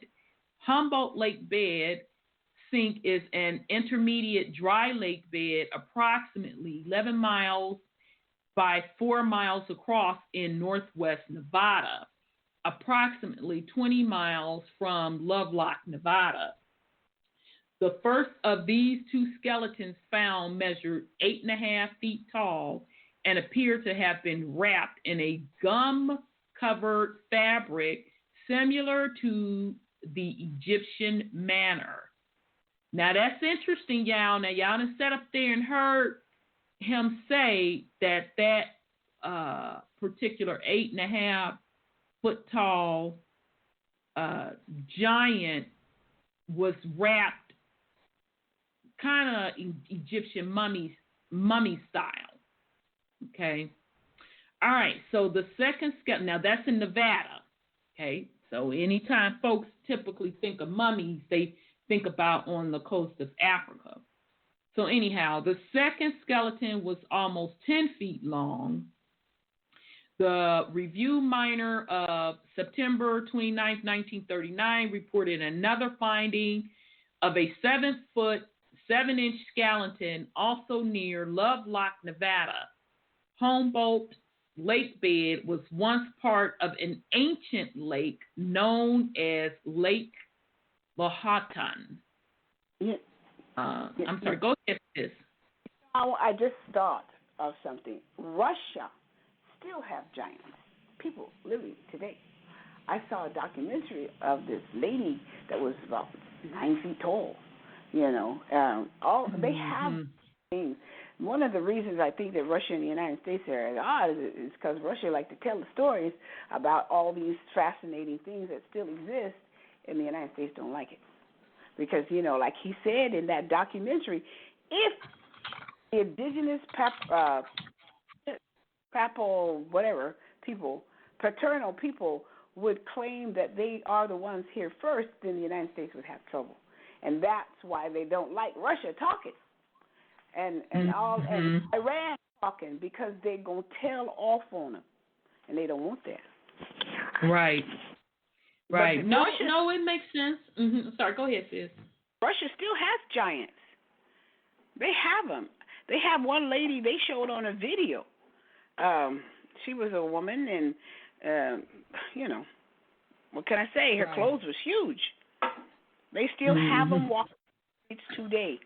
Humboldt Lake Bed sink is an intermediate dry lake bed approximately 11 miles by 4 miles across in northwest Nevada, approximately 20 miles from Lovelock, Nevada. The first of these two skeletons found measured 8.5 feet tall and appeared to have been wrapped in a gum-covered fabric similar to the Egyptian manner. Now that's interesting, y'all. Now y'all done sat up there and heard him say that particular 8.5 foot tall giant was wrapped kind of Egyptian mummy style. Okay. All right. So the second skeleton, now that's in Nevada. Okay. So anytime folks typically think of mummies, they think about on the coast of Africa. So anyhow, the second skeleton was almost 10 feet long. The Review Minor of September 29, 1939 reported another finding of a 7-foot, 7-inch skeleton also near Lovelock, Nevada. Humboldt Lake Bed was once part of an ancient lake known as Lake Lahontan. I'm sorry, go ahead, sis.
I just thought of something. Russia still have giants, people living today. I saw a documentary of this lady that was about 9 feet tall. You know, they have things. One of the reasons I think that Russia and the United States are at odds is because Russia like to tell the stories about all these fascinating things that still exist, and the United States don't like it. Because, you know, like he said in that documentary, if the indigenous paternal people would claim that they are the ones here first, then the United States would have trouble. And that's why they don't like Russia talking. And Iran talking, because they're going to tell off on them. And they don't want that.
Right. Right. No, it makes sense. Sorry, go ahead, sis.
Russia still has giants. They have them. They have one lady they showed on a video. She was a woman, and what can I say? Her clothes was huge. They still have them walking the streets today.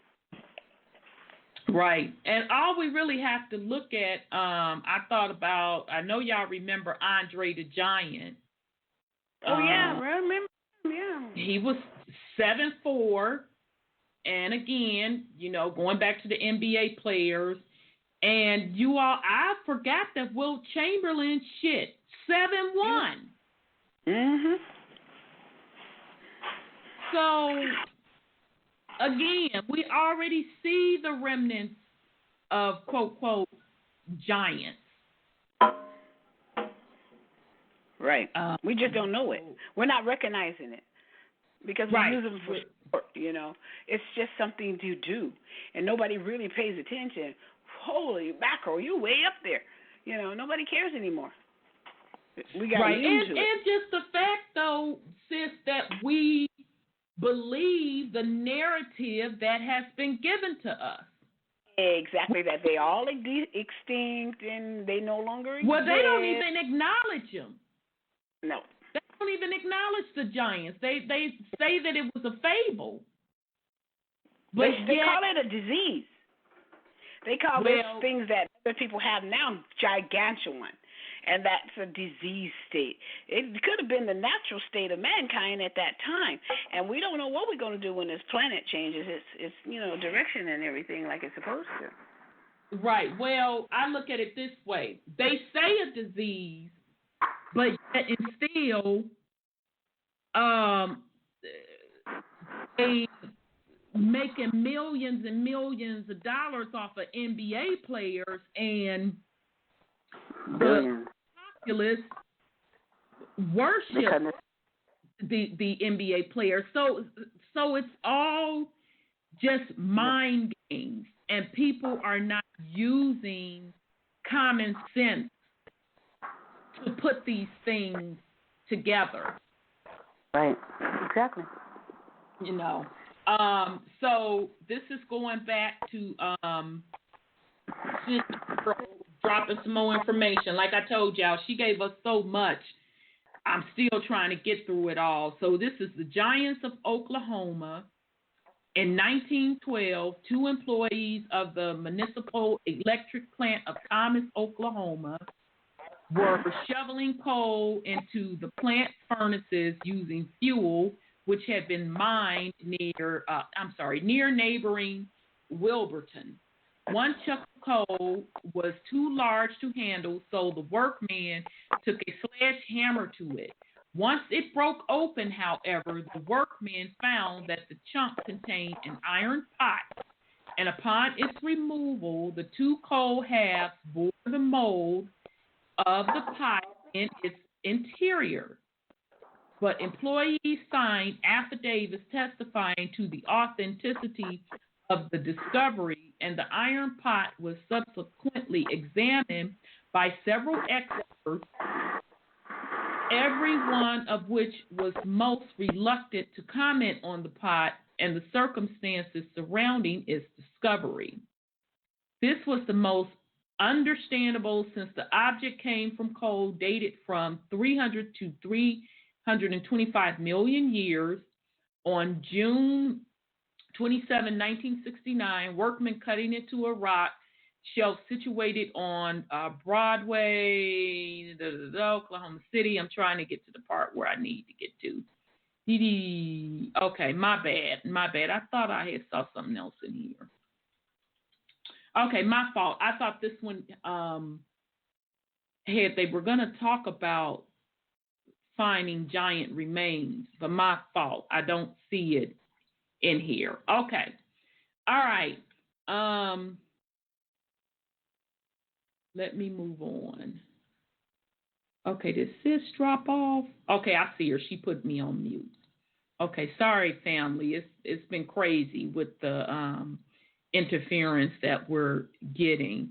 Right. And all we really have to look at, I know y'all remember Andre the Giant.
Oh, yeah, I remember him, yeah.
He was 7'4", and again, going back to the NBA players, and you all, I forgot that Will Chamberlain 7'1".
Mhm.
So again, we already see the remnants of quote giants.
Right. We just don't know it. We're not recognizing it because we use them for sport. It's just something to do, and nobody really pays attention. Holy mackerel, you way up there. Nobody cares anymore. We got into it.
And just the fact, though, sis, that we believe the narrative that has been given to us.
Exactly, that they all extinct and they no longer exist.
Well, they don't even acknowledge them.
No.
They don't even acknowledge the giants. They say that it was a fable. But
they call it a disease. They call those things that other people have now gigantuan. And that's a disease state. It could have been the natural state of mankind at that time. And we don't know what we're going to do when this planet changes its direction and everything like it's supposed to.
Right. Well, I look at it this way. They say a disease, but yet and still they making millions and millions of dollars off of NBA players, and the populace worship the NBA players. So it's all just mind games, and people are not using common sense to put these things together.
Right. Exactly.
So this is going back to dropping some more information. Like I told y'all, she gave us so much. I'm still trying to get through it all. So this is the Giants of Oklahoma. In 1912, 2 employees of the municipal electric plant of Thomas, Oklahoma, were shoveling coal into the plant furnaces using fuel which had been mined near neighboring Wilburton. One chuck of coal was too large to handle, so the workman took a sledgehammer to it. Once it broke open, however, the workmen found that the chunk contained an iron pot, and upon its removal, the 2 coal halves bore the mold of the pot in its interior. But employees signed affidavits testifying to the authenticity of the discovery, and the iron pot was subsequently examined by several experts, every one of which was most reluctant to comment on the pot and the circumstances surrounding its discovery. This was the most understandable since the object came from coal dated from 300 to 325 million years. On June 27, 1969, workmen cutting into a rock shelf situated on Broadway, Oklahoma City. I'm trying to get to the part where I need to get to. Okay, my bad. I thought I had saw something else in here. Okay, my fault. I thought this one they were going to talk about finding giant remains, but my fault. I don't see it in here. Okay. All right. Let me move on. Okay, did sis drop off? Okay, I see her. She put me on mute. Okay, sorry, family. It's been crazy with the interference that we're getting.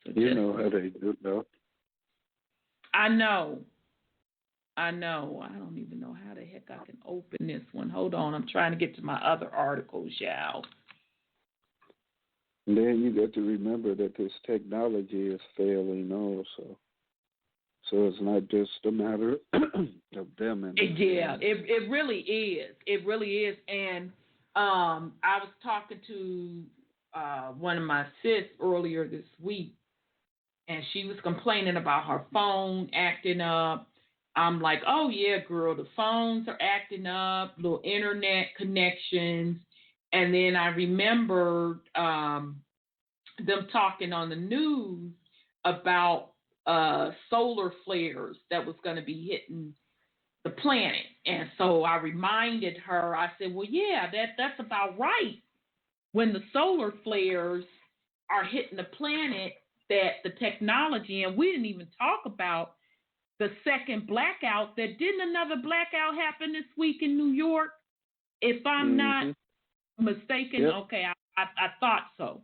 You know how they do, though.
I know. I know. I don't even know how the heck I can open this one. Hold on. I'm trying to get to my other articles, y'all.
And then you got to remember that this technology is failing also. So it's not just a matter of them. And
it really is. It really is. And I was talking to one of my sis earlier this week, and she was complaining about her phone acting up. I'm like, oh, yeah, girl, the phones are acting up, little internet connections. And then I remembered them talking on the news about solar flares that was going to be hitting the planet. And so I reminded her, I said, well, yeah, that's about right. When the solar flares are hitting the planet, that the technology, and we didn't even talk about the second blackout, that didn't another blackout happen this week in New York? If I'm not mistaken,
yep.
Okay, I thought so.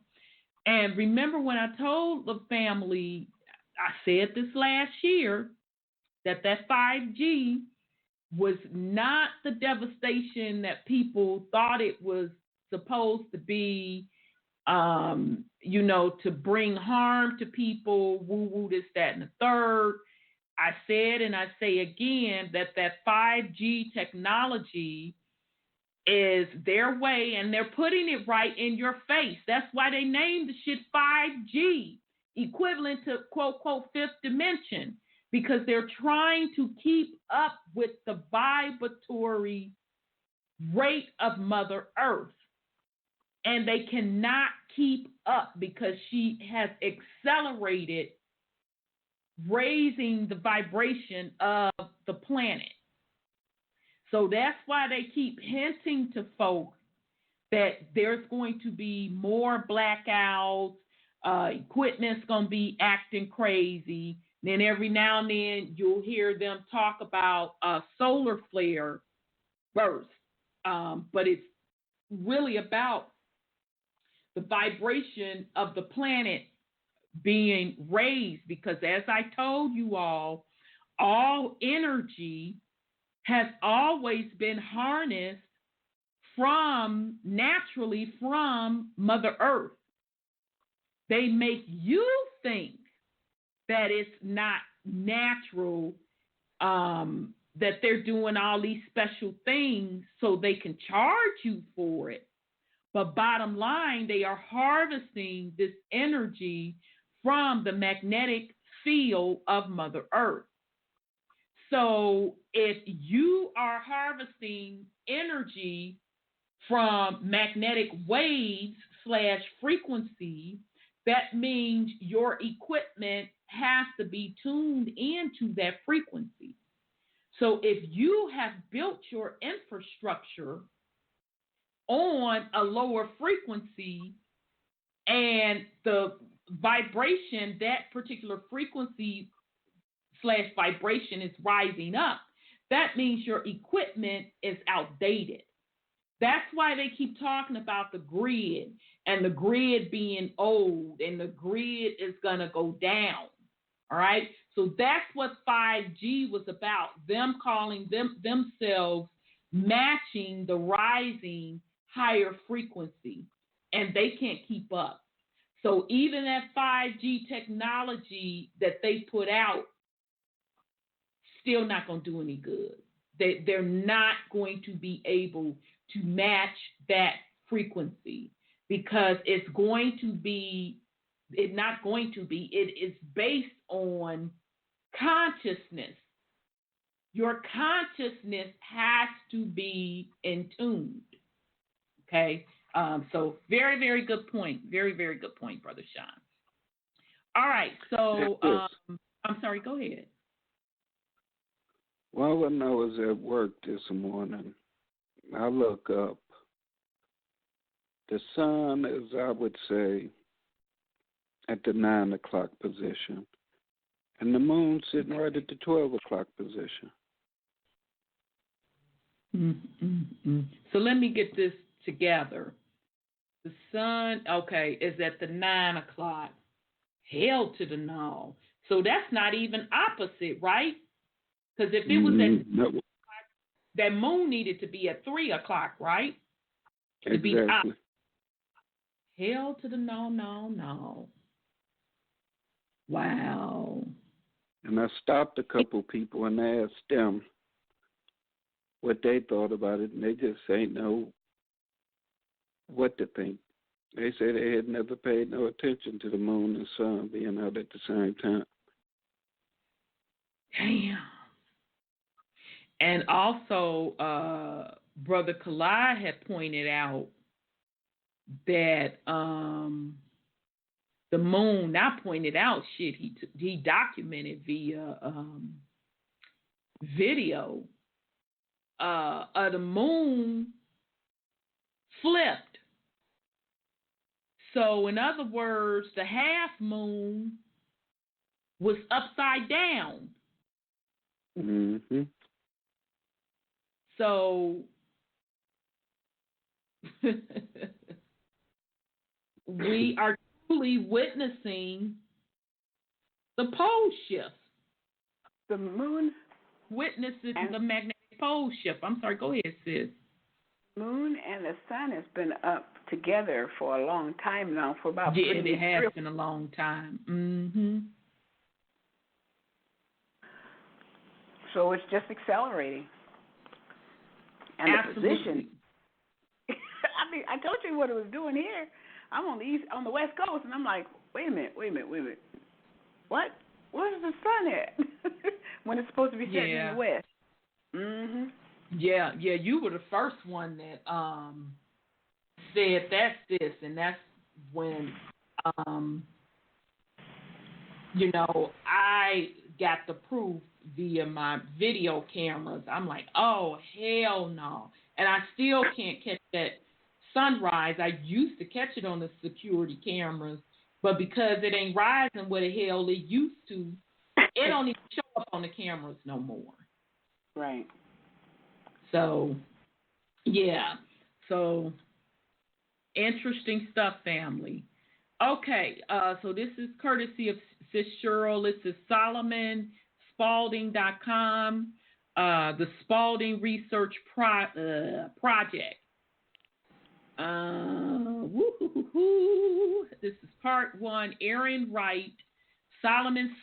And remember when I told the family, I said this last year, that 5G was not the devastation that people thought it was supposed to be, to bring harm to people, woo-woo, this, that, and the third. I said, and I say again, that 5G technology is their way, and they're putting it right in your face. That's why they named the shit 5G, equivalent to, quote, quote, fifth dimension, because they're trying to keep up with the vibratory rate of Mother Earth. And they cannot keep up because she has accelerated raising the vibration of the planet. So that's why they keep hinting to folks that there's going to be more blackouts, equipment's going to be acting crazy. Then every now and then you'll hear them talk about a solar flare burst. But it's really about the vibration of the planet being raised, because as I told you all energy has always been harnessed naturally from Mother Earth. They make you think that it's not natural, that they're doing all these special things so they can charge you for it. But bottom line, they are harvesting this energy from the magnetic field of Mother Earth. So if you are harvesting energy from magnetic waves / frequency, that means your equipment has to be tuned into that frequency. So if you have built your infrastructure on a lower frequency and the vibration, that particular frequency / vibration is rising up, that means your equipment is outdated. That's why they keep talking about the grid and the grid being old and the grid is going to go down. All right. So that's what 5G was about. Them calling themselves matching the rising higher frequency, and they can't keep up. So even that 5G technology that they put out, still not going to do any good. They're not going to be able to match that frequency, because it is based on consciousness. Your consciousness has to be in tune. Okay? So very, very good point. Very, very good point, Brother Sean. All right. So I'm sorry, go ahead.
Well, when I was at work this morning, I look up. The sun is, I would say, at the 9 o'clock position, and the moon sitting right at the 12 o'clock position.
Mm-hmm. So let me get this together. The sun, okay, is at the 9 o'clock. Hell to the no. So that's not even opposite, right? Because if it was at
No.
that moon needed to be at 3 o'clock, right? To be
Exactly.
hell to the no. Wow.
And I stopped a couple people and asked them what they thought about it, and they just ain't know what to think. They said they had never paid no attention to the moon and sun being out at the same time.
Damn. And also, Brother Kalai had pointed out that the moon, not pointed out shit, he documented via video of the moon flipped. So, in other words, the half moon was upside down.
Mm-hmm.
So, we are truly witnessing the pole shift.
The moon
Witnesses the magnetic pole shift. I'm sorry, go ahead, sis.
Moon and the sun has been up together for a long time now, for about
it has been a long time. Mm-hmm.
So it's just accelerating. And
Absolutely.
the position. I mean, I told you what it was doing here. I'm on the West Coast, and I'm like, wait a minute. What? Where's the sun at? When it's supposed to be setting in the West. Mhm.
Yeah, you were the first one that said that's this, and that's when I got the proof via my video cameras. I'm like, oh hell no, and I still can't catch that sunrise. I used to catch it on the security cameras, but because it ain't rising where the hell it used to, it don't even show up on the cameras no more.
Right.
So, yeah. So, interesting stuff, family. Okay, so this is courtesy of Sis Cheryl. This is SolomonSpalding.com, the Spalding Research Project. This is part 1. Aaron Wright, Solomon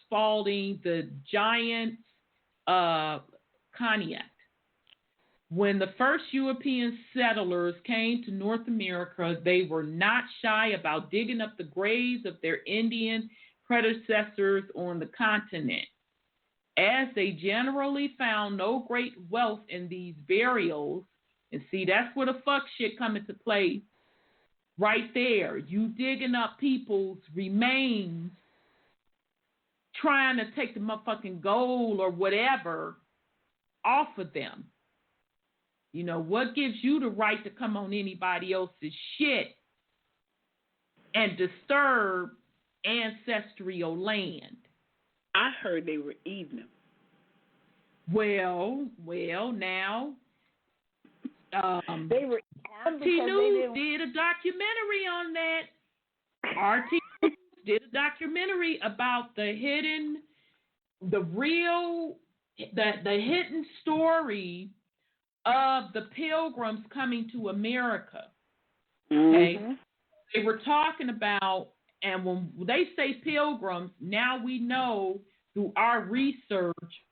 Spalding, the Giant Cognac. When the first European settlers came to North America, they were not shy about digging up the graves of their Indian predecessors on the continent. As they generally found no great wealth in these burials, and see, that's where the fuck shit come into play right there. You digging up people's remains, trying to take the motherfucking gold or whatever off of them. You know, what gives you the right to come on anybody else's shit and disturb ancestral land?
I heard they were eating them.
Well, now,
they were
RT News did a documentary on that. RT News did a documentary about the hidden story of the pilgrims coming to America. Okay?
Mm-hmm.
They were talking about, and when they say pilgrims, now we know through our research,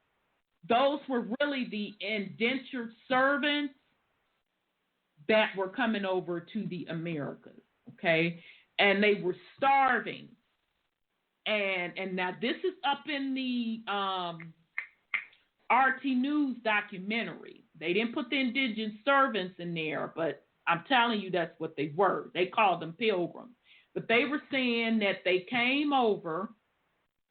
those were really the indentured servants that were coming over to the Americas, okay? And they were starving. And now this is up in the RT News documentary. They didn't put the indigent servants in there, but I'm telling you that's what they were. They called them pilgrims. But they were saying that they came over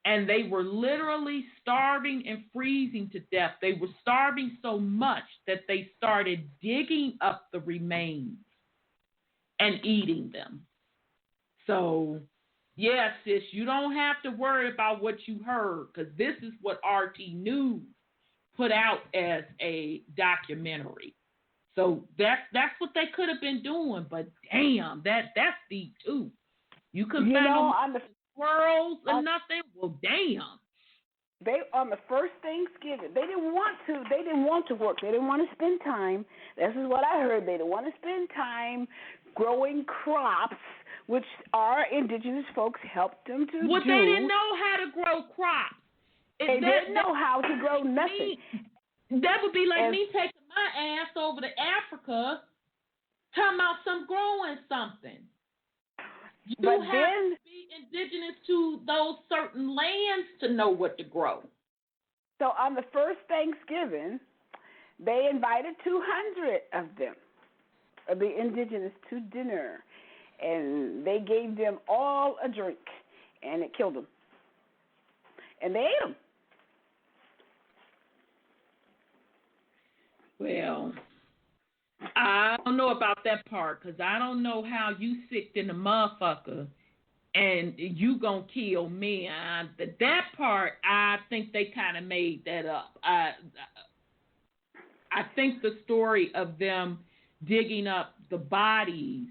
and they were literally starving and freezing to death. They were starving so much that they started digging up the remains and eating them. So, yes, sis, you don't have to worry about what you heard, because this is what RT News put out as a documentary. So that's what they could have been doing, but damn, that's deep too. You could find on the worlds or nothing. Well, damn.
They on the first Thanksgiving, they didn't want to. They didn't want to work. They didn't want to spend time. This is what I heard. They didn't want to spend time growing crops, which our indigenous folks helped them to do.
Well, they didn't know how to grow crops.
They didn't know how to grow nothing.
That would be like me taking my ass over to Africa, talking about some growing something. You have to be indigenous to those certain lands to know what to grow.
So on the first Thanksgiving, they invited 200 of them, of the indigenous, to dinner, and they gave them all a drink, and it killed them, and they ate them.
Well, I don't know about that part, because I don't know how you sick in the motherfucker and you gonna kill me. That part, I think they kind of made that up. I think the story of them digging up the bodies.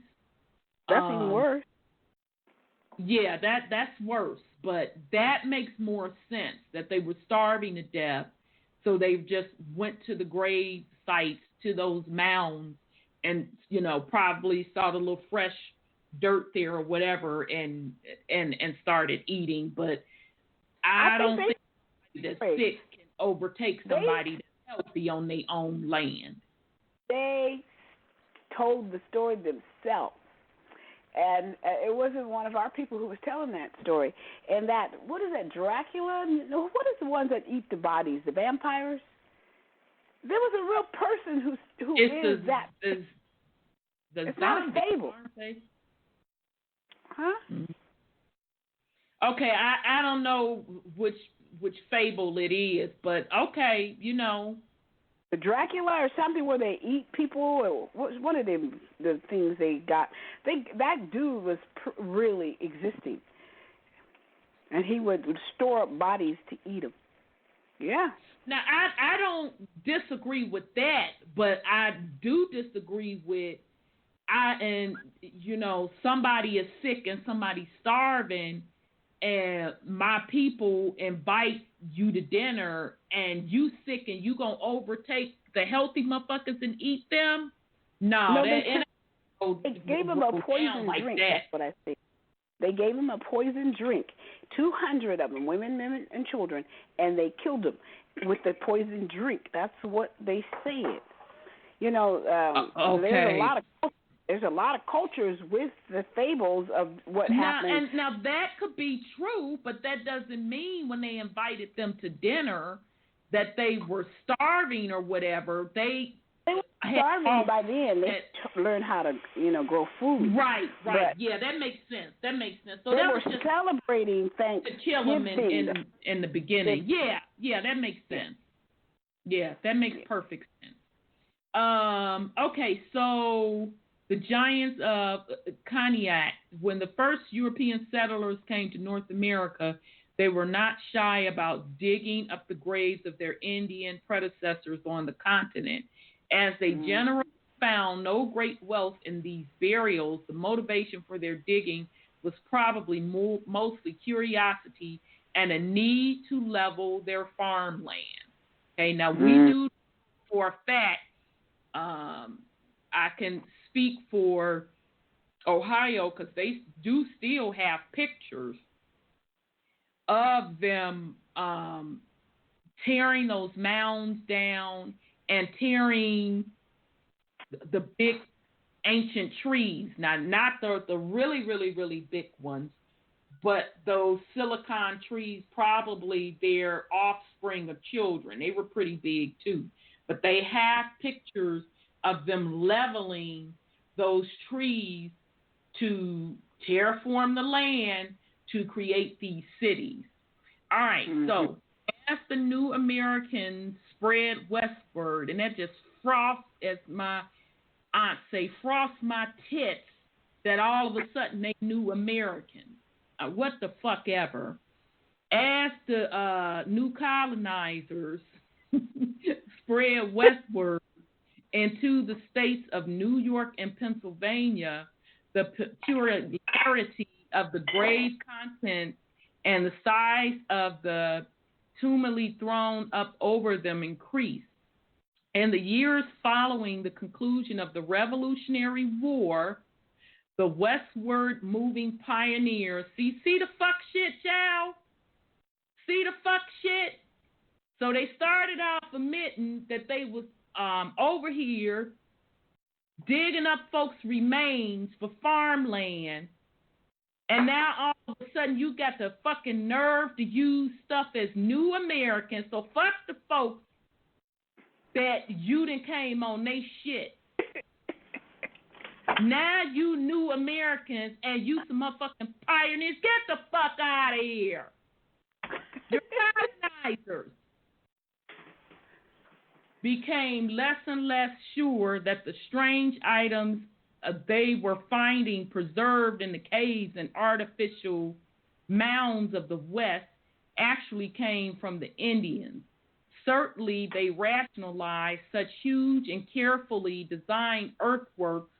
That's even worse.
Yeah, that's worse. But that makes more sense, that they were starving to death, so they just went to the grave sites, to those mounds, and probably saw the little fresh dirt there or whatever, and started eating. But I don't think that sick can overtake somebody that's healthy on their own land. They
told the story themselves, and it wasn't one of our people who was telling that story. And that, what is that, Dracula? What is the ones that eat the bodies? The vampires? There was a real person who is that. It's not a fable. Huh?
Okay, I don't know which fable it is, but okay,
The Dracula or something where they eat people, or what's one of the things they got? That dude was really existing, and he would store up bodies to eat them. Yeah.
Now, I don't disagree with that, but I do disagree with somebody is sick and somebody's starving, and my people invite you to dinner, and you sick and you gonna overtake the healthy motherfuckers and eat them? No,
they gave him a poison drink. That's what I say. They gave him a poison drink, 200 of them, women, men, and children, and they killed them with the poison drink. That's what they said.
Okay.
There's a lot of cultures with the fables of what happened.
And now that could be true, but that doesn't mean when they invited them to dinner that they were starving or whatever. They
were starving by then. They learned how to, grow food.
Right. Yeah, that makes sense. So
they
that
were
was just
celebrating Thanksgiving.
To kill them in the beginning. Yeah, that makes sense. Yeah, that makes perfect sense. Okay, so the giants of Cognac, when the first European settlers came to North America, they were not shy about digging up the graves of their Indian predecessors on the continent. As they generally found no great wealth in these burials, the motivation for their digging was probably mostly curiosity and a need to level their farmland. Okay, now we do for a fact, I can speak for Ohio because they do still have pictures of them tearing those mounds down and tearing the big ancient trees. Now, not the really, really, really big ones, but those silicon trees, probably their offspring of children. They were pretty big too. But they have pictures of them leveling those trees to terraform the land to create these cities. All right, so as the new Americans spread westward, and that just frost, as my aunt say, frost my tits, that all of a sudden they knew Americans. What the fuck ever. As the new colonizers spread westward into the states of New York and Pennsylvania, the peculiarity of the grave content and the size of the tumuli thrown up over them increased. In the years following the conclusion of the Revolutionary War, the westward moving pioneers, see the fuck shit, y'all? See the fuck shit? So they started off admitting that they was over here digging up folks' remains for farmland, and now all of a sudden you got the fucking nerve to use stuff as new Americans. So fuck the folks that you done came on they shit. Now you new Americans and you some motherfucking pioneers. Get the fuck out of here. Your colonizers became less and less sure that the strange items they were finding preserved in the caves and artificial mounds of the West actually came from the Indians. Certainly, they rationalized such huge and carefully designed earthworks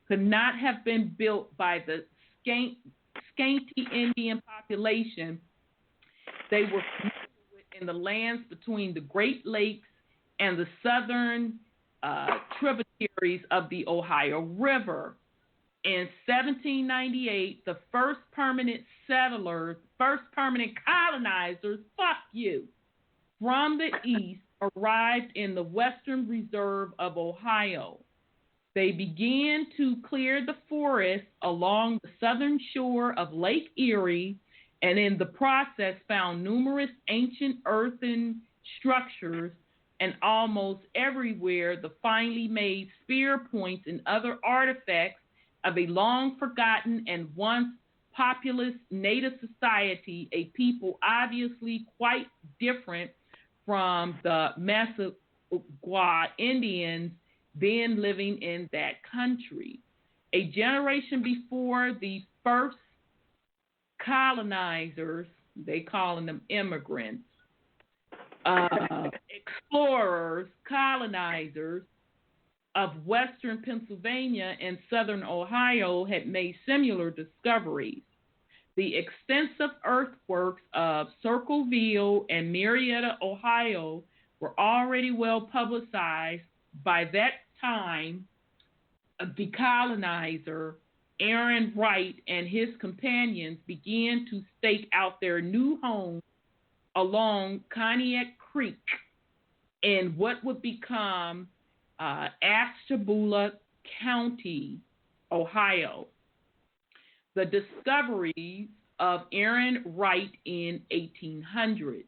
could not have been built by the scanty Indian population they were familiar with in the lands between the Great Lakes and the southern tributaries of the Ohio River. In 1798, the first permanent colonizers, from the east arrived in the western reserve of Ohio. They began to clear the forest along the southern shore of Lake Erie, and in the process found numerous ancient earthen structures, and almost everywhere the finely made spear points and other artifacts of a long forgotten and once populous native society, a people obviously quite different from the Massagua Indians then living in that country. A generation before the first colonizers, they calling them immigrants, explorers, colonizers of western Pennsylvania and southern Ohio had made similar discoveries. The extensive earthworks of Circleville and Marietta, Ohio, were already well publicized. By that time, the colonizer, Aaron Wright, and his companions began to stake out their new home along Cognac Creek in what would become Ashtabula County, Ohio. The discoveries of Aaron Wright in 1800.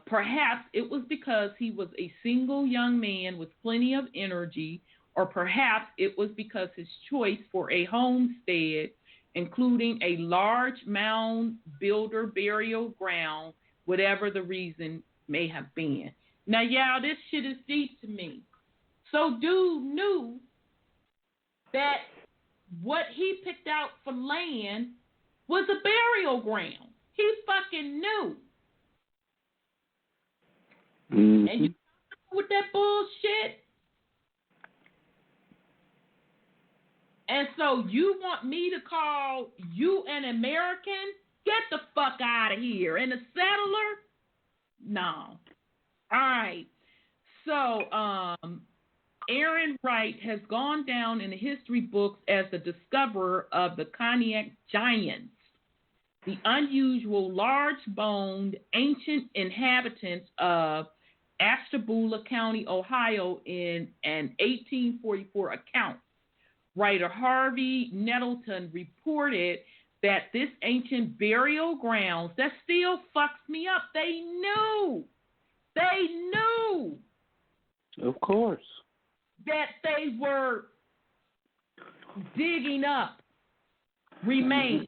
Perhaps it was because he was a single young man with plenty of energy, or perhaps it was because his choice for a homestead, including a large mound builder burial ground, whatever the reason may have been. Now, y'all, this shit is deep to me. So dude knew that what he picked out for land was a burial ground. He fucking knew.
Mm-hmm.
And you know with that bullshit? And so you want me to call you an American? Get the fuck out of here. And a settler? No. All right. So, Aaron Wright has gone down in the history books as the discoverer of the Cognac Giants, the unusual large-boned ancient inhabitants of Ashtabula County, Ohio, in an 1844 account. Writer Harvey Nettleton reported that this ancient burial grounds, that still fucks me up. They knew.
Of course.
That they were digging up remains.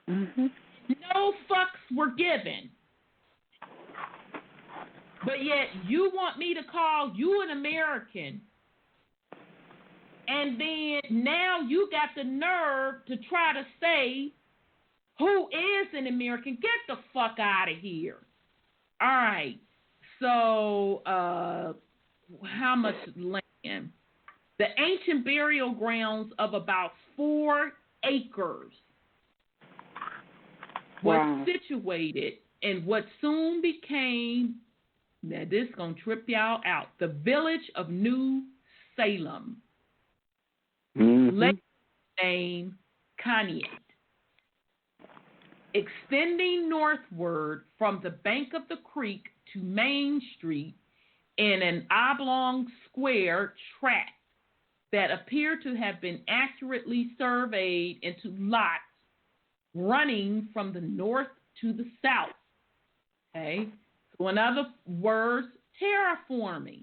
Mm-hmm.
No fucks were given. But yet you want me to call you an American, and then now you got the nerve to try to say who is an American. Get the fuck out of here. All right. So, how much land? The ancient burial grounds of about 4 acres was situated in what soon became, now this is going to trip y'all out, the village of New Salem. Later named Conneaut. Extending northward from the bank of the creek to Main Street in an oblong square tract that appeared to have been accurately surveyed into lots running from the north to the south. Okay? So in other words, terraforming.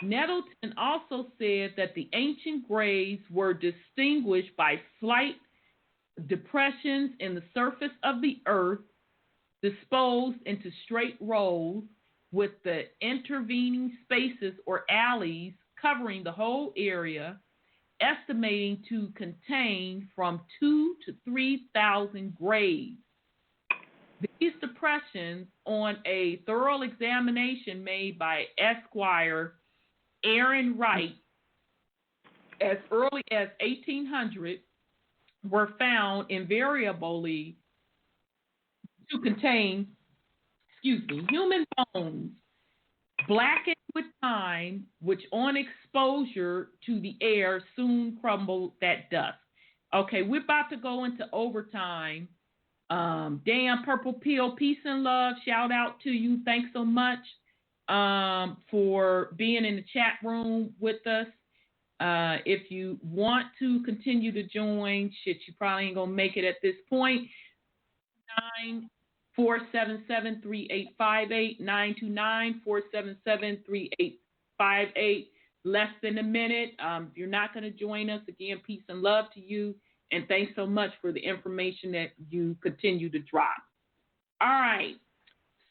Nettleton also said that the ancient graves were distinguished by slight depressions in the surface of the earth, disposed into straight rows, with the intervening spaces or alleys covering the whole area, estimating to contain from 2,000 to 3,000 graves. These depressions, on a thorough examination made by Esquire Aaron Wright as early as 1800, were found invariably to contain, human bones blackened with time, which on exposure to the air soon crumbled that dust. Okay, we're about to go into overtime. Dan Purple Pill, peace and love. Shout out to you. Thanks so much for being in the chat room with us. If you want to continue to join, you probably ain't going to make it at this point. 9-477-3858, 929-477-3858. Less than a minute. If you're not going to join us, again, peace and love to you. And thanks so much for the information that you continue to drop. All right.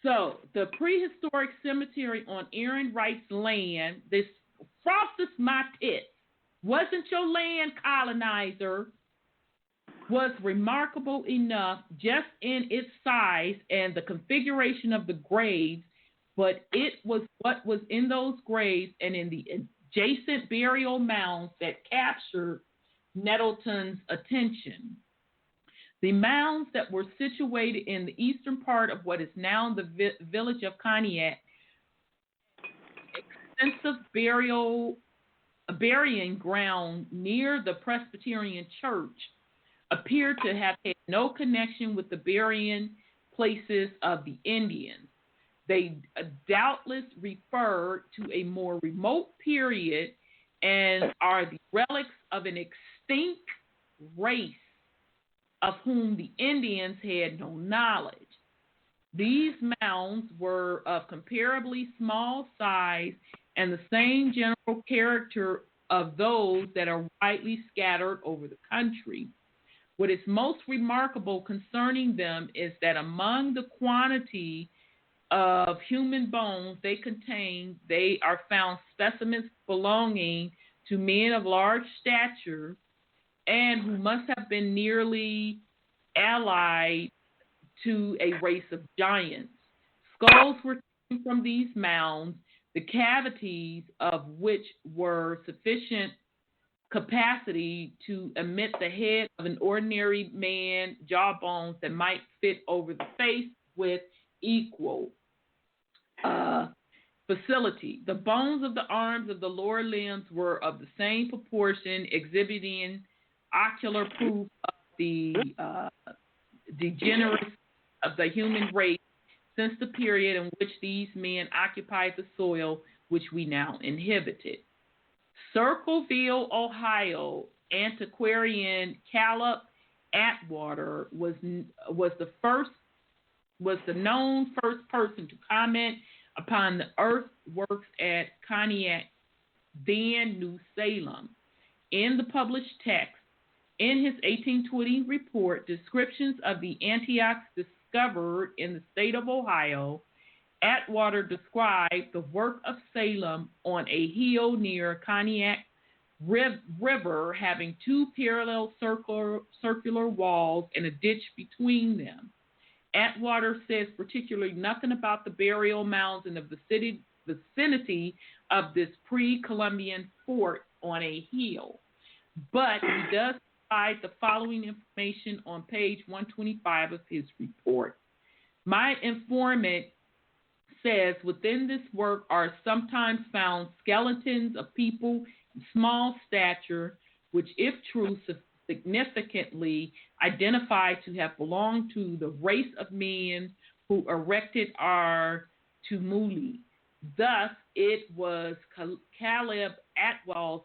So the prehistoric cemetery on Aaron Wright's land, this frosted my pits, wasn't your land, colonizer, was remarkable enough just in its size and the configuration of the graves, but it was what was in those graves and in the adjacent burial mounds that captured Nettleton's attention. The mounds that were situated in the eastern part of what is now the village of Conneaut, extensive burying ground near the Presbyterian Church, appear to have had no connection with the burying places of the Indians. They doubtless refer to a more remote period and are the relics of an extinct race of whom the Indians had no knowledge. These mounds were of comparably small size and the same general character of those that are widely scattered over the country. What is most remarkable concerning them is that among the quantity of human bones they contain, they are found specimens belonging to men of large stature and who must have been nearly allied to a race of giants. Skulls were taken from these mounds, the cavities of which were sufficient capacity to emit the head of an ordinary man, jawbones that might fit over the face with equal facility. The bones of the arms of the lower limbs were of the same proportion, exhibiting ocular proof of the degeneracy of the human race since the period in which these men occupied the soil which we now inhabited. Circleville, Ohio, antiquarian Caleb Atwater was the known first person to comment upon the earthworks at Conneaut, then New Salem. In the published text, in his 1820 report, descriptions of the Antiochs discovered in the state of Ohio, Atwater described the work of Salem on a hill near Conneaut River, having two parallel circular walls and a ditch between them. Atwater says particularly nothing about the burial mounds in the vicinity of this pre-Columbian fort on a hill, but he does provide the following information on page 125 of his report. My informant says within this work are sometimes found skeletons of people of small stature, which, if true, significantly identified to have belonged to the race of men who erected our tumuli. Thus, it was Caleb Atwater's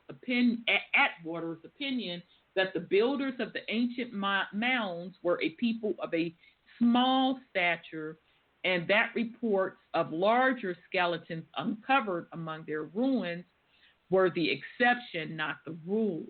opinion that the builders of the ancient mounds were a people of a small stature, and that reports of larger skeletons uncovered among their ruins were the exception, not the rule.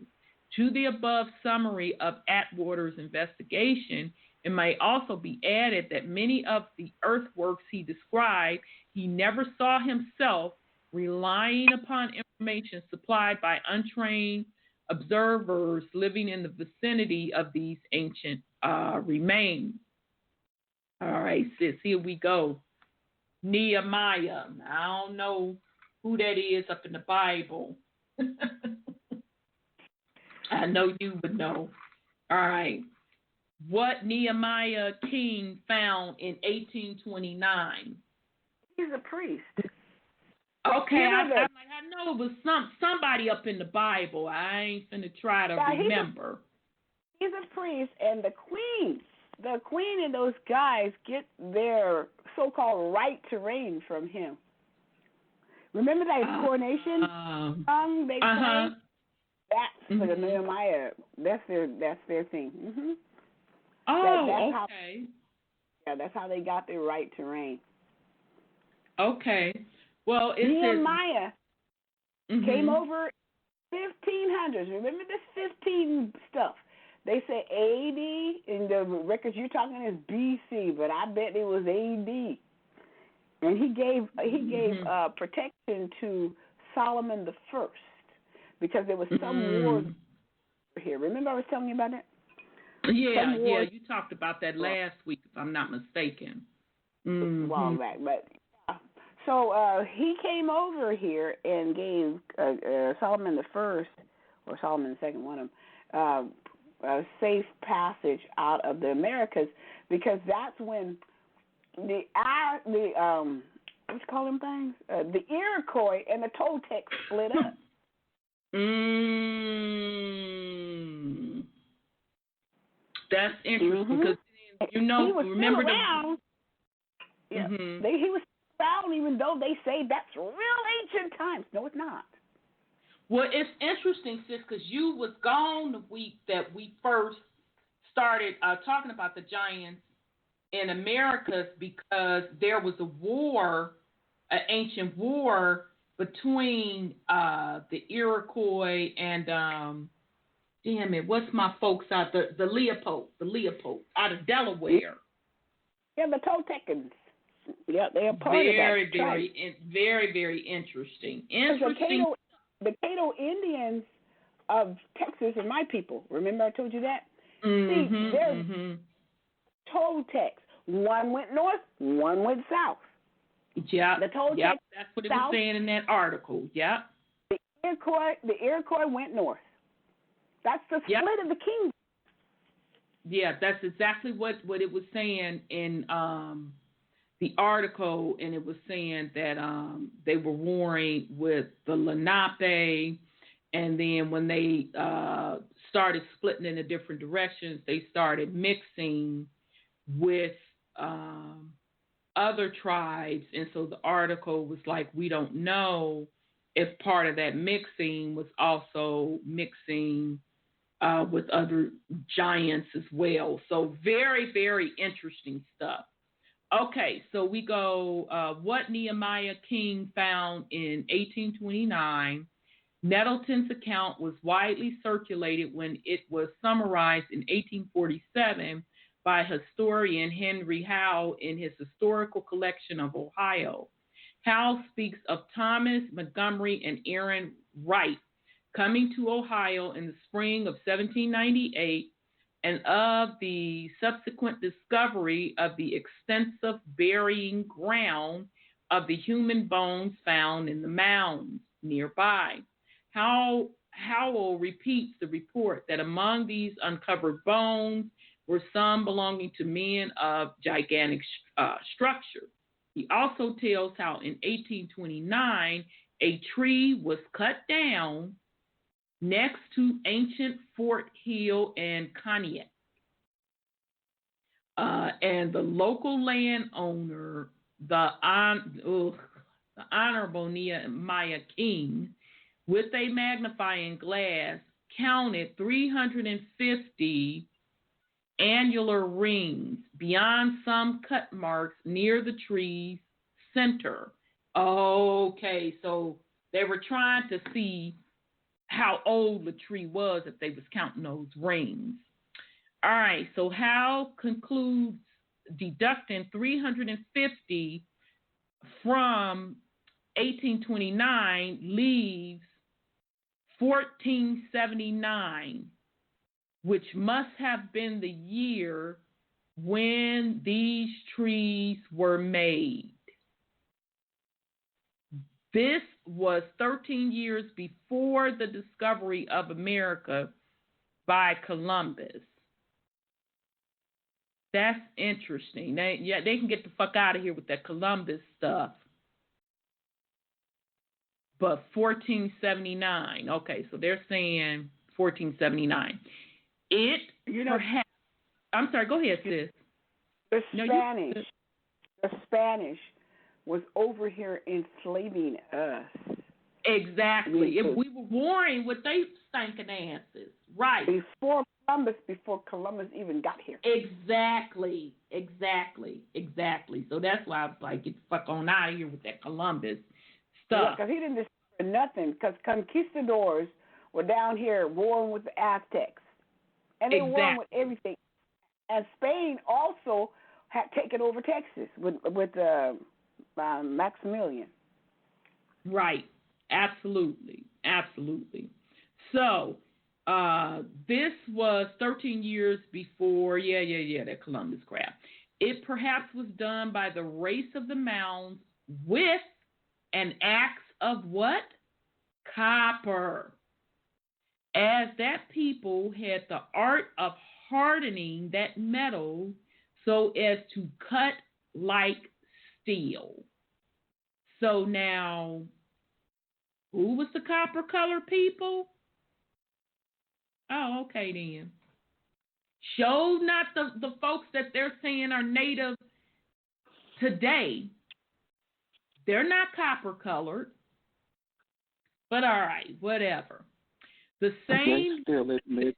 To the above summary of Atwater's investigation, it may also be added that many of the earthworks he described he never saw himself, relying upon information supplied by untrained observers living in the vicinity of these ancient remains. All right, sis, here we go. Nehemiah. I don't know who that is up in the Bible. I know you would know. All right. What Nehemiah king found in 1829?
He's a priest.
Okay, I know it was somebody up in the Bible. I ain't finna try to remember.
He's a priest, and the queen and those guys get their so-called right to reign from him. Remember that coronation song they played? That's for the Nehemiah. That's their thing. Mm-hmm.
Oh, okay.
That's how they got their right to reign.
Okay. Well,
Nehemiah came over 1500s. Remember this 15 stuff? They say AD, in the records you're talking is BC, but I bet it was AD. And he gave protection to Solomon the First because there was some wars here. Remember I was telling you about that?
Yeah, you talked about that last week, if I'm not mistaken.
A while back, but so he came over here and gave Solomon the First or Solomon the Second, one of them, a safe passage out of the Americas, because that's when the what's call them things? The Iroquois and the Toltecs split up.
That's interesting because remember
around. Yeah, he was around, even though they say that's real ancient times. No, it's not.
Well, it's interesting, sis, because you was gone the week that we first started talking about the giants in Americas, because there was a war, an ancient war between the Iroquois and damn it, what's my folks out the Leopold out of Delaware.
Yeah, the Toltecans. Yeah, they're part of that.
Very interesting.
The Caddo Indians of Texas are my people. Remember I told you that? See, they're Toltecs. One went north, one went south.
Yeah,
the Toltecs.
Yep, that's what it was saying in that article. Yeah.
The Iroquois went north. That's the split of the kingdom.
Yeah, that's exactly what it was saying in the article, and it was saying that they were warring with the Lenape, and then when they started splitting in the different directions, they started mixing with other tribes, and so the article was like, we don't know if part of that mixing was also mixing with other giants as well. So very, very interesting stuff. Okay, so we go, what Nehemiah king found in 1829. Nettleton's account was widely circulated when it was summarized in 1847 by historian Henry Howe in his Historical Collection of Ohio. Howe speaks of Thomas Montgomery and Aaron Wright coming to Ohio in the spring of 1798, and of the subsequent discovery of the extensive burying ground of the human bones found in the mounds nearby. Howell repeats the report that among these uncovered bones or some belonging to men of gigantic structure. He also tells how in 1829 a tree was cut down next to ancient Fort Hill in Cognac. And the local landowner, the Honorable Nehemiah King, with a magnifying glass, counted 350 annular rings beyond some cut marks near the tree's center. Okay, so they were trying to see how old the tree was if they was counting those rings. All right, so Hal concludes deducting 350 from 1829 leaves 1479, which must have been the year when these trees were made. This was 13 years before the discovery of America by Columbus. That's interesting. They can get the fuck out of here with that Columbus stuff. But 1479. Okay, so they're saying 1479. Perhaps. I'm sorry. Go ahead, sis.
The Spanish was over here enslaving us.
Exactly. If we were warring with they stinking asses, right?
Before Columbus even got here. Exactly.
So that's why I was like, get the fuck on out of here with that Columbus stuff.
Because he didn't discover nothing. Because conquistadors were down here warring with the Aztecs, and they warring with everything. And Spain also had taken over Texas with Maximilian.
Right. Absolutely. So. This was 13 years before, that Columbus crap. It perhaps was done by the race of the mounds with an axe of what? Copper. As that people had the art of hardening that metal so as to cut like steel. So now, who was the copper colored people? Oh, okay then. Show not the folks that they're saying are native today. They're not copper colored. But all right, whatever. The same.
They still admit.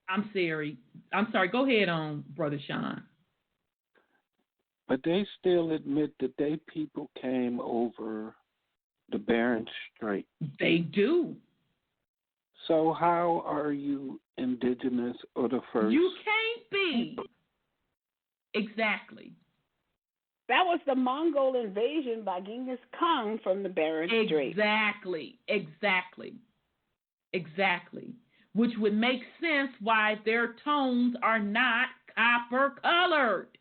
I'm sorry. Go ahead on, Brother Sean.
But they still admit that they people came over the Bering Strait.
They do.
So how are you indigenous or the first?
You can't be. Exactly.
That was the Mongol invasion by Genghis Khan from the Bering Strait.
Exactly. Which would make sense why their tones are not copper colored.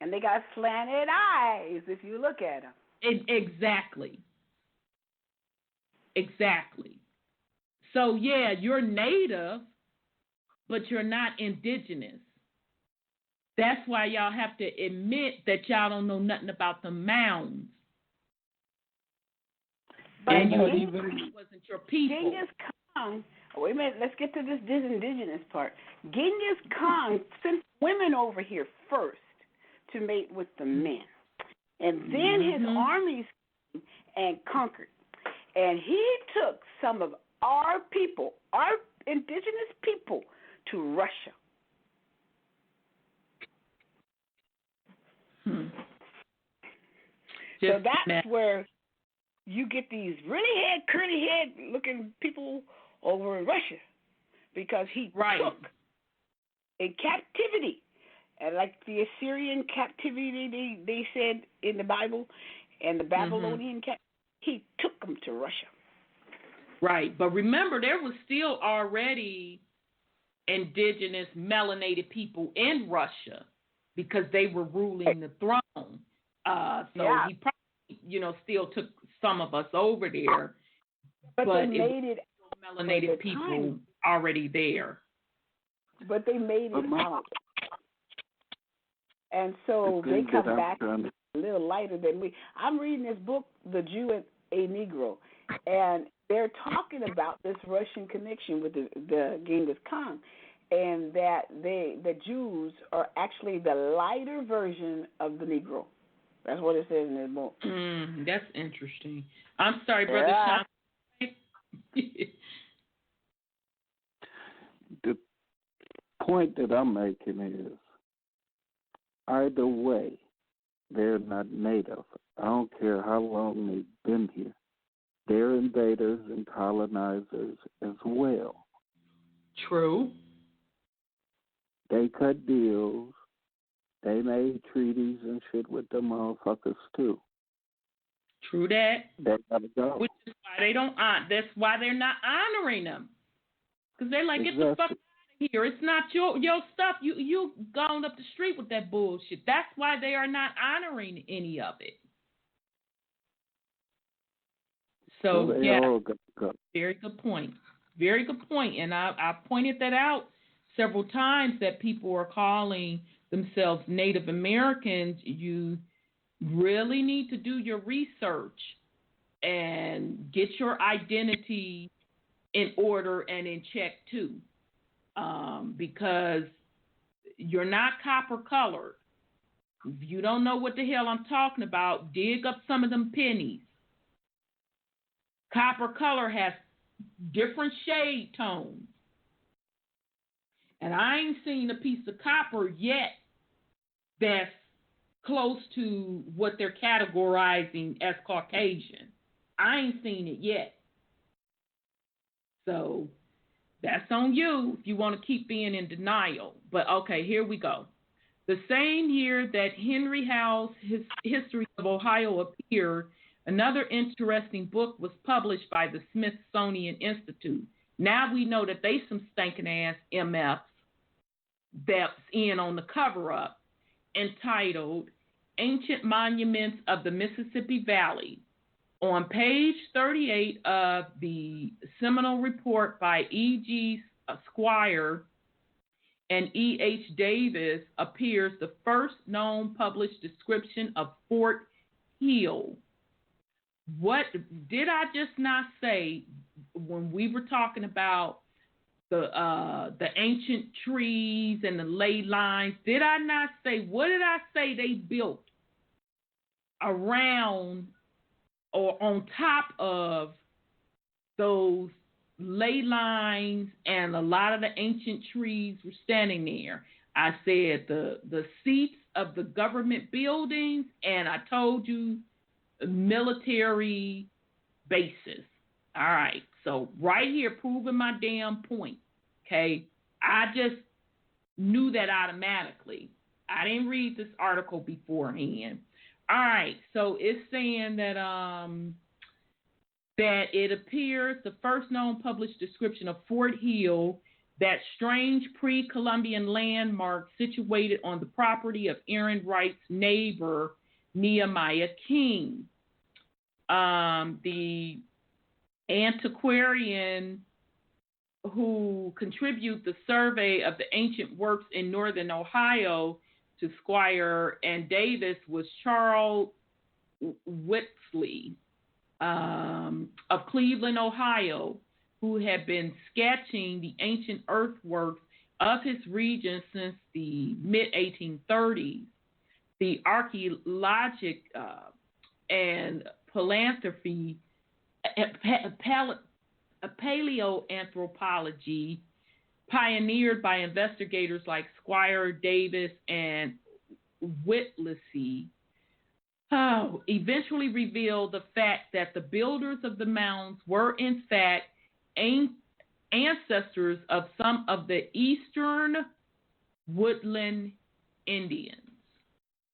And they got slanted eyes if you look at them.
Exactly. So, yeah, you're native, but you're not indigenous. That's why y'all have to admit that y'all don't know nothing about the mounds.
But
and you wasn't your people.
Genghis Khan, wait a minute, let's get to this indigenous part. Genghis Khan sent women over here first to mate with the men. And then his armies came and conquered. And he took some of our people, our indigenous people, to Russia. So that's where you get these really curly head looking people over in Russia, because he took in captivity, and like the Assyrian captivity they said in the Bible, and the Babylonian captivity, he took them to Russia.
Right, but remember, there was still already indigenous melanated people in Russia because they were ruling the throne. He probably, still took some of us over there, but
they
made it melanated people already there.
But they made it out. And so
The
they
thing
come
that I'm
back
trying to,
a little lighter than we. I'm reading this book, The Jew and a Negro, and they're talking about this Russian connection with the Genghis Khan, and that the Jews are actually the lighter version of the Negro. That's what it says in this book.
That's interesting. I'm sorry, Brother Sean.
the point that I'm making is, either way, they're not native. I don't care how long they've been here. They're invaders and colonizers as well.
True.
They cut deals. They made treaties and shit with them motherfuckers too.
True that.
They gotta go.
Which is why they don't. That's why they're not honoring them. Because they're like, get the fuck out of here. It's not your stuff. You gone up the street with that bullshit. That's why they are not honoring any of it. So
they
yeah,
all gotta go.
Very good point. Very good point. And I pointed that out several times that people are calling themselves Native Americans. You really need to do your research and get your identity in order and in check too, because you're not copper colored. If you don't know what the hell I'm talking about, dig up some of them pennies. Copper color has different shade tones. And I ain't seen a piece of copper yet that's close to what they're categorizing as Caucasian. I ain't seen it yet. So that's on you if you want to keep being in denial. But okay, here we go. The same year that Henry Howe's History of Ohio appeared, another interesting book was published by the Smithsonian Institute. Now we know that they some stinking ass MFs that's in on the cover up, entitled Ancient Monuments of the Mississippi Valley. On page 38 of the seminal report by E.G. Squire and E.H. Davis appears the first known published description of Fort Hill. What did I just not say when we were talking about the ancient trees and the ley lines? Did I not say, what did I say they built around or on top of those ley lines, and a lot of the ancient trees were standing there? I said the seats of the government buildings, and I told you military bases. All right, so right here, proving my damn point. Okay, I just knew that automatically. I didn't read this article beforehand. All right, so it's saying that that it appears the first known published description of Fort Hill, that strange pre-Columbian landmark situated on the property of Aaron Wright's neighbor, Nehemiah King. The antiquarian who contributed the survey of the ancient works in northern Ohio to Squire and Davis was Charles Whitsley of Cleveland, Ohio, who had been sketching the ancient earthworks of his region since the mid-1830s. The archaeologic and paleoanthropology pioneered by investigators like Squire, Davis, and Whittlesey eventually revealed the fact that the builders of the mounds were in fact ancestors of some of the eastern woodland Indians.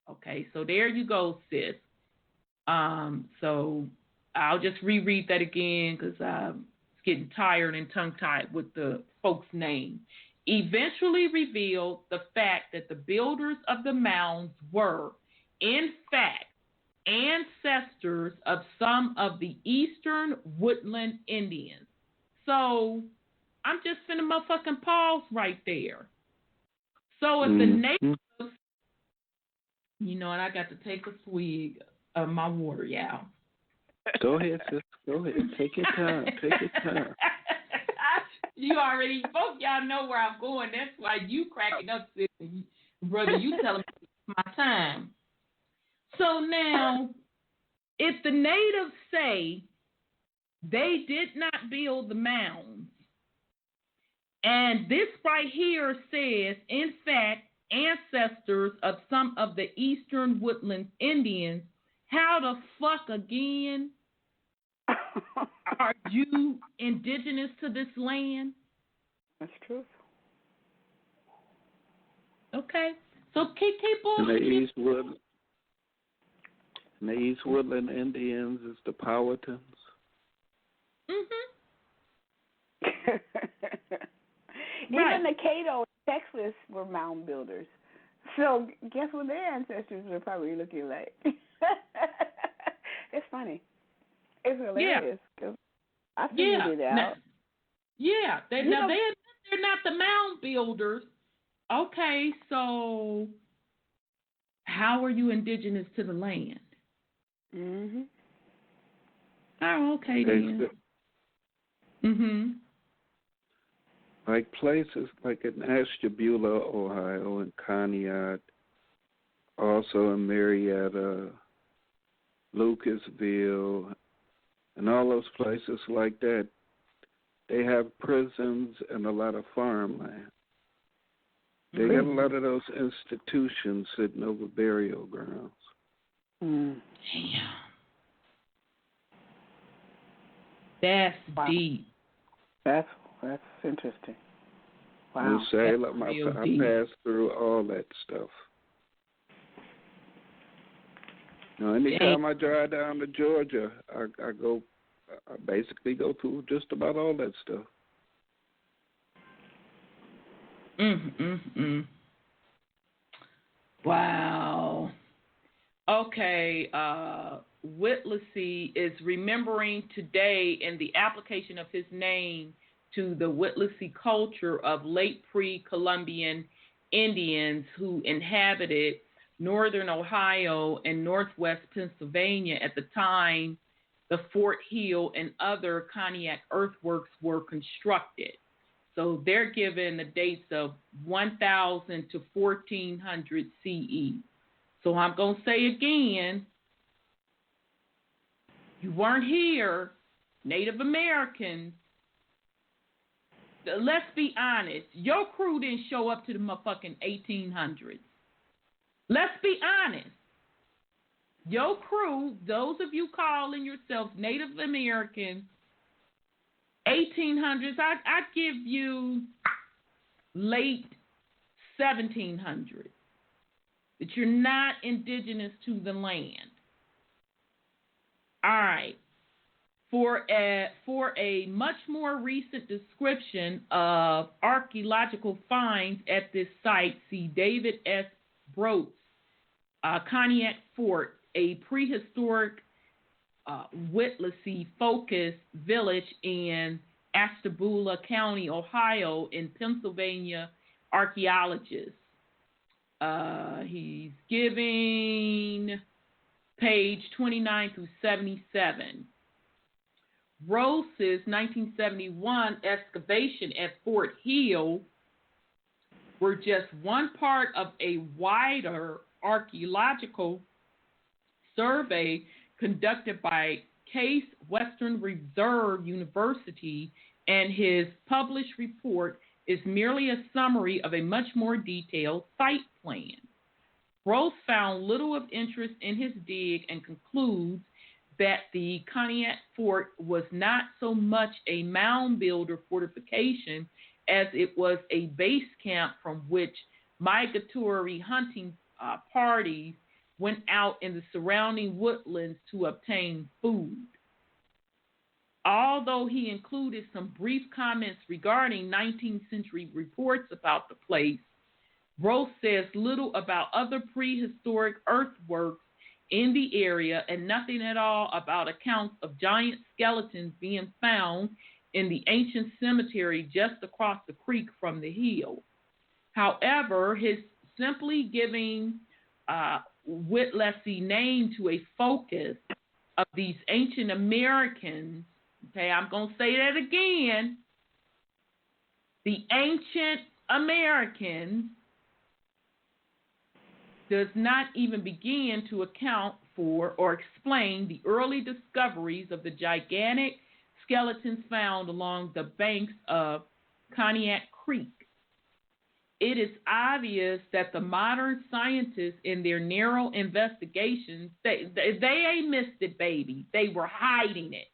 Okay, so there you go, sis. So I'll just reread that again because I'm getting tired and tongue-tied with the folks' name. Eventually revealed the fact that the builders of the mounds were, in fact, ancestors of some of the eastern woodland Indians. So I'm just finna motherfucking pause right there. So if the natives You know, and I got to take a swig of my water, y'all.
Go ahead, sis. Go ahead. Take your time. Take your time.
You already, both y'all know where I'm going. That's why you cracking up, sis. Brother, you telling me it's my time. So now, if the natives say they did not build the mounds, and this right here says, in fact, ancestors of some of the eastern woodlands Indians, how the fuck again are you indigenous to this land?
That's true.
Okay, so keep on.
The East Woodland Indians is the Powhatans.
Even the Caddo in Texas were mound builders. So guess what their ancestors were probably looking like? It's funny. It's hilarious. Yeah. I figured it out.
They're not the mound builders. Okay, so how are you indigenous to the land? Oh, okay then.
Like places like in Ashtabula, Ohio, and Conneaut, also in Marietta, Lucasville, and all those places like that, they have prisons and a lot of farmland. They got a lot of those institutions sitting over burial grounds.
Damn. That's deep.
That's interesting. Wow.
I passed through all that stuff. You know, anytime I drive down to Georgia, I basically go through just about all that stuff.
Wow. Okay, Whittlesey is remembering today in the application of his name to the Whittlesey culture of late pre-Columbian Indians who inhabited northern Ohio and northwest Pennsylvania at the time the Fort Hill and other Conneaut earthworks were constructed. So they're given the dates of 1000 to 1400 CE. So I'm going to say again, you weren't here, Native Americans. Let's be honest. Your crew didn't show up to the motherfucking 1800s. Let's be honest. Your crew, those of you calling yourselves Native Americans, 1800s, I'd give you late 1700s. That you're not indigenous to the land. All right. For a much more recent description of archaeological finds at this site, see David S. Brote's Conneaut Fort, a prehistoric Whittlesey-focused village in Ashtabula County, Ohio, in Pennsylvania archaeologist. He's giving page 29 through 77. Rose's 1971 excavation at Fort Hill were just one part of a wider archaeological survey conducted by Case Western Reserve University, and his published report is merely a summary of a much more detailed site plan. Rose found little of interest in his dig and concludes that the Conneaut Fort was not so much a mound builder fortification as it was a base camp from which migratory hunting parties went out in the surrounding woodlands to obtain food. Although he included some brief comments regarding 19th century reports about the place, Rose says little about other prehistoric earthworks in the area and nothing at all about accounts of giant skeletons being found in the ancient cemetery just across the creek from the hill. However, his simply giving Whittlesey name to a focus of these ancient Americans. Okay, I'm going to say that again. The ancient Americans does not even begin to account for or explain the early discoveries of the gigantic skeletons found along the banks of Cognac Creek. It is obvious that the modern scientists, in their narrow investigations, they ain't missed it, baby. They were hiding it.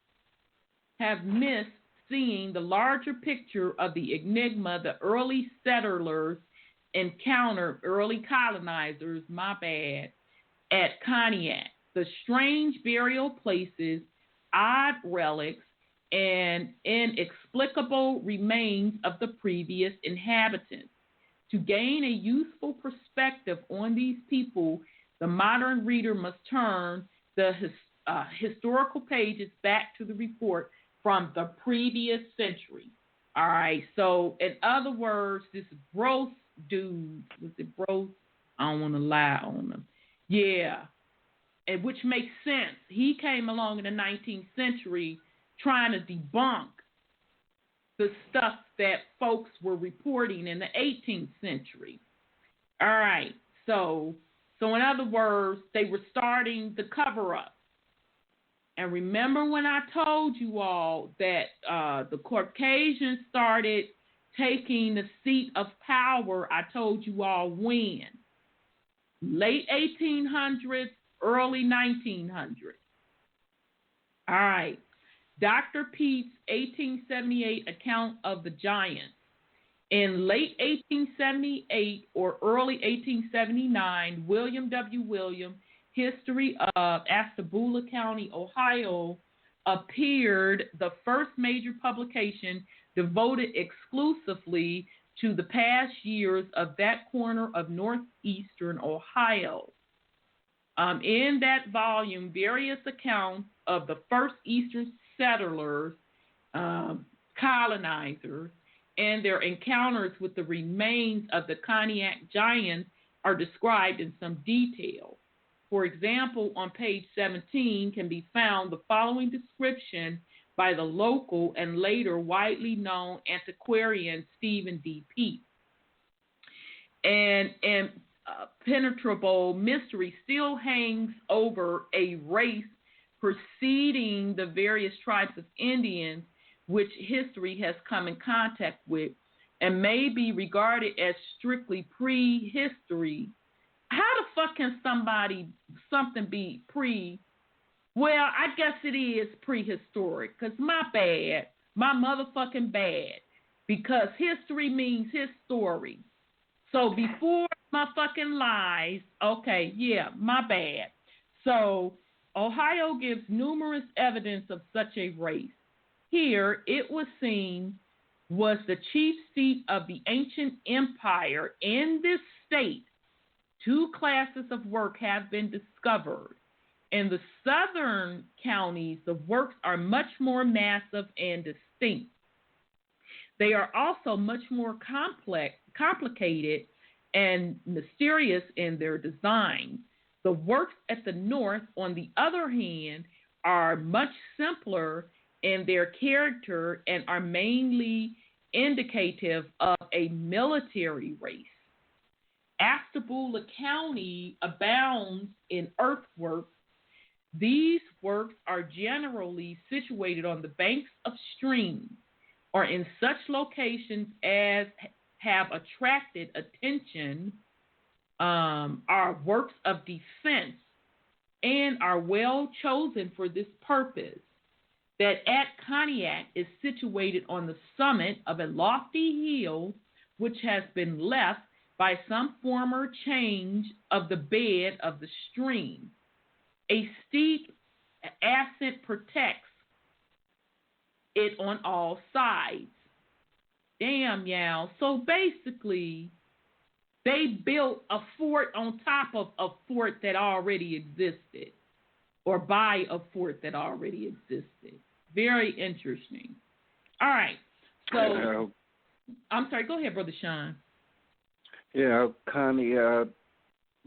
Have missed seeing the larger picture of the enigma the early settlers encountered, early colonizers, at Cognac. The strange burial places, odd relics, and inexplicable remains of the previous inhabitants. To gain a useful perspective on these people, the modern reader must turn the historical pages back to the report from the previous century. All right, so in other words, this gross dude, was it gross? I don't want to lie on him. Yeah, and which makes sense. He came along in the 19th century trying to debunk the stuff that folks were reporting in the 18th century. All right, so in other words, they were starting the cover-up. And remember when I told you all that the Caucasians started taking the seat of power? I told you all when. Late 1800s, early 1900s. All right. Dr. Pete's 1878 account of the giants. In late 1878 or early 1879, William W. Williams, History of Ashtabula County, Ohio, appeared, the first major publication devoted exclusively to the past years of that corner of northeastern Ohio. In that volume, various accounts of the first eastern settlers, colonizers, and their encounters with the remains of the Cognac giants are described in some detail. For example, on page 17 can be found the following description by the local and later widely known antiquarian Stephen D. Peet. An impenetrable mystery still hangs over a race preceding the various tribes of Indians which history has come in contact with and may be regarded as strictly prehistory. How the fuck can something be well, I guess it is prehistoric, because my motherfucking bad, because history means his story. So before my fucking lies, okay, yeah, my bad. So Ohio gives numerous evidence of such a race. Here, it was seen was the chief seat of the ancient empire in this state. Two classes of work have been discovered. In the southern counties, the works are much more massive and distinct. They are also much more complicated and mysterious in their design. The works at the north, on the other hand, are much simpler in their character and are mainly indicative of a military race. Ashtabula County abounds in earthworks. These works are generally situated on the banks of streams or in such locations as have attracted attention, are works of defense and are well chosen for this purpose. That at Cognac is situated on the summit of a lofty hill which has been left by some former change of the bed of the stream. A steep ascent protects it on all sides. Damn, y'all. So basically, they built a fort on top of a fort that already existed, or by a fort that already existed. Very interesting. All right. So, I'm sorry. Go ahead, Brother Sean.
Yeah, Connie,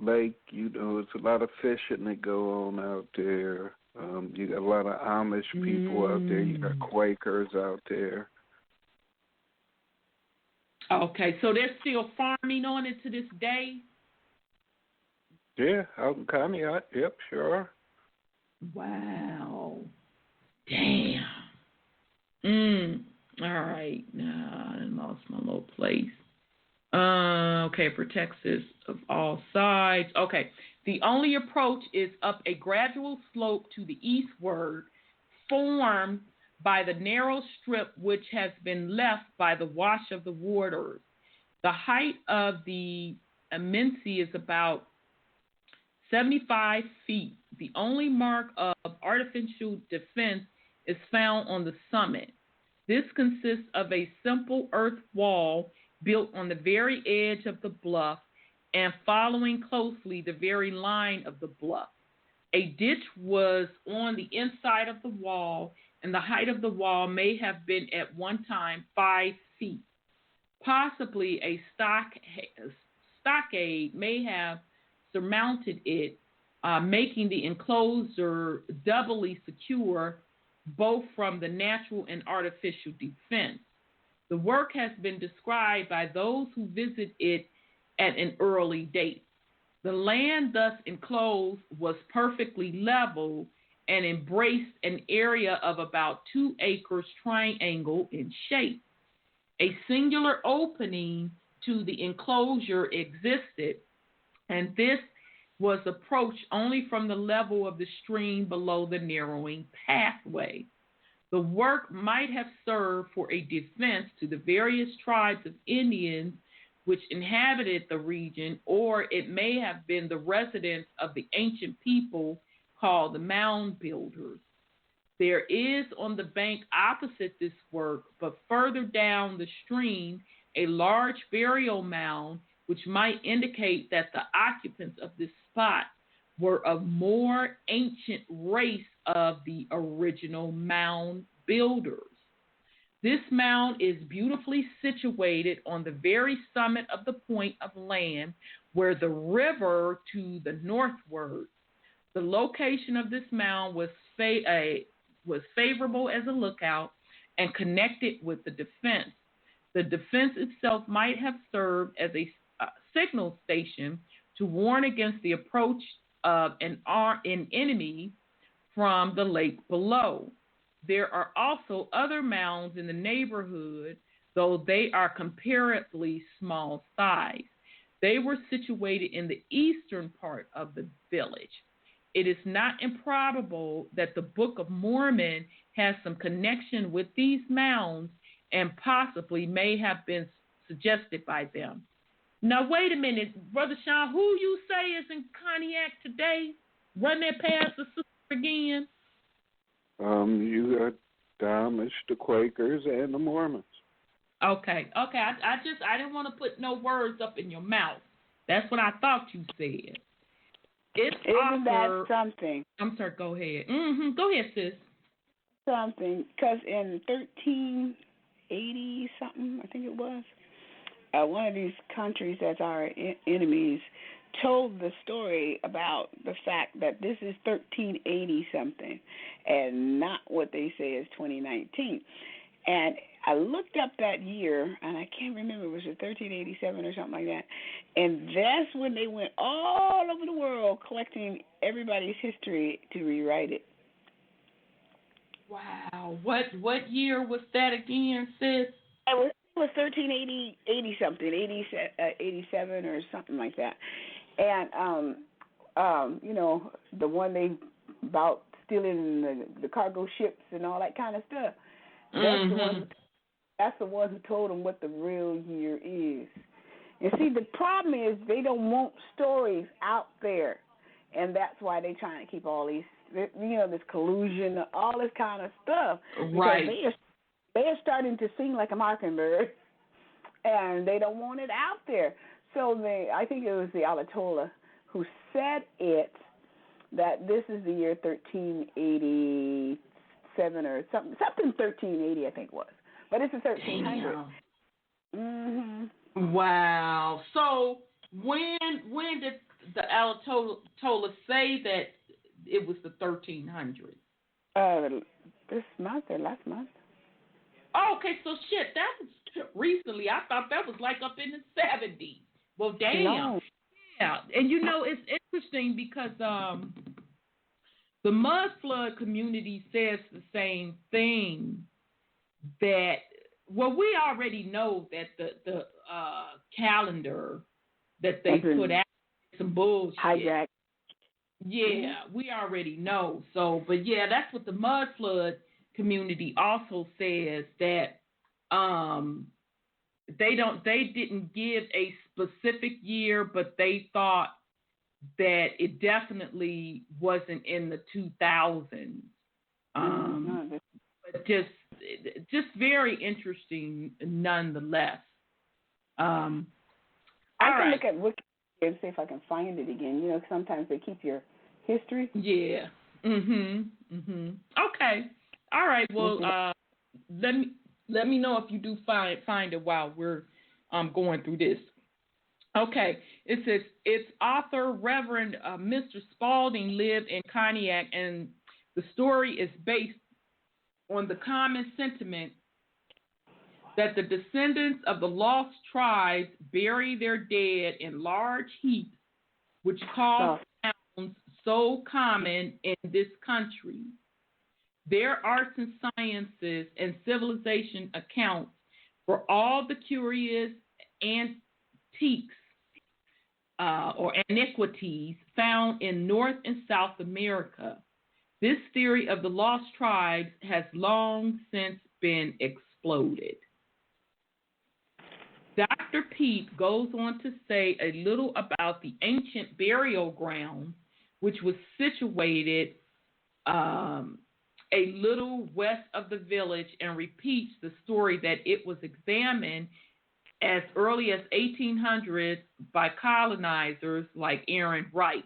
lake. It's a lot of fishing that go on out there. You got a lot of Amish people out there. You got Quakers out there.
Okay, so they're still farming on it to this day?
Yeah, out in Conneaut. Yep, sure.
Wow. Damn. All right. Nah, I lost my little place. Okay, protects us of all sides. Okay. The only approach is up a gradual slope to the eastward, formed by the narrow strip which has been left by the wash of the waters. The height of the immensity is about 75 feet. The only mark of artificial defense is found on the summit. This consists of a simple earth wall built on the very edge of the bluff and following closely the very line of the bluff. A ditch was on the inside of the wall, and the height of the wall may have been at one time 5 feet. Possibly a stockade may have surmounted it, making the enclosure doubly secure both from the natural and artificial defense. The work has been described by those who visit it at an early date. The land thus enclosed was perfectly level and embraced an area of about 2 acres triangle in shape. A singular opening to the enclosure existed, and this was approached only from the level of the stream below the narrowing pathway. The work might have served for a defense to the various tribes of Indians which inhabited the region, or it may have been the residence of the ancient people called the mound builders. There is on the bank opposite this work, but further down the stream, a large burial mound, which might indicate that the occupants of this spot were of more ancient race of the original mound builders. This mound is beautifully situated on the very summit of the point of land where the river to the northward. The location of this mound was favorable as a lookout and connected with the defense. The defense itself might have served as a signal station to warn against the approach of an enemy from the lake below. There are also other mounds in the neighborhood, though they are comparatively small size. They were situated in the eastern part of the village. It is not improbable that the Book of Mormon has some connection with these mounds and possibly may have been suggested by them. Now, wait a minute, Brother Sean, who you say is in Conneaut today? Run that past the sister again.
You got the Amish, the Quakers, and the Mormons.
Okay. I didn't want to put no words up in your mouth. That's what I thought you said.
Isn't that something?
I'm sorry, go ahead. Go ahead, sis.
Something, because in 1380 something, I think it was, one of these countries that's our enemies told the story about the fact that this is 1380 something and not what they say is 2019. And I looked up that year, and I can't remember, was it 1387 or something like that? And that's when they went all over the world collecting everybody's history to rewrite it.
Wow. What year was that again, sis?
It was 1380 something, 87 or something like that. And the one they about stealing the cargo ships and all that kind of stuff. That's the one who told them what the real year is. And see, the problem is they don't want stories out there, and that's why they're trying to keep all these, this collusion, all this kind of stuff.
Right.
Because they're starting to sing like a mockingbird, and they don't want it out there. So I think it was the Ayatollah who said it, that this is the year 1387 or something 1380, I think it was. But it's the 1300.
Mm-hmm. Wow. So when did the Ayatollah say that it was the 1300s?
This month or last month?
Oh, okay, so shit, that was recently. I thought that was like up in the 70s. Well, damn.
No.
Yeah, and you know, it's interesting because the mud flood community says the same thing, that, well, we already know that the calendar that they put out is some bullshit.
Hijack.
Yeah, we already know. So, but yeah, that's what the mud flood community also says, that they didn't give a specific year, but they thought that it definitely wasn't in the 2000s. But just very interesting nonetheless.
I can look at Wikipedia and see if I can find it again. You know, sometimes they keep your history.
Yeah. Okay. All right. Well, let me know if you do find it while we're going through this. Okay. It says its author, Reverend Mr. Spalding, lived in Cognac, and the story is based on the common sentiment that the descendants of the lost tribes bury their dead in large heaps, which cause sounds so common in this country. Their arts and sciences and civilization accounts for all the curious antiques or iniquities found in North and South America. This theory of the lost tribes has long since been exploded. Dr. Pete goes on to say a little about the ancient burial ground, which was situated a little west of the village, and repeats the story that it was examined as early as 1800 by colonizers like Aaron Wright.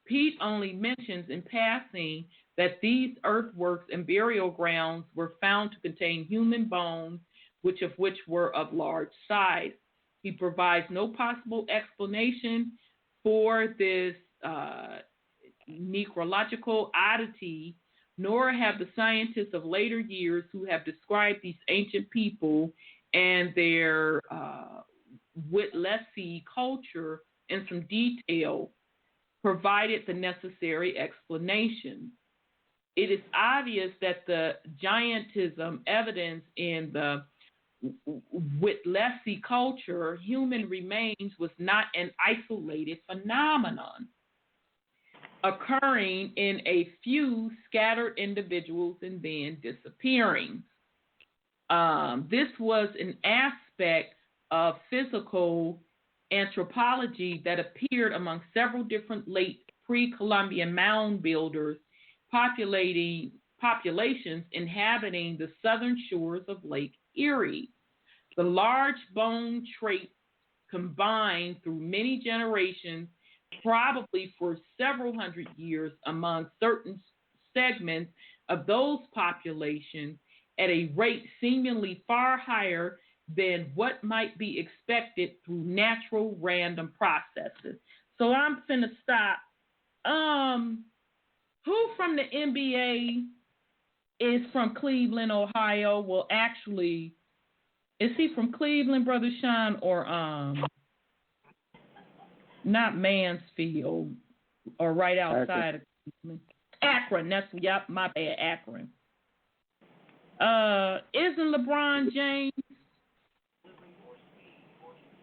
Pete only mentions in passing that these earthworks and burial grounds were found to contain human bones, which were of large size. He provides no possible explanation for this necrological oddity, nor have the scientists of later years who have described these ancient people and their Witlesi culture in some detail provided the necessary explanation. It is obvious that the giantism evidence in the Witlesi culture, human remains, was not an isolated phenomenon occurring in a few scattered individuals and then disappearing. This was an aspect of physical anthropology that appeared among several different late pre-Columbian mound builders, populations inhabiting the southern shores of Lake Erie. The large bone trait combined through many generations, probably for several hundred years, among certain segments of those populations at a rate seemingly far higher than what might be expected through natural random processes. So I'm finna stop. Who from the NBA is from Cleveland, Ohio? Well, actually, is he from Cleveland, Brother Sean, or not Mansfield, or right outside of Cleveland? Akron. Yep, my bad, Akron. Isn't LeBron James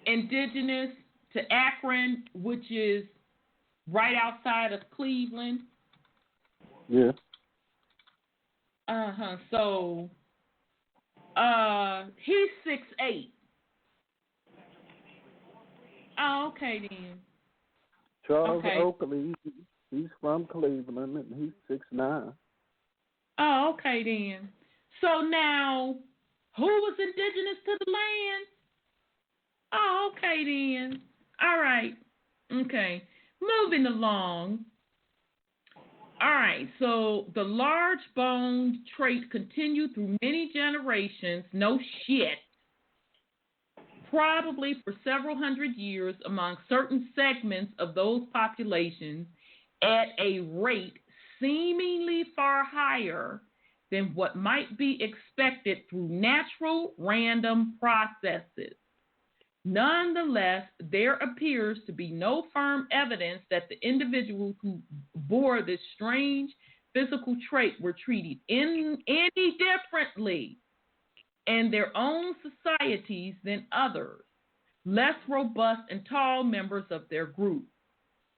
indigenous to Akron, which is right outside of Cleveland?
Yeah.
So, he's 6'8". Oh, okay then.
Charles Oakley, he's from Cleveland, and he's 6'9".
Oh, okay then. So now, who was indigenous to the land? Oh, okay then. All right. Okay. Moving along. All right. So the large bone trait continued through many generations. No shit. probably for several hundred years among certain segments of those populations at a rate seemingly far higher than what might be expected through natural random processes. Nonetheless, there appears to be no firm evidence that the individuals who bore this strange physical trait were treated any differently in their own societies than others, less robust and tall members of their group.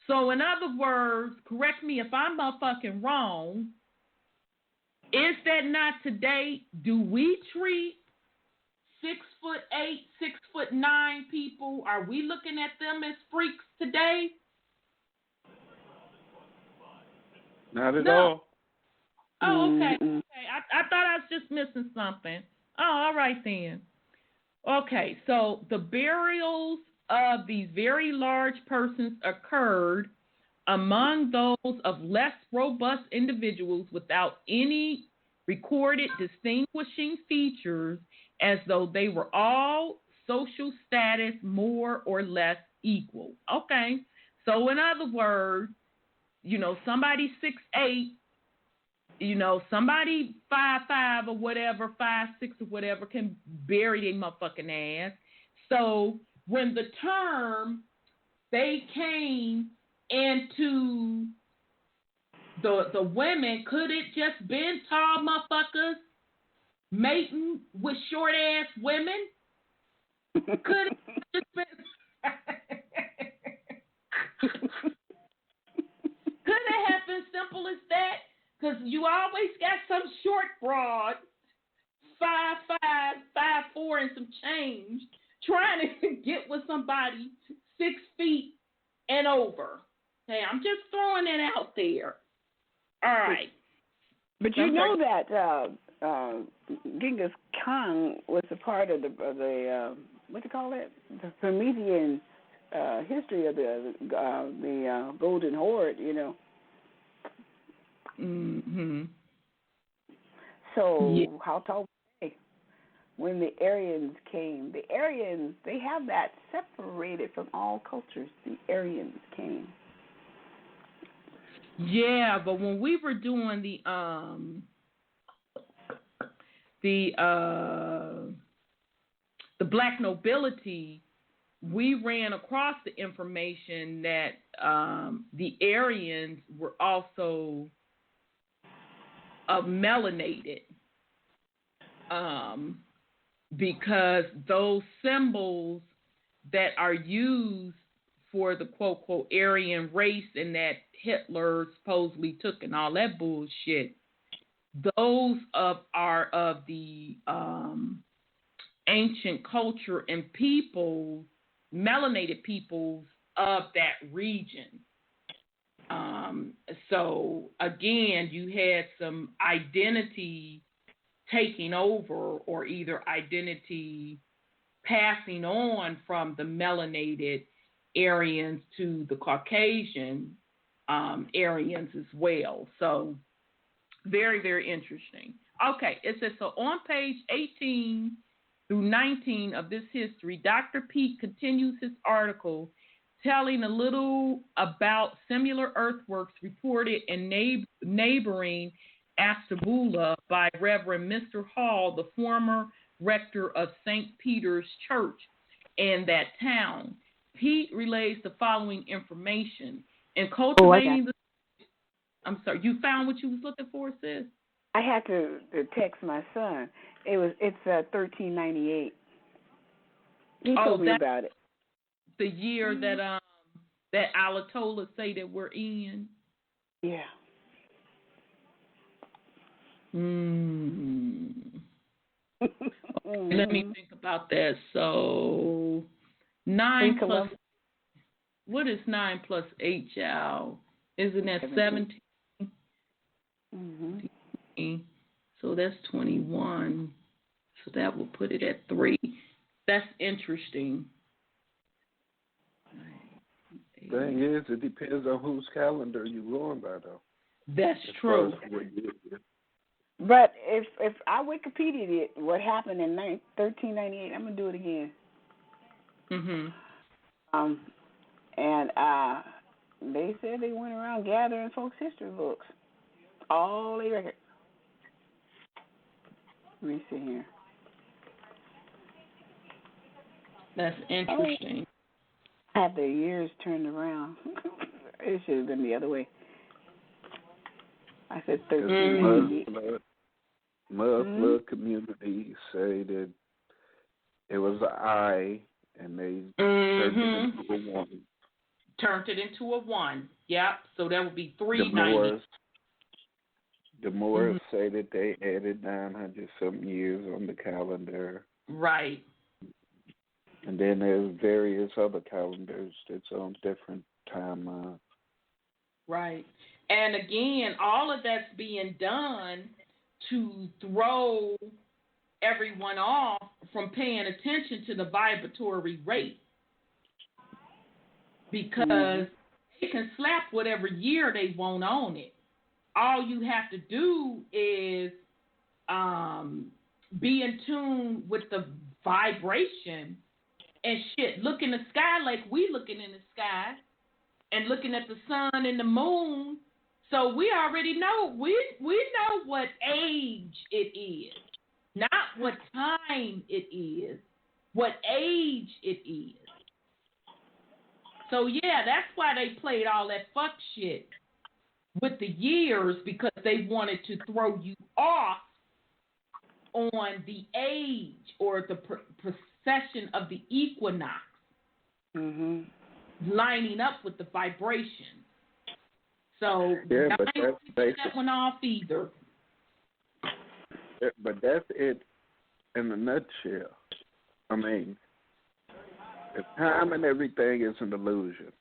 So, in other words, correct me if I'm motherfucking wrong, is that not today? Do we treat 6'8", 6'9" people? Are we looking at them as freaks today?
Not at all.
Oh, okay. Okay. I thought I was just missing something. Oh, all right then. Okay, so the burials of these very large persons occurred among those of less robust individuals without any recorded distinguishing features, as though they were all social status more or less equal. Okay, so in other words, somebody 6'8", somebody 5'5" or whatever, 5'6" or whatever can bury their motherfucking ass. So when the term they came into the women, could it just been tall motherfuckers mating with short ass women? Could it just been? Could it have been simple as that? Because you always got some short broad, 5'5", 5'4", and some change, trying to get with somebody 6 feet and over. Hey, I'm just throwing it out there. All right.
But you know that Genghis Khan was a part of the what do you call it? The Promethean history of the Golden Horde,
Mm-hmm.
So how tall were they when the Aryans came? The Aryans, they have that separated from all cultures. The Aryans came.
Yeah, but when we were doing the black nobility, we ran across the information that the Aryans were also melanated, because those symbols that are used for the quote Aryan race and that Hitler supposedly took and all that bullshit, those are of the ancient culture and peoples, melanated peoples of that region. So again, you had some identity taking over, or either identity passing on from the melanated Aryans to the Caucasian Aryans as well. So very, very interesting. Okay, it says, so on page 18 through 19 of this history, Dr. Pete continues his article telling a little about similar earthworks reported in neighboring Ashtabula by Reverend Mr. Hall, the former rector of St. Peter's Church in that town. Pete relays the following information. In cultivating I'm sorry, you found what you was looking for, sis?
I had to text my son. It's 1398. He told me about it.
The year that Alatola say that we're in.
Yeah.
Let me think about that. So 9 plus. What is 9 plus 8, y'all? Isn't that 17? Mm-hmm. So that's 21. So that will put it at 3. That's interesting.
Thing is, it depends on whose calendar you're going by, though.
That's true.
But if I Wikipedia'd it, what happened in 1398, I'm gonna do it again.
Mhm.
And they said they went around gathering folks' history books, all the records. Let me see here.
That's interesting.
I have their years turned around. It should have been the other way. I said 1390.
Muslim communities say that it was an I, and they turned it into a 1.
Turned it into a 1. Yep. So that would be 390.
The Moors say that they added 900 something years on the calendar.
Right.
And then there's various other calendars that's on different timelines.
Right. And again, all of that's being done to throw everyone off from paying attention to the vibratory rate. Because they can slap whatever year they want on it. All you have to do is be in tune with the vibration and shit. Look in the sky like we looking in the sky and looking at the sun and the moon. So we already know. We know what age it is. Not what time it is. What age it is. So yeah, that's why they played all that fuck shit with the years, because they wanted to throw you off on the age or the precession of the equinox, lining up with the vibration. So
yeah, but
not
that's
that one off either.
But that's it in a nutshell. I mean, if time and everything is an illusion,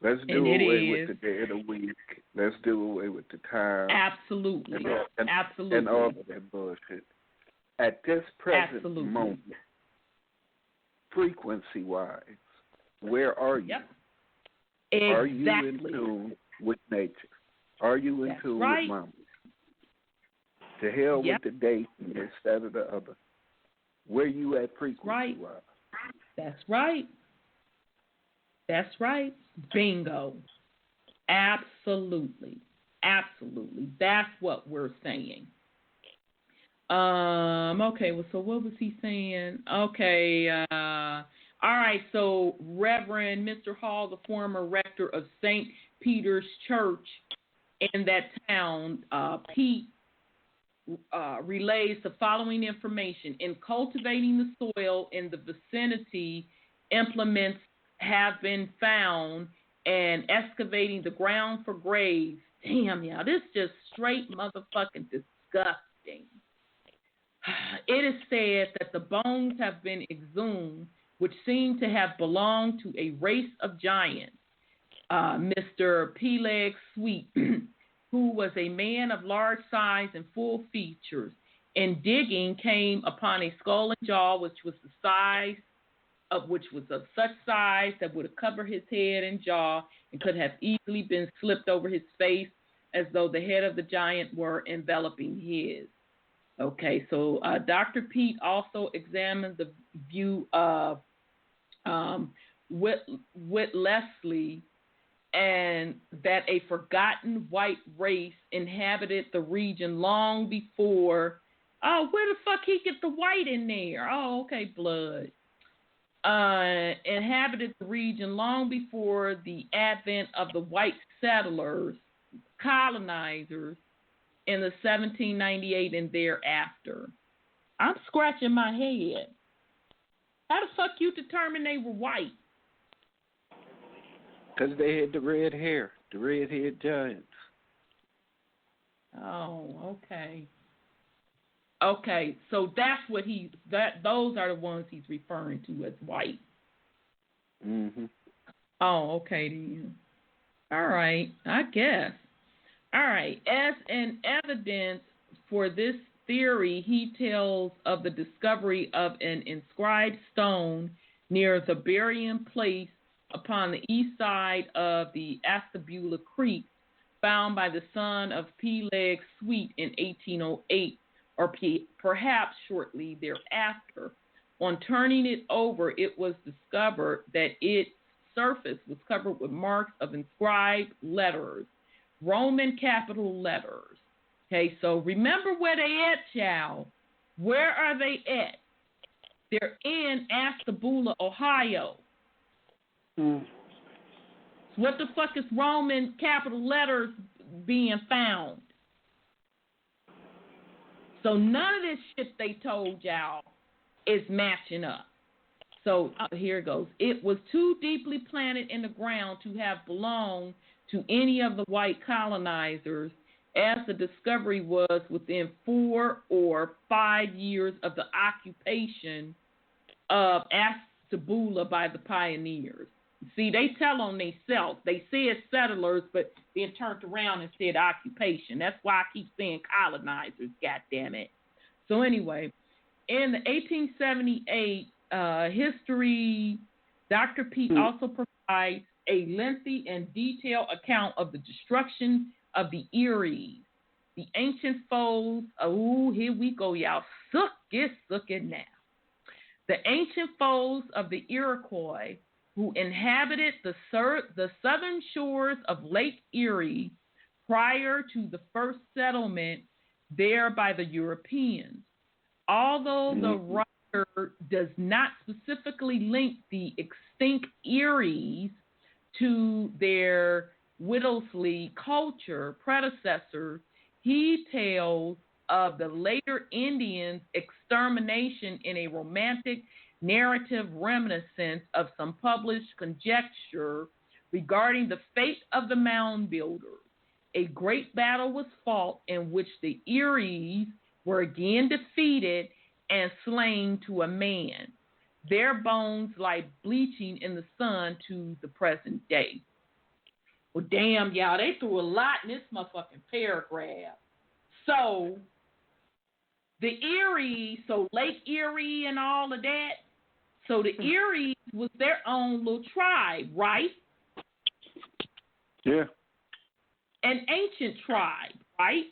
let's do away with the day of the week. Let's do away with the time.
Absolutely. Absolutely.
And all of that bullshit. At this present moment, frequency-wise, where are you?
Yep.
Exactly. Are you in tune with nature? Are you in tune with mama? To hell with the date and this, that, or the other. Where you at frequency-wise?
That's right. That's right. Bingo. Absolutely. Absolutely. That's what we're saying. Okay, well, so what was he saying? Okay, all right, so Reverend Mr. Hall, the former rector of St. Peter's Church in that town, Pete, relays the following information. In cultivating the soil in the vicinity, implements have been found, and excavating the ground for graves. Damn, y'all, this is just straight motherfucking disgusting. It is said that the bones have been exhumed, which seem to have belonged to a race of giants. Mr. Peleg Sweet, who was a man of large size and full features, in digging came upon a skull and jaw, which was of such size that would have covered his head and jaw and could have easily been slipped over his face, as though the head of the giant were enveloping his. Okay, so Dr. Pete also examined the view of Whit Leslie, and that a forgotten white race inhabited the region long before. Oh, where the fuck he get the white in there? Oh, okay, blood. Inhabited the region long before the advent of the white settlers, colonizers, in the 1798 and thereafter. I'm scratching my head. How the fuck you determine they were white?
Because they had the red hair, the red-haired giants.
Oh, okay. Okay, so that's what those are the ones he's referring to as white. Oh, okay then. All right, I guess. All right, as an evidence for this theory, he tells of the discovery of an inscribed stone near the burying place upon the east side of the Astabula Creek, found by the son of Peleg Sweet in 1808, or perhaps shortly thereafter. On turning it over, it was discovered that its surface was covered with marks of inscribed letters, Roman capital letters. Okay, so remember where they at, child. Where are they at? They're in Ashtabula, Ohio.
Mm.
What the fuck is Roman capital letters being found? So none of this shit they told y'all is matching up. So here it goes. It was too deeply planted in the ground to have belonged to any of the white colonizers, as the discovery was within 4 or 5 years of the occupation of Ashtabula by the pioneers. See, they tell on themselves. They said settlers, but then turned around and said occupation. That's why I keep saying colonizers, goddammit. So anyway, in the 1878 history, Dr. Pete also provides a lengthy and detailed account of the destruction of the Eries, the ancient foes. Oh, here we go, y'all. Suck it now. The ancient foes of the Iroquois, who inhabited the southern shores of Lake Erie prior to the first settlement there by the Europeans. Although the writer does not specifically link the extinct Eries to their Whittlesley culture predecessor, he tells of the later Indians' extermination in a romantic narrative reminiscent of some published conjecture regarding the fate of the mound builders. A great battle was fought in which the Eries were again defeated and slain to a man. Their bones lie bleaching in the sun to the present day. Well, damn, y'all, they threw a lot in this motherfucking paragraph. So, the Erie, so Lake Erie and all of that, so the Eries was their own little tribe, right?
Yeah.
An ancient tribe, right?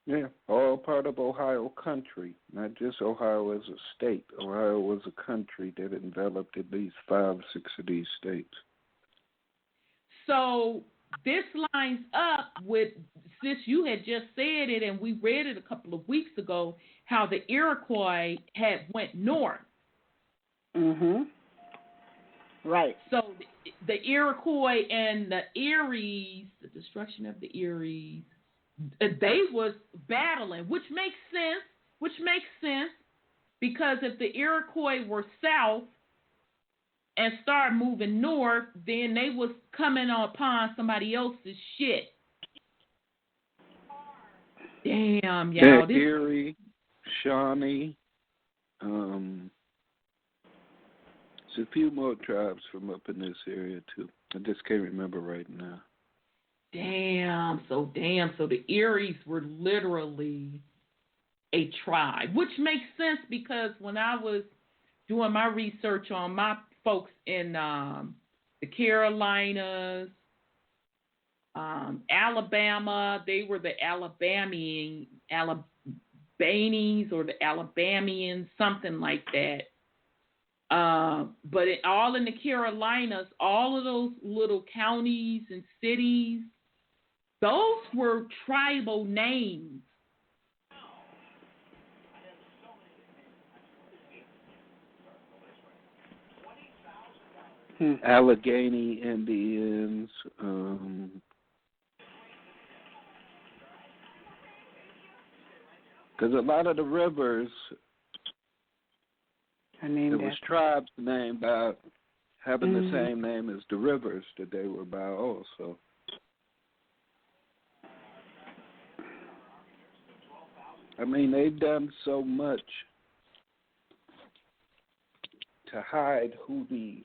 Yeah, all part of Ohio country, not just Ohio as a state. Ohio was a country that enveloped at least 5, 6 of these states.
So this lines up with, since you had just said it and we read it a couple of weeks ago, how the Iroquois had went north.
Right.
So the Iroquois and the Eries, the destruction of the Eries, they was battling, which makes sense, because if the Iroquois were south and start moving north, then they was coming upon somebody else's shit. Damn, y'all.
Erie, Shawnee, there's a few more tribes from up in this area too. I just can't remember right now.
Damn. So the Eries were literally a tribe, which makes sense because when I was doing my research on my folks in the Carolinas, Alabama, they were the Alabamians or the Alabamians, something like that. But all in the Carolinas, all of those little counties and cities, those were tribal names.
Allegheny Indians, because a lot of the rivers, there was tribes named by having the same name as the rivers that they were by also. I mean, they've done so much to hide who the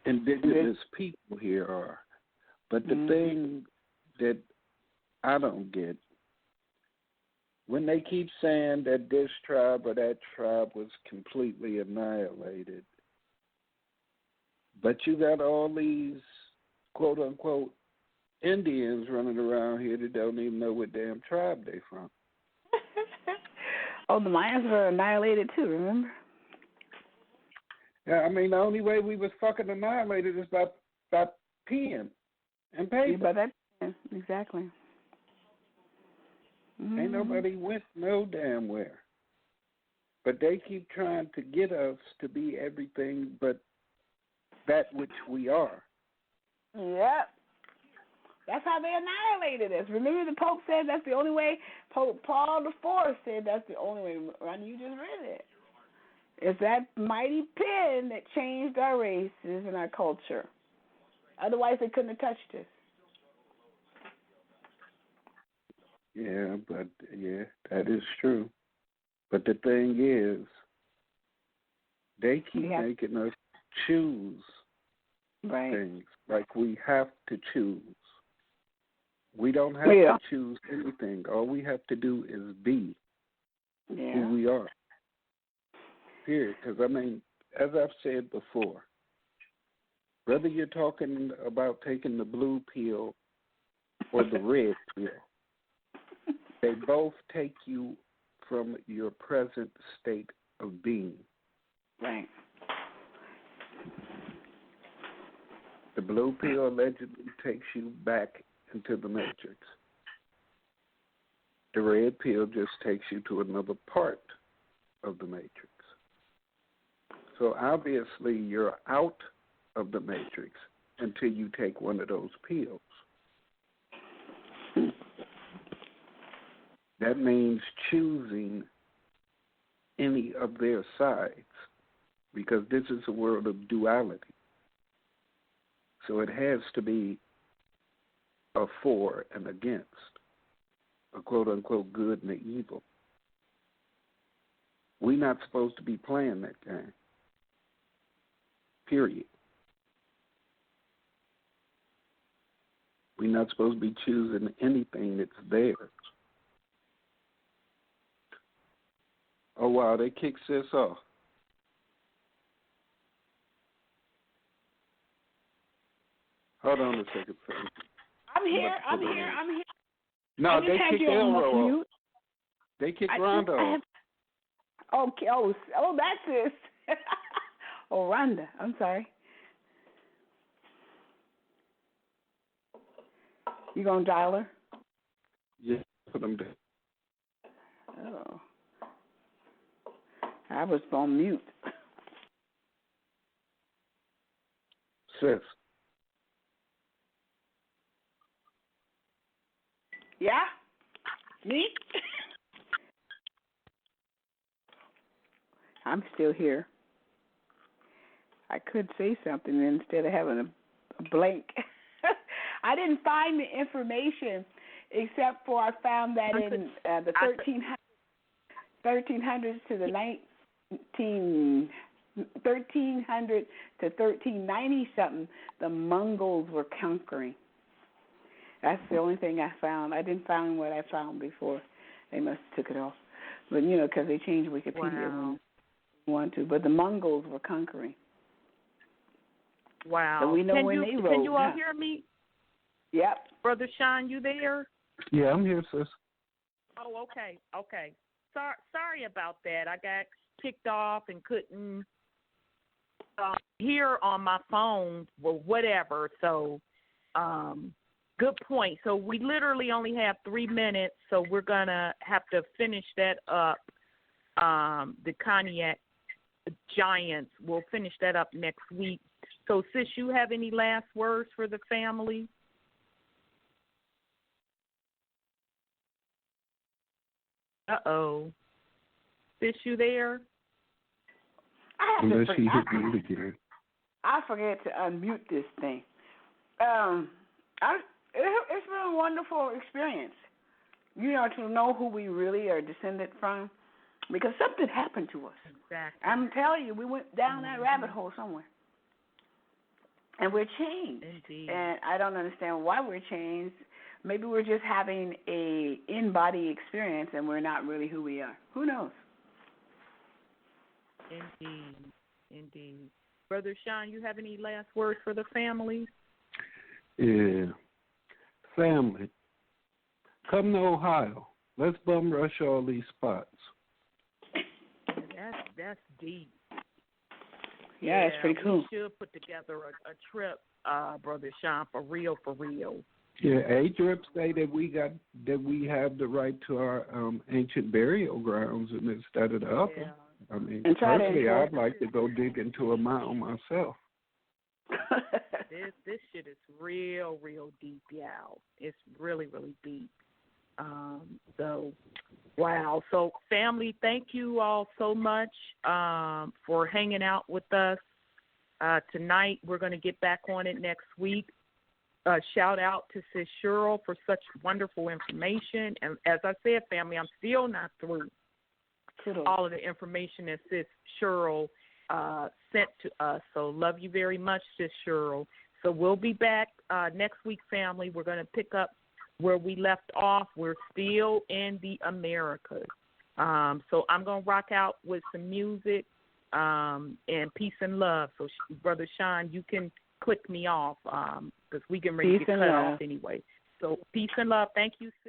indigenous people here are. But the thing that I don't get, when they keep saying that this tribe or that tribe was completely annihilated, but you got all these quote-unquote Indians running around here that don't even know what damn tribe they from.
Oh, the Mayans were annihilated too, remember?
Yeah, I mean, the only way we was fucking annihilated is by pen and paper.
Yeah, by that, yeah, exactly.
Ain't nobody went no damn where. But they keep trying to get us to be everything but that which we are.
Yep. That's how they annihilated us. Remember the Pope said that's the only way. Pope Paul IV said that's the only way. Ronnie, you just read it. It's that mighty pen that changed our races and our culture. Otherwise, they couldn't have touched us.
Yeah, but yeah, that is true. But the thing is, they keep making us choose things. Like we have to choose. We don't have to choose anything. All we have to do is be who we are. Period. Because, I mean, as I've said before, whether you're talking about taking the blue pill or the red pill, they both take you from your present state of being.
Right.
The blue pill allegedly takes you back into the matrix. The red pill just takes you to another part of the matrix. So obviously you're out of the matrix until you take one of those pills. That means choosing any of their sides, because this is a world of duality. So it has to be a for and against, a quote-unquote good and the evil. We're not supposed to be playing that game. Period. We're not supposed to be choosing anything that's theirs. Oh, wow, they kicked sis off. Hold on a second, son.
I'm here.
No, they kicked Elro off. They kicked Rhonda off.
Okay. Oh, that's it. Oh, Rhonda. I'm sorry. You gonna dial her?
Yeah, put them there.
Oh. I was on mute.
Sis.
Yeah? Me? I'm still here. I could say something instead of having a blank. I didn't find the information except for I found that in the 1300s to the 1300 to 1390 something, the Mongols were conquering. That's the only thing I found. I didn't find what I found before. They must have took it off. But, because they changed Wikipedia when they want to. But the Mongols were conquering.
Wow.
So we know when they wrote.
Can you all hear me?
Yep.
Brother Sean, you there?
Yeah, I'm here, sis.
Oh, okay. Sorry about that. I got kicked off and couldn't hear on my phone or whatever. So, good point. So we literally only have 3 minutes, so we're going to have to finish that up. The Cognac Giants, we'll finish that up next week. So, sis, you have any last words for the family? Uh-oh. Sis, you there?
Unless she hit mute again.
I forget to unmute this thing. It's been a wonderful experience, to know who we really are descended from, because something happened to us.
Exactly.
I'm telling you, we went down that rabbit hole somewhere, and we're changed.
Indeed.
And I don't understand why we're changed. Maybe we're just having a in-body experience, and we're not really who we are. Who knows?
Indeed. Brother Sean, you have any last words for the family?
Yeah. Family, come to Ohio. Let's bum rush all these spots.
That's deep.
Yeah, it's pretty cool.
We should put together a trip, Brother Sean, for real.
Yeah, Adrip say that we have the right to our ancient burial grounds and instead of the other.
Yeah.
I mean,
And try to
personally,
enforce
I'd like to go dig into a mound myself.
This shit is real deep, y'all. It's really deep. So, wow. So, family, thank you all so much for hanging out with us tonight. We're going to get back on it next week. Shout out to Sis Cheryl for such wonderful information. And as I said, family, I'm still not through all of the information that Sis Cheryl sent to us. So love you very much, Sis Cheryl. So we'll be back next week, family. We're going to pick up where we left off. We're still in the Americas. So I'm going to rock out with some music and peace and love. So, Brother Sean, you can click me off because we can ready to cut off anyway. So peace and love. Thank you, sis.